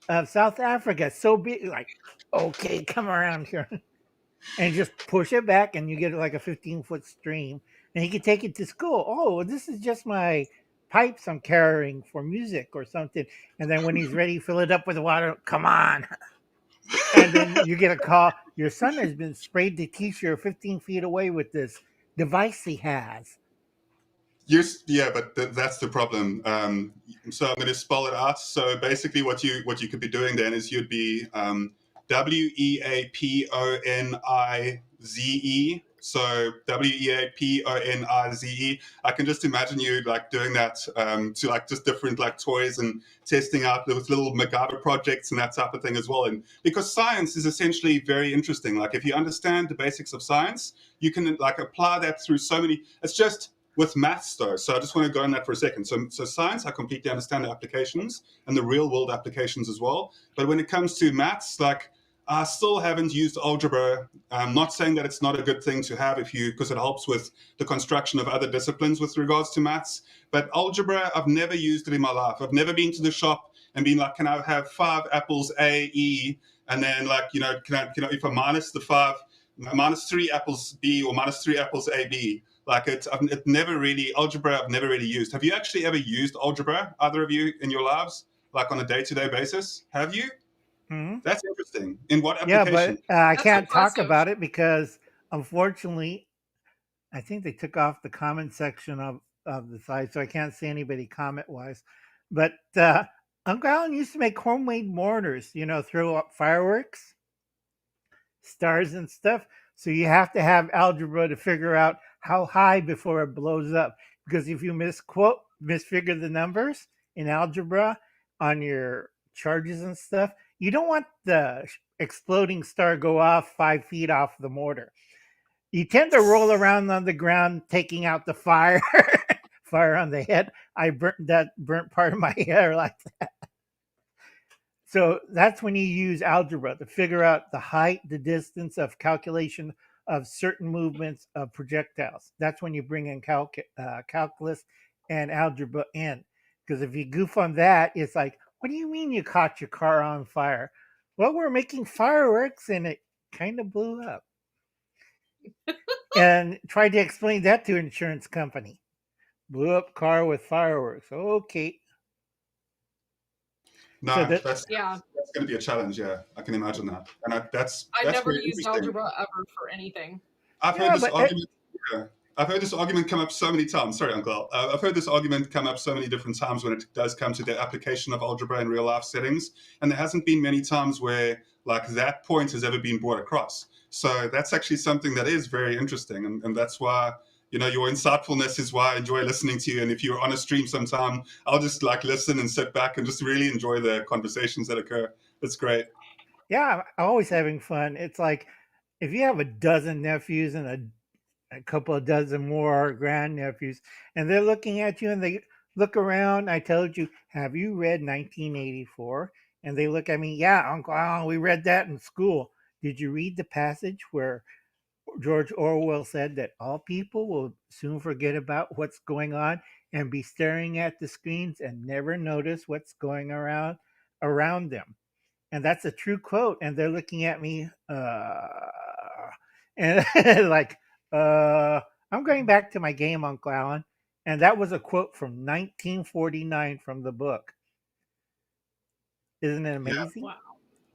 of South Africa. So big, like, okay, come around here. And just push it back, and you get like a 15-foot stream. And he can take it to school. Oh, this is just my pipes I'm carrying for music or something. And then when he's ready, fill it up with water. Come on. And then you get a call. Your son has been sprayed to teach you 15 feet away with this device he has. Yeah, but that's the problem. So I'm going to spell it out. So basically, what you could be doing then is you'd be Weaponize. So Weaponize. I can just imagine you like doing that to like just different like toys and testing out those little MacGyver projects and that type of thing as well. And because science is essentially very interesting. Like if you understand the basics of science, you can like apply that through so many. It's just with maths though, so I just want to go on that for a second. So science, I completely understand the applications and the real world applications as well. But when it comes to maths, like I still haven't used algebra. I'm not saying that it's not a good thing to have because it helps with the construction of other disciplines with regards to maths. But algebra, I've never used it in my life. I've never been to the shop and been like, can I have 5 apples A, E? And then like, can I, if I minus the 5, minus 3 apples B or minus 3 apples A, B. Like it never really algebra. I've never really used. Have you actually ever used algebra? Either of you in your lives, like on a day-to-day basis? Have you? Hmm. That's interesting. In what Yeah, application? but I That's can't talk impressive. about it because unfortunately, I think they took off the comment section of the site, so I can't see anybody comment wise. But Uncle Alan used to make homemade mortars, throw up fireworks, stars, and stuff. So you have to have algebra to figure out how high before it blows up. Because if you misfigure the numbers in algebra on your charges and stuff, you don't want the exploding star go off 5 feet off the mortar. You tend to roll around on the ground, taking out the fire, fire on the head. I burnt part of my hair like that. So that's when you use algebra to figure out the height, the distance of calculation of certain movements of projectiles. That's when you bring in calculus and algebra in. Because if you goof on that, it's like, what do you mean you caught your car on fire? Well, we're making fireworks and it kind of blew up. And tried to explain that to an insurance company. Blew up car with fireworks. Okay. No, So that's Yeah, going to be a challenge. Yeah, I can imagine that, and that's I that's never very used interesting. algebra ever for anything. I've heard yeah, this but argument. Yeah, I've heard this argument come up so many times. Sorry, Uncle. I've heard this argument come up so many different times when it does come to the application of algebra in real life settings, and there hasn't been many times where like that point has ever been brought across. So that's actually something that is very interesting, and that's why your insightfulness is why I enjoy listening to you. And if you're on a stream sometime, I'll just like listen and sit back and just really enjoy the conversations that occur. It's great. yeah, I'm always having fun. It's like if you have a dozen nephews and a couple of dozen more grandnephews, and they're looking at you and they look around. I told you, have you read 1984? And they look at me, yeah, Uncle Alan, we read that in school. Did you read the passage where George Orwell said that all people will soon forget about what's going on and be staring at the screens and never notice what's going around them? And that's a true quote. And they're looking at me, and like, uh, I'm going back to my game, Uncle Alan. And that was a quote from 1949 from the book. Isn't it Yeah. amazing? Wow.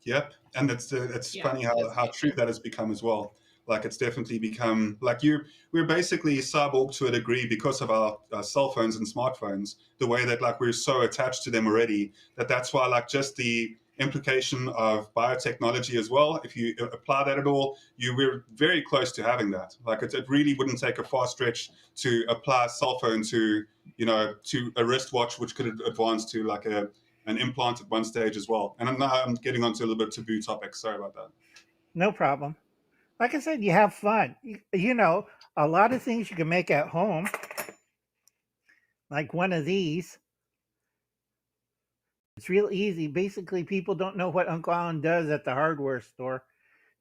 Yep, and it's Yeah, funny that is how true amazing. that has become as well. Like it's definitely become like we're basically cyborg to a degree because of our cell phones and smartphones. The way that like we're so attached to them already that's why like just the implication of biotechnology as well. If you apply that at all, we're very close to having that. Like it really wouldn't take a far stretch to apply a cell phone to to a wristwatch, which could advance to like an implant at one stage as well. And now I'm getting onto a little bit taboo topics. Sorry about that. No problem. Like I said, you have fun. A lot of things you can make at home, like one of these. It's real easy. Basically, people don't know what Uncle Alan does at the hardware store.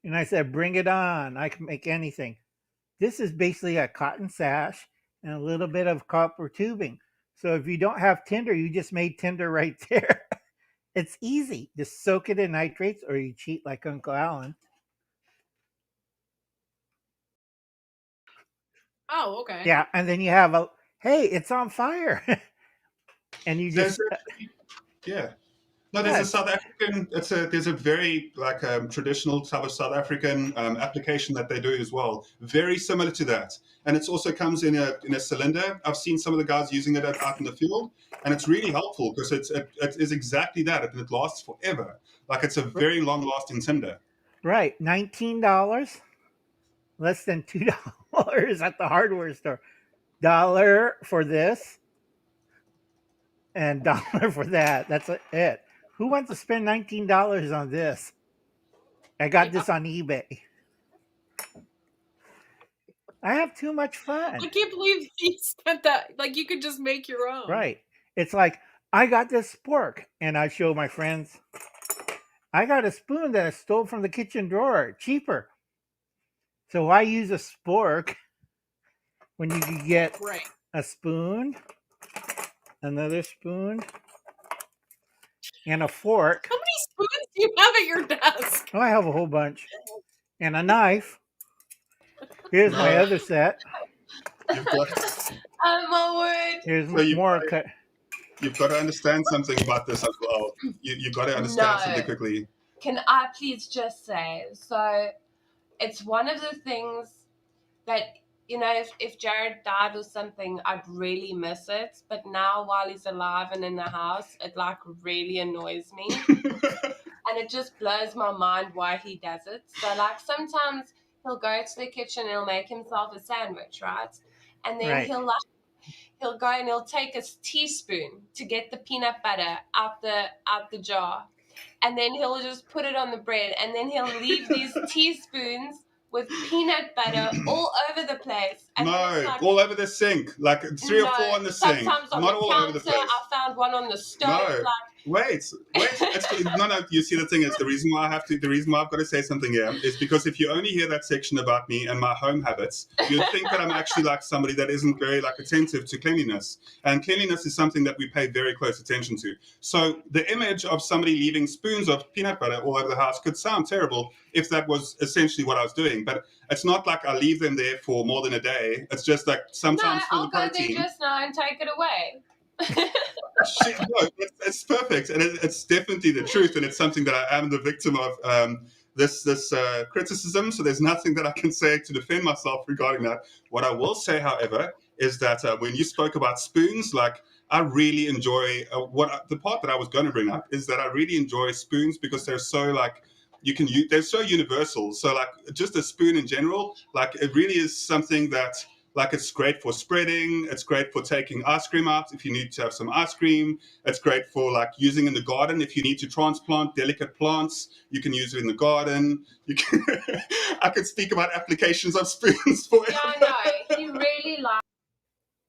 And I said, bring it on. I can make anything. This is basically a cotton sash and a little bit of copper tubing. So if you don't have tinder, you just made tinder right there. It's easy. Just soak it in nitrates or you cheat like Uncle Alan. Oh, okay. Yeah. And then you have hey, it's on fire. And you There's just, yeah. No, there's a Yes. South African. There's a very like traditional type of South African application that they do as well. Very similar to that, and it also comes in a cylinder. I've seen some of the guys using it out in the field, and it's really helpful because it is exactly that, and it lasts forever. Like it's a very long lasting tinder. Right. $19, less than $2 at the hardware store. Dollar for this and dollar for that. That's it. Who wants to spend $19 on this? I got Yeah. this on eBay. I have too much fun. I can't believe he spent that. Like, you could just make your own. Right. It's like, I got this spork, and I show my friends. I got a spoon that I stole from the kitchen drawer, cheaper. So why use a spork when you could get Right. a spoon, another spoon, and a fork? How many spoons do you have at your desk? Oh, I have a whole bunch. And a knife. Here's my No. other set. You've got, Oh my word. Here's So you- more cut. you've got to understand something about this as well. You've got to understand No. something quickly. Can I please just say, so it's one of the things that, you know, if Jared died or something, I'd really miss it. But now while he's alive and in the house, it like really annoys me. And it just blows my mind why he does it. So like sometimes he'll go to the kitchen and he'll make himself a sandwich, right? And then Right. he'll go and he'll take a teaspoon to get the peanut butter out the jar. And then he'll just put it on the bread, and then he'll leave these teaspoons with peanut butter all over the place. And then it's No, like, all over the sink, like 3 or 4 on the sink, sometimes on not the all counter. over the place. I found one on the stove. No. Like, Wait. No. You see, the thing is, the reason why I've got to say something here is because if you only hear that section about me and my home habits, you'd think that I'm actually like somebody that isn't very like attentive to cleanliness. And cleanliness is something that we pay very close attention to. So the image of somebody leaving spoons of peanut butter all over the house could sound terrible if that was essentially what I was doing. But it's not like I leave them there for more than a day. It's just like no, sometimes for I'll the go there protein. just now and take it away. No, it's perfect, and it's definitely the truth, and it's something that I am the victim of this criticism. So there's nothing that I can say to defend myself regarding that. What I will say, however, is that when you spoke about spoons, like I really enjoy the part that I was going to bring up is that I really enjoy spoons because they're so like they're so universal. So like just a spoon in general, like it really is something that. Like it's great for spreading. It's great for taking ice cream out if you need to have some ice cream. It's great for like using in the garden if you need to transplant delicate plants. You can use it in the garden. You can. I could speak about applications of spoons forever. Yeah, no, he really likes.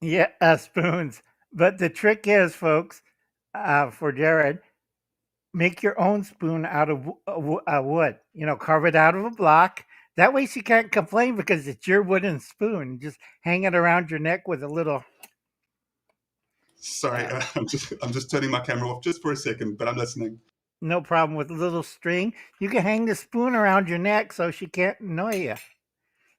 Yeah, spoons. But the trick is, folks, for Jared, make your own spoon out of wood. You know, carve it out of a block. That way she can't complain because it's your wooden spoon. Just hang it around your neck with a little. Sorry, I'm just turning my camera off just for a second, but I'm listening. No problem with a little string. You can hang the spoon around your neck so she can't annoy you.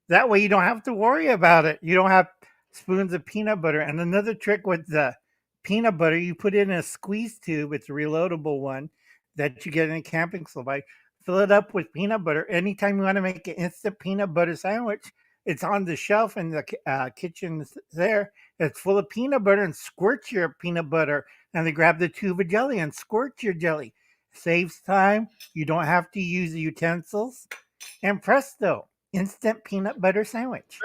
That way you don't have to worry about it. You don't have spoons of peanut butter. And another trick with the peanut butter, you put it in a squeeze tube. It's a reloadable one that you get in a camping supply. Fill it up with peanut butter. Anytime you want to make an instant peanut butter sandwich, it's on the shelf in the kitchen there. It's full of peanut butter, and squirt your peanut butter. And then grab the tube of jelly and squirt your jelly. Saves time. You don't have to use the utensils. And presto, instant peanut butter sandwich.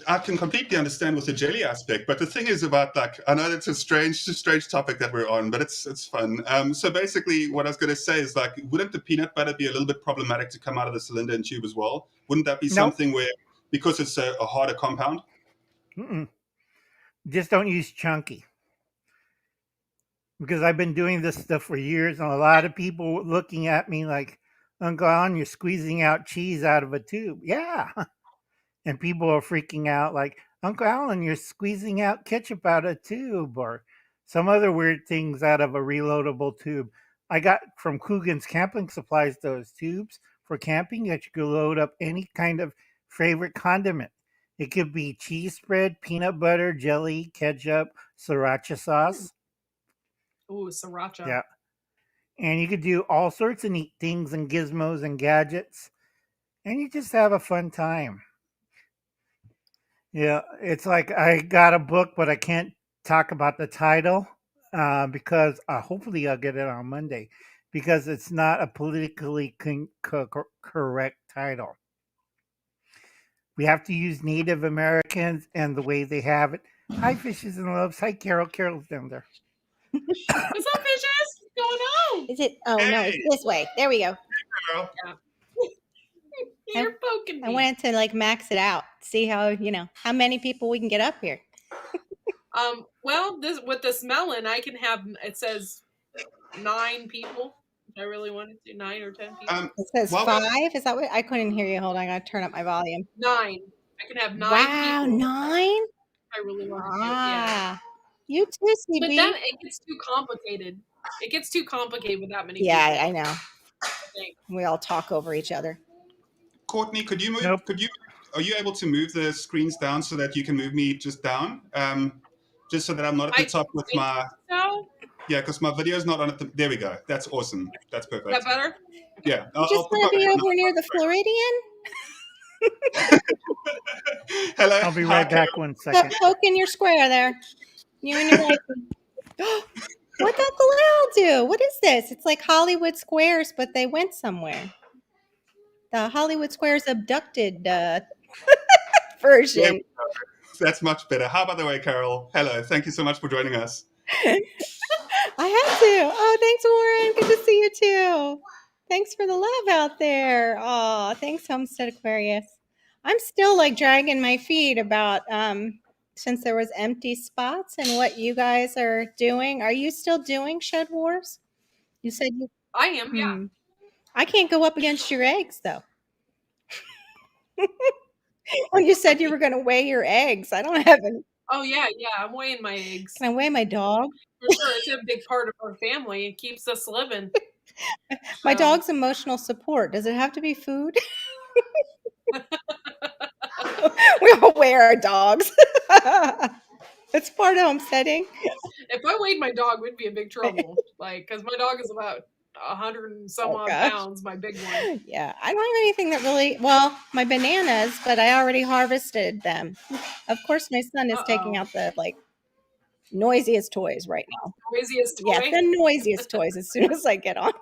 I can completely understand with the jelly aspect, but the thing is about like I know it's a strange topic that we're on, but it's fun. So basically, what I was going to say is like, wouldn't the peanut butter be a little bit problematic to come out of the cylinder and tube as well? Wouldn't that be Nope. something where because it's a harder compound? Mm-mm. Just don't use chunky. Because I've been doing this stuff for years, and a lot of people looking at me like, Uncle Alan, you're squeezing out cheese out of a tube. Yeah. And people are freaking out like, Uncle Alan, you're squeezing out ketchup out of a tube, or some other weird things out of a reloadable tube. I got from Coogan's Camping Supplies those tubes for camping that you could load up any kind of favorite condiment. It could be cheese spread, peanut butter, jelly, ketchup, sriracha sauce. Ooh, sriracha. Yeah. and you could do all sorts of neat things and gizmos and gadgets, and you just have a fun time. Yeah, it's like I got a book, but I can't talk about the title because hopefully I'll get it on Monday because it's not a politically correct title. We have to use Native Americans and the way they have it. Hi, Fishes and Loves. Hi, Carol. Carol's down there. What's up, Fishes? What's going on? Is it? Oh no, it's this way. There we go. Carol. You're poking me. I wanted to like max it out, see how how many people we can get up here. Well, this with this melon, I can have. It says 9 people. If I really wanted to, 9 or 10 people. It says Well, 5. Is that what? I couldn't hear you. Hold on, I gotta turn up my volume. 9. I can have 9 Wow, people. 9. If I really wanted to. Yeah. Ah, you too, CB. But then it gets too complicated. It gets too complicated with that many people. Yeah, I know. I think. We all talk over each other. Courtney, could you move? Nope. Are you able to move the screens down so that you can move me just down? Just so that I'm not at the top with my. So, Yeah, because my video is not on it. There we go. That's awesome. That's is perfect. that better? Yeah. You just want to be over near the Floridian? Hello. I'll be Hi, right back Carol. 1 second. Poke in your square there. You and your wife. What'd Uncle Al do? What is this? It's like Hollywood Squares, but they went somewhere. The Hollywood Squares abducted version. That's much better. How about the way, Carol? Hello. Thank you so much for joining us. I had to. Oh, thanks, Warren. Good to see you too. Thanks for the love out there. Oh, thanks, Homestead Aquarius. I'm still like dragging my feet about since there was empty spots and what you guys are doing. Are you still doing Shed Wars? You said you. I am. Yeah. I can't go up against your eggs though. When you said you were going to weigh your eggs, I don't have any. Oh yeah. I'm weighing my eggs. Can I weigh my dog? For sure, it's a big part of our family. It keeps us living. My So- dog's emotional support. Does it have to be food? We all weigh our dogs. It's part of homesteading. If I weighed my dog, we'd be in big trouble. Like, because my dog is about 100 and some Oh, odd gosh. pounds. My big one. Yeah, I don't have anything that really, well, my bananas, but I already harvested them. Of course, my son is taking Uh-oh. out the like noisiest toys right now. Noisiest toy. Yeah, the noisiest toys as soon as I get on.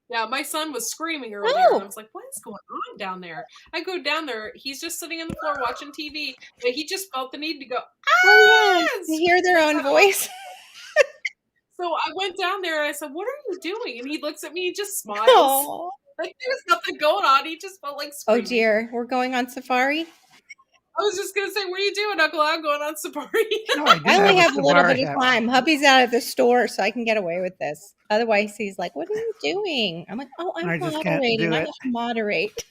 Yeah, my son was screaming earlier, Oh. and I was like, "What is going on down there?" I go down there. He's just sitting on the floor watching TV, but he just felt the need to go. Oh, yeah. Yes! They hear their own voice. So I went down there and I said, "What are you doing?" And he looks at me, and just smiles. Oh. Like there's nothing going on. He just felt like Oh screaming. dear, we're going on safari. I was just gonna say, "What are you doing, Uncle Al? Going on safari?" No, I, do I only have a little safari bit of hat. time. Hubby's out at the store, so I can get away with this. Otherwise, he's like, "What are you doing?" I'm like, "Oh, I'm I just can't moderating. do I it. have to moderate."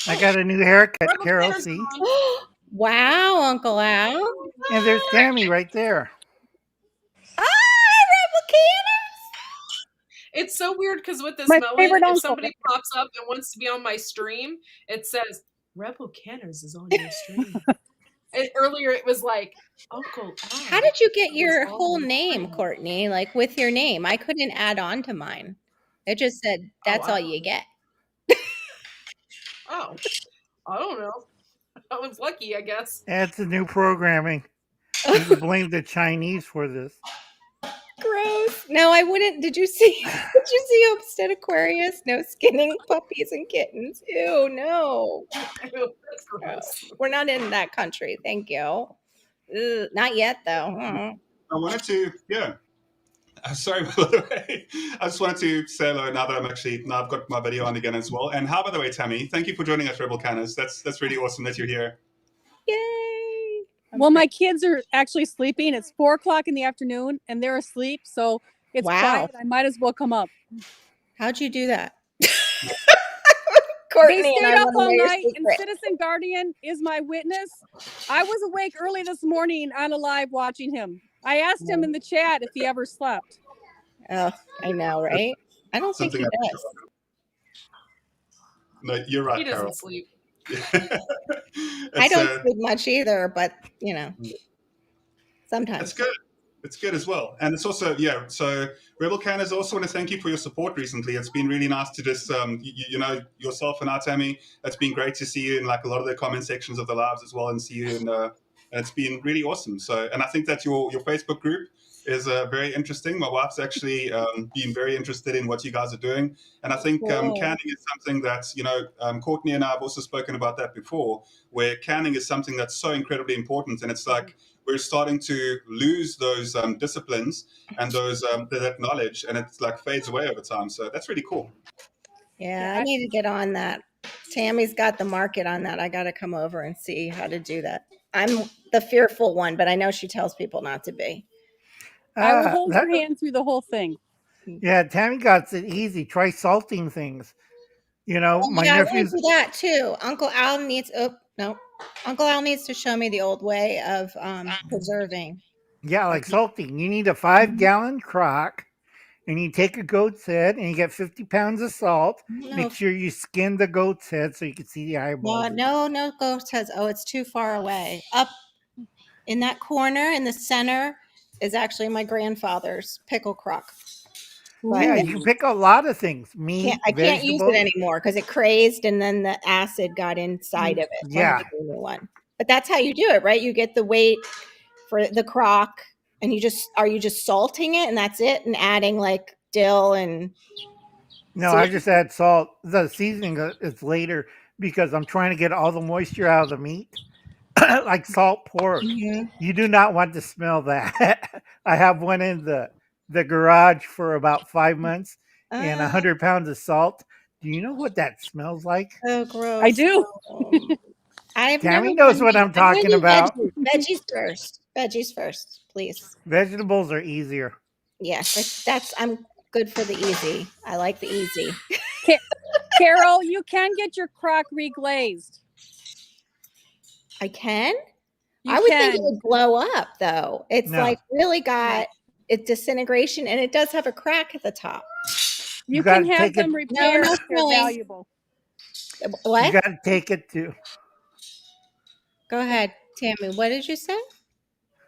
I got a new haircut, Rebel Carol. Canner's See, on. Wow, Uncle Al. and there's Tammy right there. Ah, Rebel Canners. It's so weird because with this My melon, favorite if uncle. somebody pops up and wants to be on my stream, it says Rebel Canners is on your stream. And earlier it was like Uncle Al. How did you get was your on whole your name, stream. Courtney? Like with your name, I couldn't add on to mine. It just said that's all wow. you get. Oh, I don't know. I was lucky, I guess. That's the new programming. You can blame the Chinese for this. Gross. No, I wouldn't. Did you see? Did you see Homestead Aquarius? No skinning puppies and kittens. Ew, no. That's gross. We're not in that country. Thank you. Ugh, not yet, though. I wanted to, yeah. Sorry, by the way. I just wanted to say hello now that I've got my video on again as well. And how, by the way, Tammy, thank you for joining us, Rebel Canners. That's really awesome that you're here. Yay. Well, my kids are actually sleeping. It's 4:00 in the afternoon, and they're asleep, so it's Wow. quiet. I might as well come up. How'd you do that? They Courtney and stayed I up wanna know all your night, and secret. Citizen Guardian is my witness. I was awake early this morning on a live watching him. I asked him in the chat if he ever slept. Oh, I know, right? I don't think he Something I'm does. sure of. No, you're right, He doesn't Carol. sleep. I don't sleep much either, but That's sometimes. good. It's good as well. And it's also, yeah, so Rebel Canners, I also want to thank you for your support recently. It's been really nice to just, you know, yourself and Tammy, it's been great to see you in like a lot of the comment sections of the lives as well and see you. And it's been really awesome. So, and I think that your Facebook group is very interesting. My wife's actually been very interested in what you guys are doing. And I think Cool. canning is something that, you know, Courtney and I have also spoken about that before, where canning is something that's so incredibly important. And it's like, we're starting to lose those disciplines and those that knowledge, and it's like fades away over time. So that's really cool. Yeah, I need to get on that. Tammy's got the market on that. I got to come over and see how to do that. I'm the fearful one, but I know she tells people not to be. I will Ah, hold that- your hand through the whole thing. yeah, Tammy got it easy. Try salting things. You know, Oh, my yeah, I want to nephew's do that too. Uncle Al needs. Oh no, Uncle Al needs to show me the old way of preserving. yeah, like salting. You need a 5-gallon crock, and you take a goat's head, and you get 50 pounds of salt. No, Make sure you skin the goat's head so you can see the eyeballs. no ghost heads. Oh, it's too far away. Up in that corner in the center is actually my grandfather's pickle crock. But Yeah, you can pick a lot of things. Meat, I can't use vegetables. it anymore because it crazed and then the acid got inside of it. So I Yeah. have to do a new one. But that's how you do it, right? You get the weight for the crock and you just salting it and that's it and adding like dill and No, So- I just add salt. The seasoning is later because I'm trying to get all the moisture out of the meat, like salt pork. Mhm. You do not want to smell that. I have one in the garage for about 5 months and Ah, 100 pounds of salt. Do you know what that smells like? so gross. I do. I've Tammy never knows done what that. I'm talking gonna do about. Veggies first. Veggies first, please. Vegetables are easier. Yes, that's I'm good for the easy. I like the easy. Carol, you can get your crock reglazed. I can. You I would can. think it would blow up though. It's No. like really got it disintegration and it does have a crack at the top. You You can gotta have take it- them repaired no if they're filling. valuable. You What? got to take it to. Go ahead, Tammy. What did you say?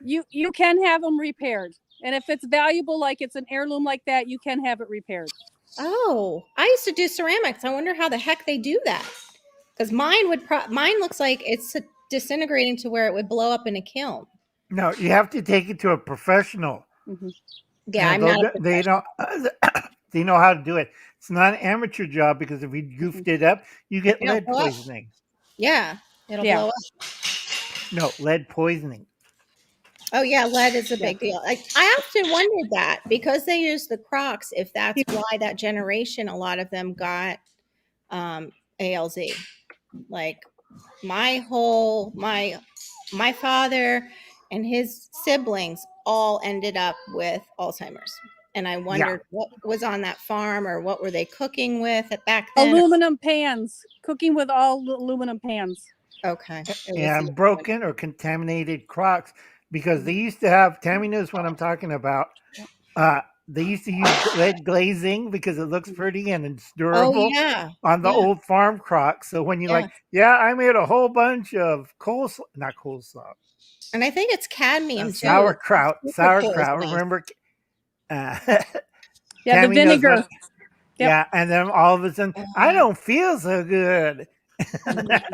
You can have them repaired. And if it's valuable, like it's an heirloom like that, you can have it repaired. Oh, I used to do ceramics. I wonder how the heck they do that. Because mine mine looks like it's disintegrating to where it would blow up in a kiln. No, you have to take it to a professional. Yeah, I'm And not. they know they know how to do it. It's not an amateur job because if you goofed it up, you get It'll lead blow up. poisoning. Yeah, it'll Yeah. blow up. No, lead poisoning. Oh yeah, lead is a Yeah. big deal. I often wondered that because they use the Crocs, if that's why that generation, a lot of them got ALZ. Like my father and his siblings all ended up with Alzheimer's. And I wondered what was on that farm or what were they cooking with at back then. Aluminum pans. Cooking with all aluminum pans. Okay. It was And the- broken or contaminated Crocs because they used to have, Tammy knows what I'm talking about. They used to use lead glazing because it looks pretty and it's durable Oh yeah. on the yeah. old farm Crocs. So when you're Yeah. like, yeah, I made a whole bunch of not coleslaw, And I think it's cadmium too. sauerkraut. Super Sauerkraut. poisonous. Remember? Yeah, the Tammy knows vinegar. what- Yep. Yeah, and then all of a sudden, I don't feel so good.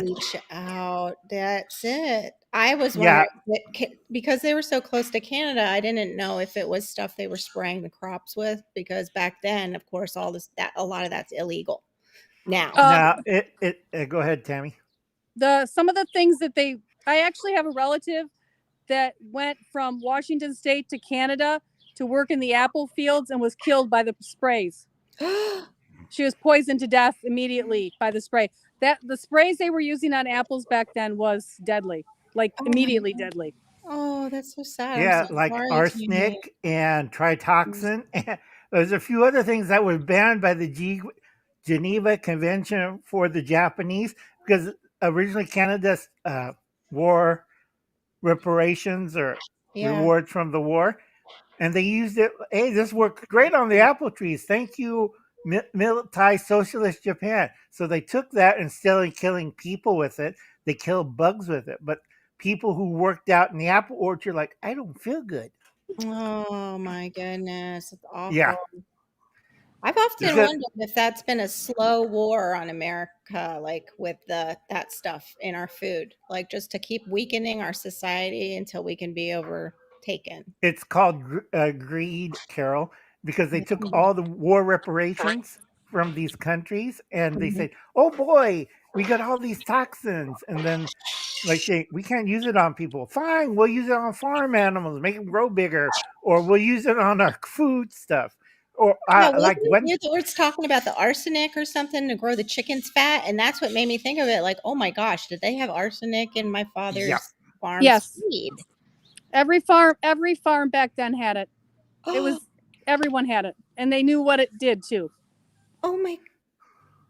Reach out. That's it. I was Yeah. wondering because they were so close to Canada. I didn't know if it was stuff they were spraying the crops with because back then, of course, a lot of that's illegal. Now, Uh, No, go ahead, Tammy. Some of the things that I actually have a relative that went from Washington State to Canada to work in the apple fields and was killed by the sprays. She was poisoned to death immediately by the spray. The sprays they were using on apples back then was deadly, like Oh my immediately God. deadly. oh, that's so sad. I'm Yeah, so like sorry, Tammy. arsenic and tritoxin. There's a few other things that were banned by the Geneva Convention for the Japanese because originally Canada's war reparations or Yeah. rewards from the war, and they used it. Hey, this worked great on the apple trees. Thank you, military socialist Japan. So they took that instead of killing people with it, they killed bugs with it. But people who worked out in the apple orchard, like, I don't feel good. Oh my goodness, it's awful. Yeah. I've often Because wondered if that's been a slow war on America, like with that stuff in our food, like just to keep weakening our society until we can be overtaken. it's called greed, Carol, because they took Mhm, all the war reparations from these countries and they mhm. said, "Oh boy, we got all these toxins," and then like say we can't use it on people. Fine, we'll use it on farm animals, make them grow bigger, or we'll use it on our food stuff. Or Yeah, like wasn't it when weird that we're talking about the arsenic or something to grow the chicken's fat? And that's what made me think of it. Like, oh my gosh, did they have arsenic in my yeah, father's farm's Yes. feed? Every farm back then had it. It was everyone had it, and they knew what it did too. Oh my,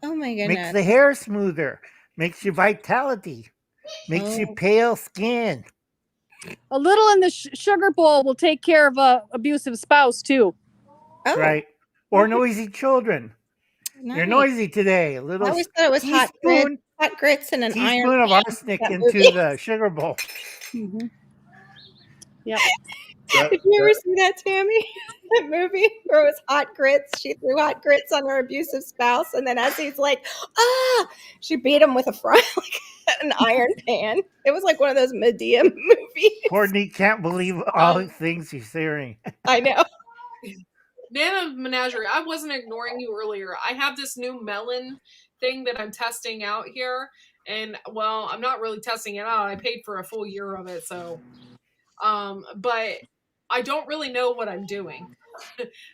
oh my makes goodness. the hair smoother, makes you vitality, makes you Oh, pale skin. A little in the sugar bowl will take care of a abusive spouse too. oh, Right? Or okay, noisy children. You're nice. noisy today. A I little always thought it was teaspoon hot grits and an iron teaspoon of pan. arsenic That into movie. the sugar bowl. Mm-hmm. Yep. Did you ever see that, Tammy? That movie where it was hot grits. She threw hot grits on her abusive spouse, and then as he's like, she beat him with a like an iron pan. It was like one of those Medea movies. Courtney can't believe all the Um, things she's hearing. I know. Nana Menagerie, I wasn't ignoring you earlier. I have this new melon thing that I'm testing out here. And well, I'm not really testing it out. I paid for a full year of it, so but I don't really know what I'm doing.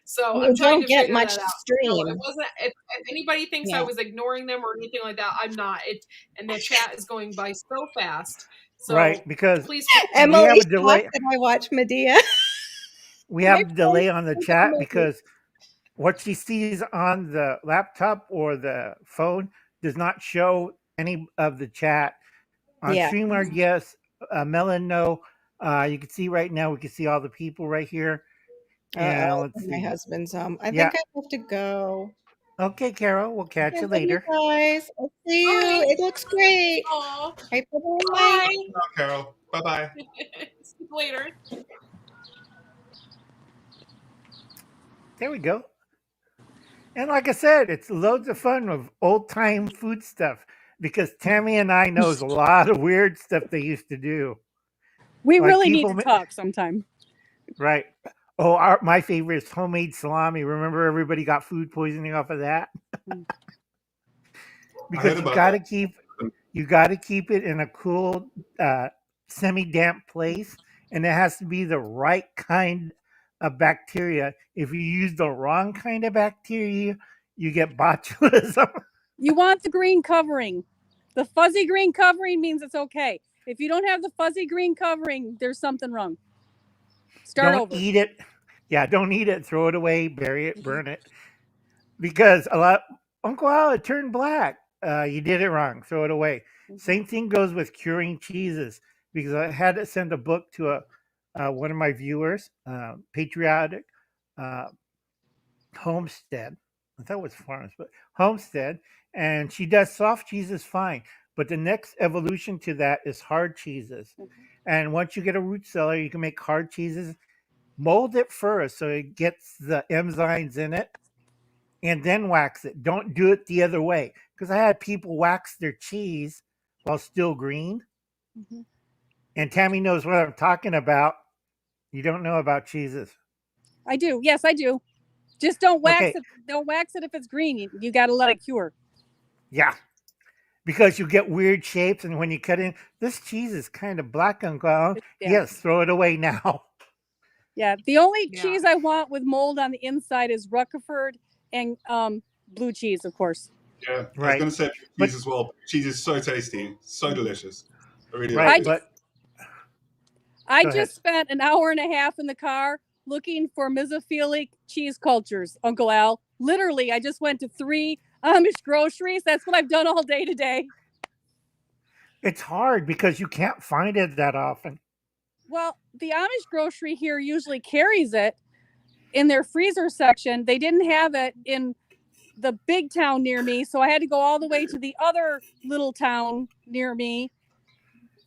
So I'm You trying don't to get figure much that out. So it stream. wasn't if anybody thinks I Yeah. was ignoring them or anything like that, I'm not. It and the chat is going by so fast. Right, So because please we have Emily a shocked delay. that I watch Medea. We My have a friend delay on the sent the chat movie. because what she sees on the laptop or the phone does not show any of the chat. On Yeah. StreamYard, yes. Melon, no. You can see right now, we can see all the people right here. And Uh-oh, let's my see. husband's I Yeah. think I have to go. Okay, Carol, we'll catch I you love you later. guys. I'll see you. Bye. It looks great. Aw. Right, bye-bye. Bye. Ciao, Carol. Bye bye. See you later. There we go. And like I said, it's loads of fun with old time food stuff because Tammy and I knows a lot of weird stuff they used to do. We Like really need people, to talk sometime. right? Oh, my favorite is homemade salami. Remember, everybody got food poisoning off of that I heard because about you got to keep it in a cool, semi-damp place, and it has to be the right kind of bacteria. If you use the wrong kind of bacteria, you get botulism. You want the green covering. The fuzzy green covering means it's okay. If you don't have the fuzzy green covering, there's something wrong. Start Don't over. eat it. Yeah, don't eat it. Throw it away, bury it, burn it. Because a lot, Uncle Al, it turned black. You did it wrong. Throw it away. Same thing goes with curing cheeses. Because I had to send a book to one of my viewers, Patriotic Homestead. I thought it was Farms, but Homestead. And she does soft cheeses fine. But the next evolution to that is hard cheeses. And once you get a root cellar, you can make hard cheeses. Mold it first so it gets the enzymes in it and then wax it. Don't do it the other way. Because I had people wax their cheese while still green. Mhm. And Tammy knows what I'm talking about. You don't know about cheeses. I do. Yes, I do. Just don't wax Okay. it. Don't wax it if it's green. You got to let it cure. Yeah. Because you get weird shapes, and when you cut in, this cheese is kind of black, Uncle Al. Yeah. Yes, throw it away now. Yeah. The only Yeah. cheese I want with mold on the inside is Rutherford and blue cheese, of course. Yeah, I was Right. going to say But- cheese as well. Cheese is so tasty, so delicious. I really Right, like it. but I Go ahead. just spent an hour and a half in the car looking for mesophilic cheese cultures, Uncle Al. Literally, I just went to 3 Amish groceries. That's what I've done all day today. it's hard because you can't find it that often. Well, the Amish grocery here usually carries it in their freezer section. They didn't have it in the big town near me, so I had to go all the way to the other little town near me.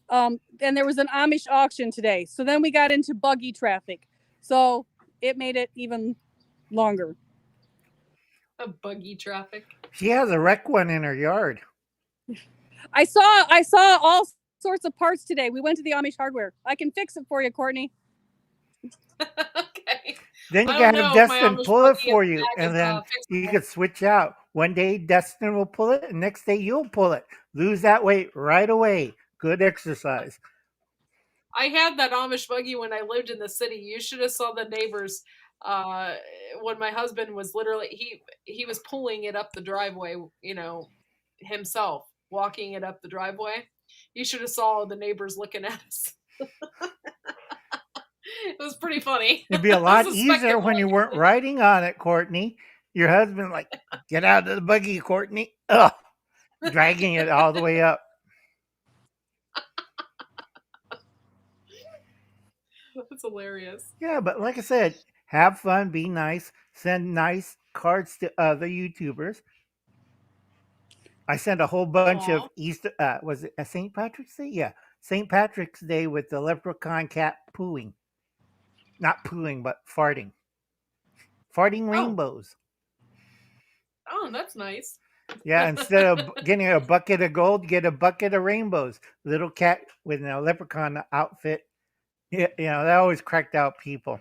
And there was an Amish auction today. So then we got into buggy traffic. So it made it even longer. A buggy traffic. She has a wreck one in her yard. I saw all sorts of parts today. We went to the Amish hardware. I can fix it for you, Courtney. Okay. Then you I can don't have know if my Destin Amish pull it buggy for is you, as, and then you fixable. could switch out. One day Destin will pull it, and next day you'll pull it. Lose that weight right away. Good exercise. I had that Amish buggy when I lived in the city. You should have saw the neighbors when my husband was literally he was pulling it up the driveway, himself, walking it up the driveway. You should have saw the neighbors looking at us. It was pretty funny. It'd be a It was lot a easier when you weren't spectacle. riding on it, Courtney. Your husband like, get out of the buggy, Courtney. Ugh, dragging it all the way up. That's hilarious. Yeah, but like I said, have fun, be nice, send nice cards to other YouTubers. I sent a whole bunch of Aw. Easter. Was it a St. Patrick's Day? Yeah, St. Patrick's Day with the leprechaun cat pooing, not pooing, but farting Oh, rainbows. oh, that's nice. Yeah, instead of getting a bucket of gold, get a bucket of rainbows. Little cat with a leprechaun outfit. Yeah, that always cracked out people.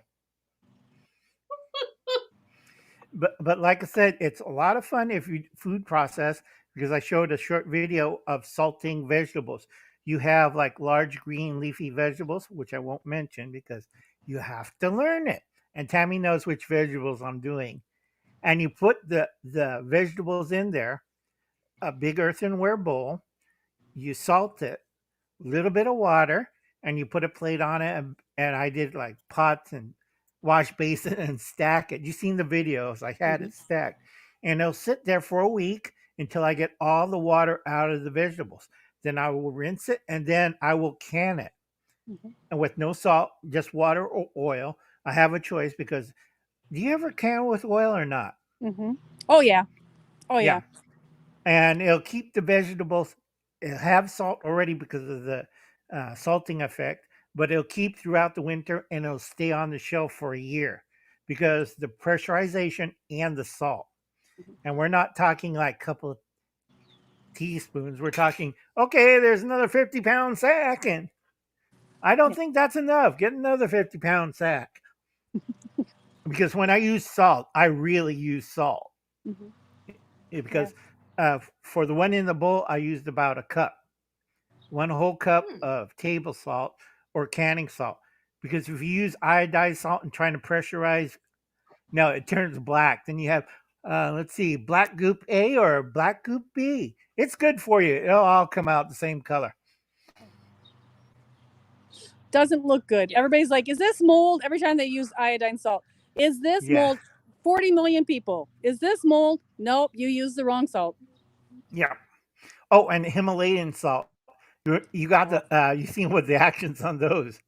But like I said, it's a lot of fun if you food process, because I showed a short video of salting vegetables. You have like large green leafy vegetables, which I won't mention because you have to learn it. And Tammy knows which vegetables I'm doing. And you put the vegetables in there, a big earthenware bowl. You salt it, a little bit of water, and you put a plate on it. And I did like pots and wash basin and stack it. You seen the videos? I had it stacked, and it'll sit there for a week until I get all the water out of the vegetables. Then I will rinse it, and then I will can it, and with no salt, just water or oil. I have a choice because do you ever can with oil or not? Oh yeah. Oh Yeah. yeah. And it'll keep the vegetables. It'll have salt already because of the salting effect, but it'll keep throughout the winter and it'll stay on the shelf for a year because the pressurization and the salt. And we're not talking like a couple of teaspoons. We're talking, okay, there's another 50-pound sack, and I don't think that's enough. Get another 50-pound sack. Because when I use salt, I really use salt. Because for the one in the bowl, I used about a cup, one whole cup of table salt or canning salt. Because if you use iodized salt and trying to pressurize, no, it turns black. Then you have, let's see, black goop A or black goop B. It's good for you. It'll all come out the same color. Doesn't look good. Everybody's like, is this mold? Every time they use iodine salt. Is this mold? 40 million people. Is this mold? Nope, you used the wrong salt. Yeah. Oh, and Himalayan salt. You got the you seen what the actions on those.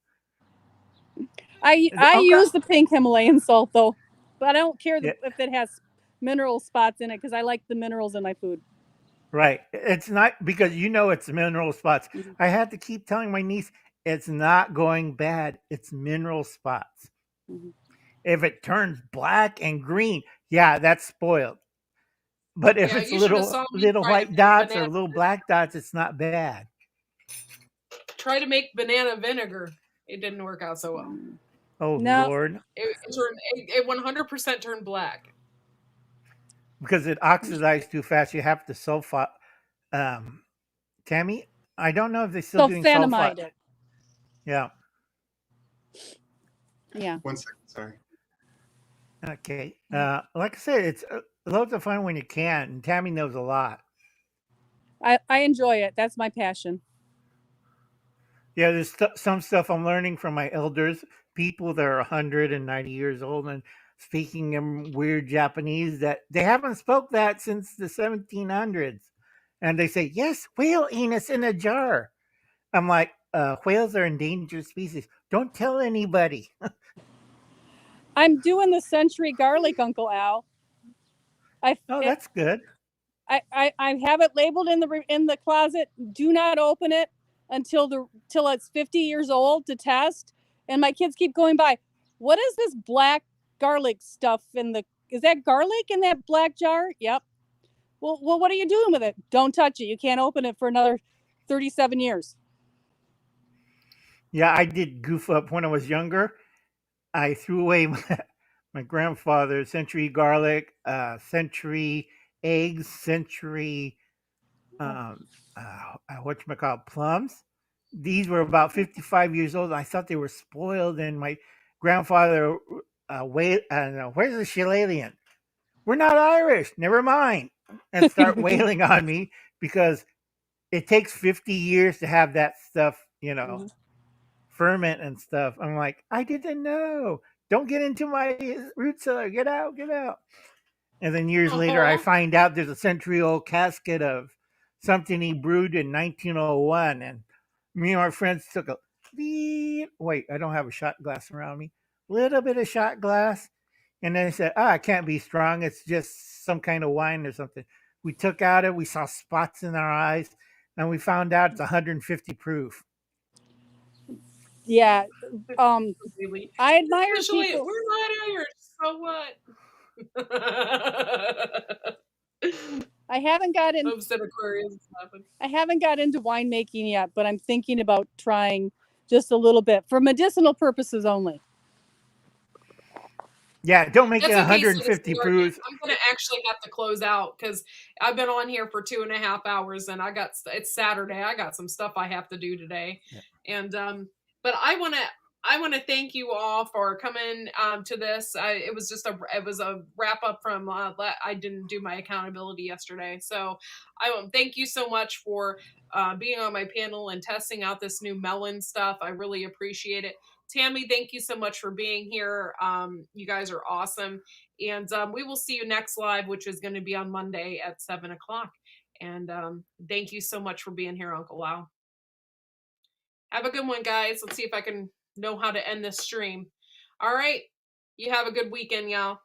I use the pink Himalayan salt though, but I don't care if it has mineral spots in it because I like the minerals in my food. Right. It's not because it's mineral spots. I had to keep telling my niece it's not going bad. It's mineral spots. If it turns black and green, yeah, that's spoiled. But if it's little white dots or little black dots, it's not bad. Try to make banana vinegar. It didn't work out so well. Oh, no. Lord. It 100% turned black. Because it oxidized too fast. You have to sulfite. Tammy, I don't know if they're still doing sulfite. It. Yeah. Yeah. 1 second, sorry. Okay. Like I said, it's loads of fun when you can. And Tammy knows a lot. I enjoy it. That's my passion. Yeah, there's some stuff I'm learning from my elders, people that are 190 years old and speaking in weird Japanese that they haven't spoke that since the 1700s. And they say, yes, whale anus in a jar. I'm like, whales are endangered species. Don't tell anybody. I'm doing the century garlic, Uncle Al. That's good. I have it labeled in the closet. Do not open it until it's 50 years old to test. And my kids keep going by. What is this black garlic stuff is that garlic in that black jar? Yep. Well, what are you doing with it? Don't touch it. You can't open it for another 37 years. Yeah, I did goof up when I was younger. I threw away my grandfather's century garlic, century eggs, century whatchamacallit, plums. These were about 55 years old. I thought they were spoiled, and my grandfather, where's the shillelagh? We're not Irish. Never mind. And start wailing on me because it takes 50 years to have that stuff, ferment and stuff. I'm like, I didn't know. Don't get into my root cellar. Get out, get out. And then years later, I find out there's a century-old casket of something he brewed in 1901. And me and my friends took a wait, I don't have a shot glass around me. Little bit of shot glass. And then I said, it can't be strong. It's just some kind of wine or something. We took out it. We saw spots in our eyes. And we found out it's 150 proof. Yeah. I admire Usually, people. we're not Irish, so what? I haven't got in. Aquarius I haven't got into winemaking yet, but I'm thinking about trying just a little bit for medicinal purposes only. Yeah, don't make That's it okay, 150 proof. I'm gonna actually have to close out because I've been on here for 2.5 hours, and it's Saturday. I got some stuff I have to do today, and but I want to thank you all for coming to this. It was a wrap up from I didn't do my accountability yesterday, so I thank you so much for being on my panel and testing out this new melon stuff. I really appreciate it. Tammy, thank you so much for being here. You guys are awesome. And we will see you next live, which is going to be on Monday at 7:00. And thank you so much for being here, Uncle Lau. Have a good one, guys. Let's see if I can know how to end this stream. All right. You have a good weekend, y'all.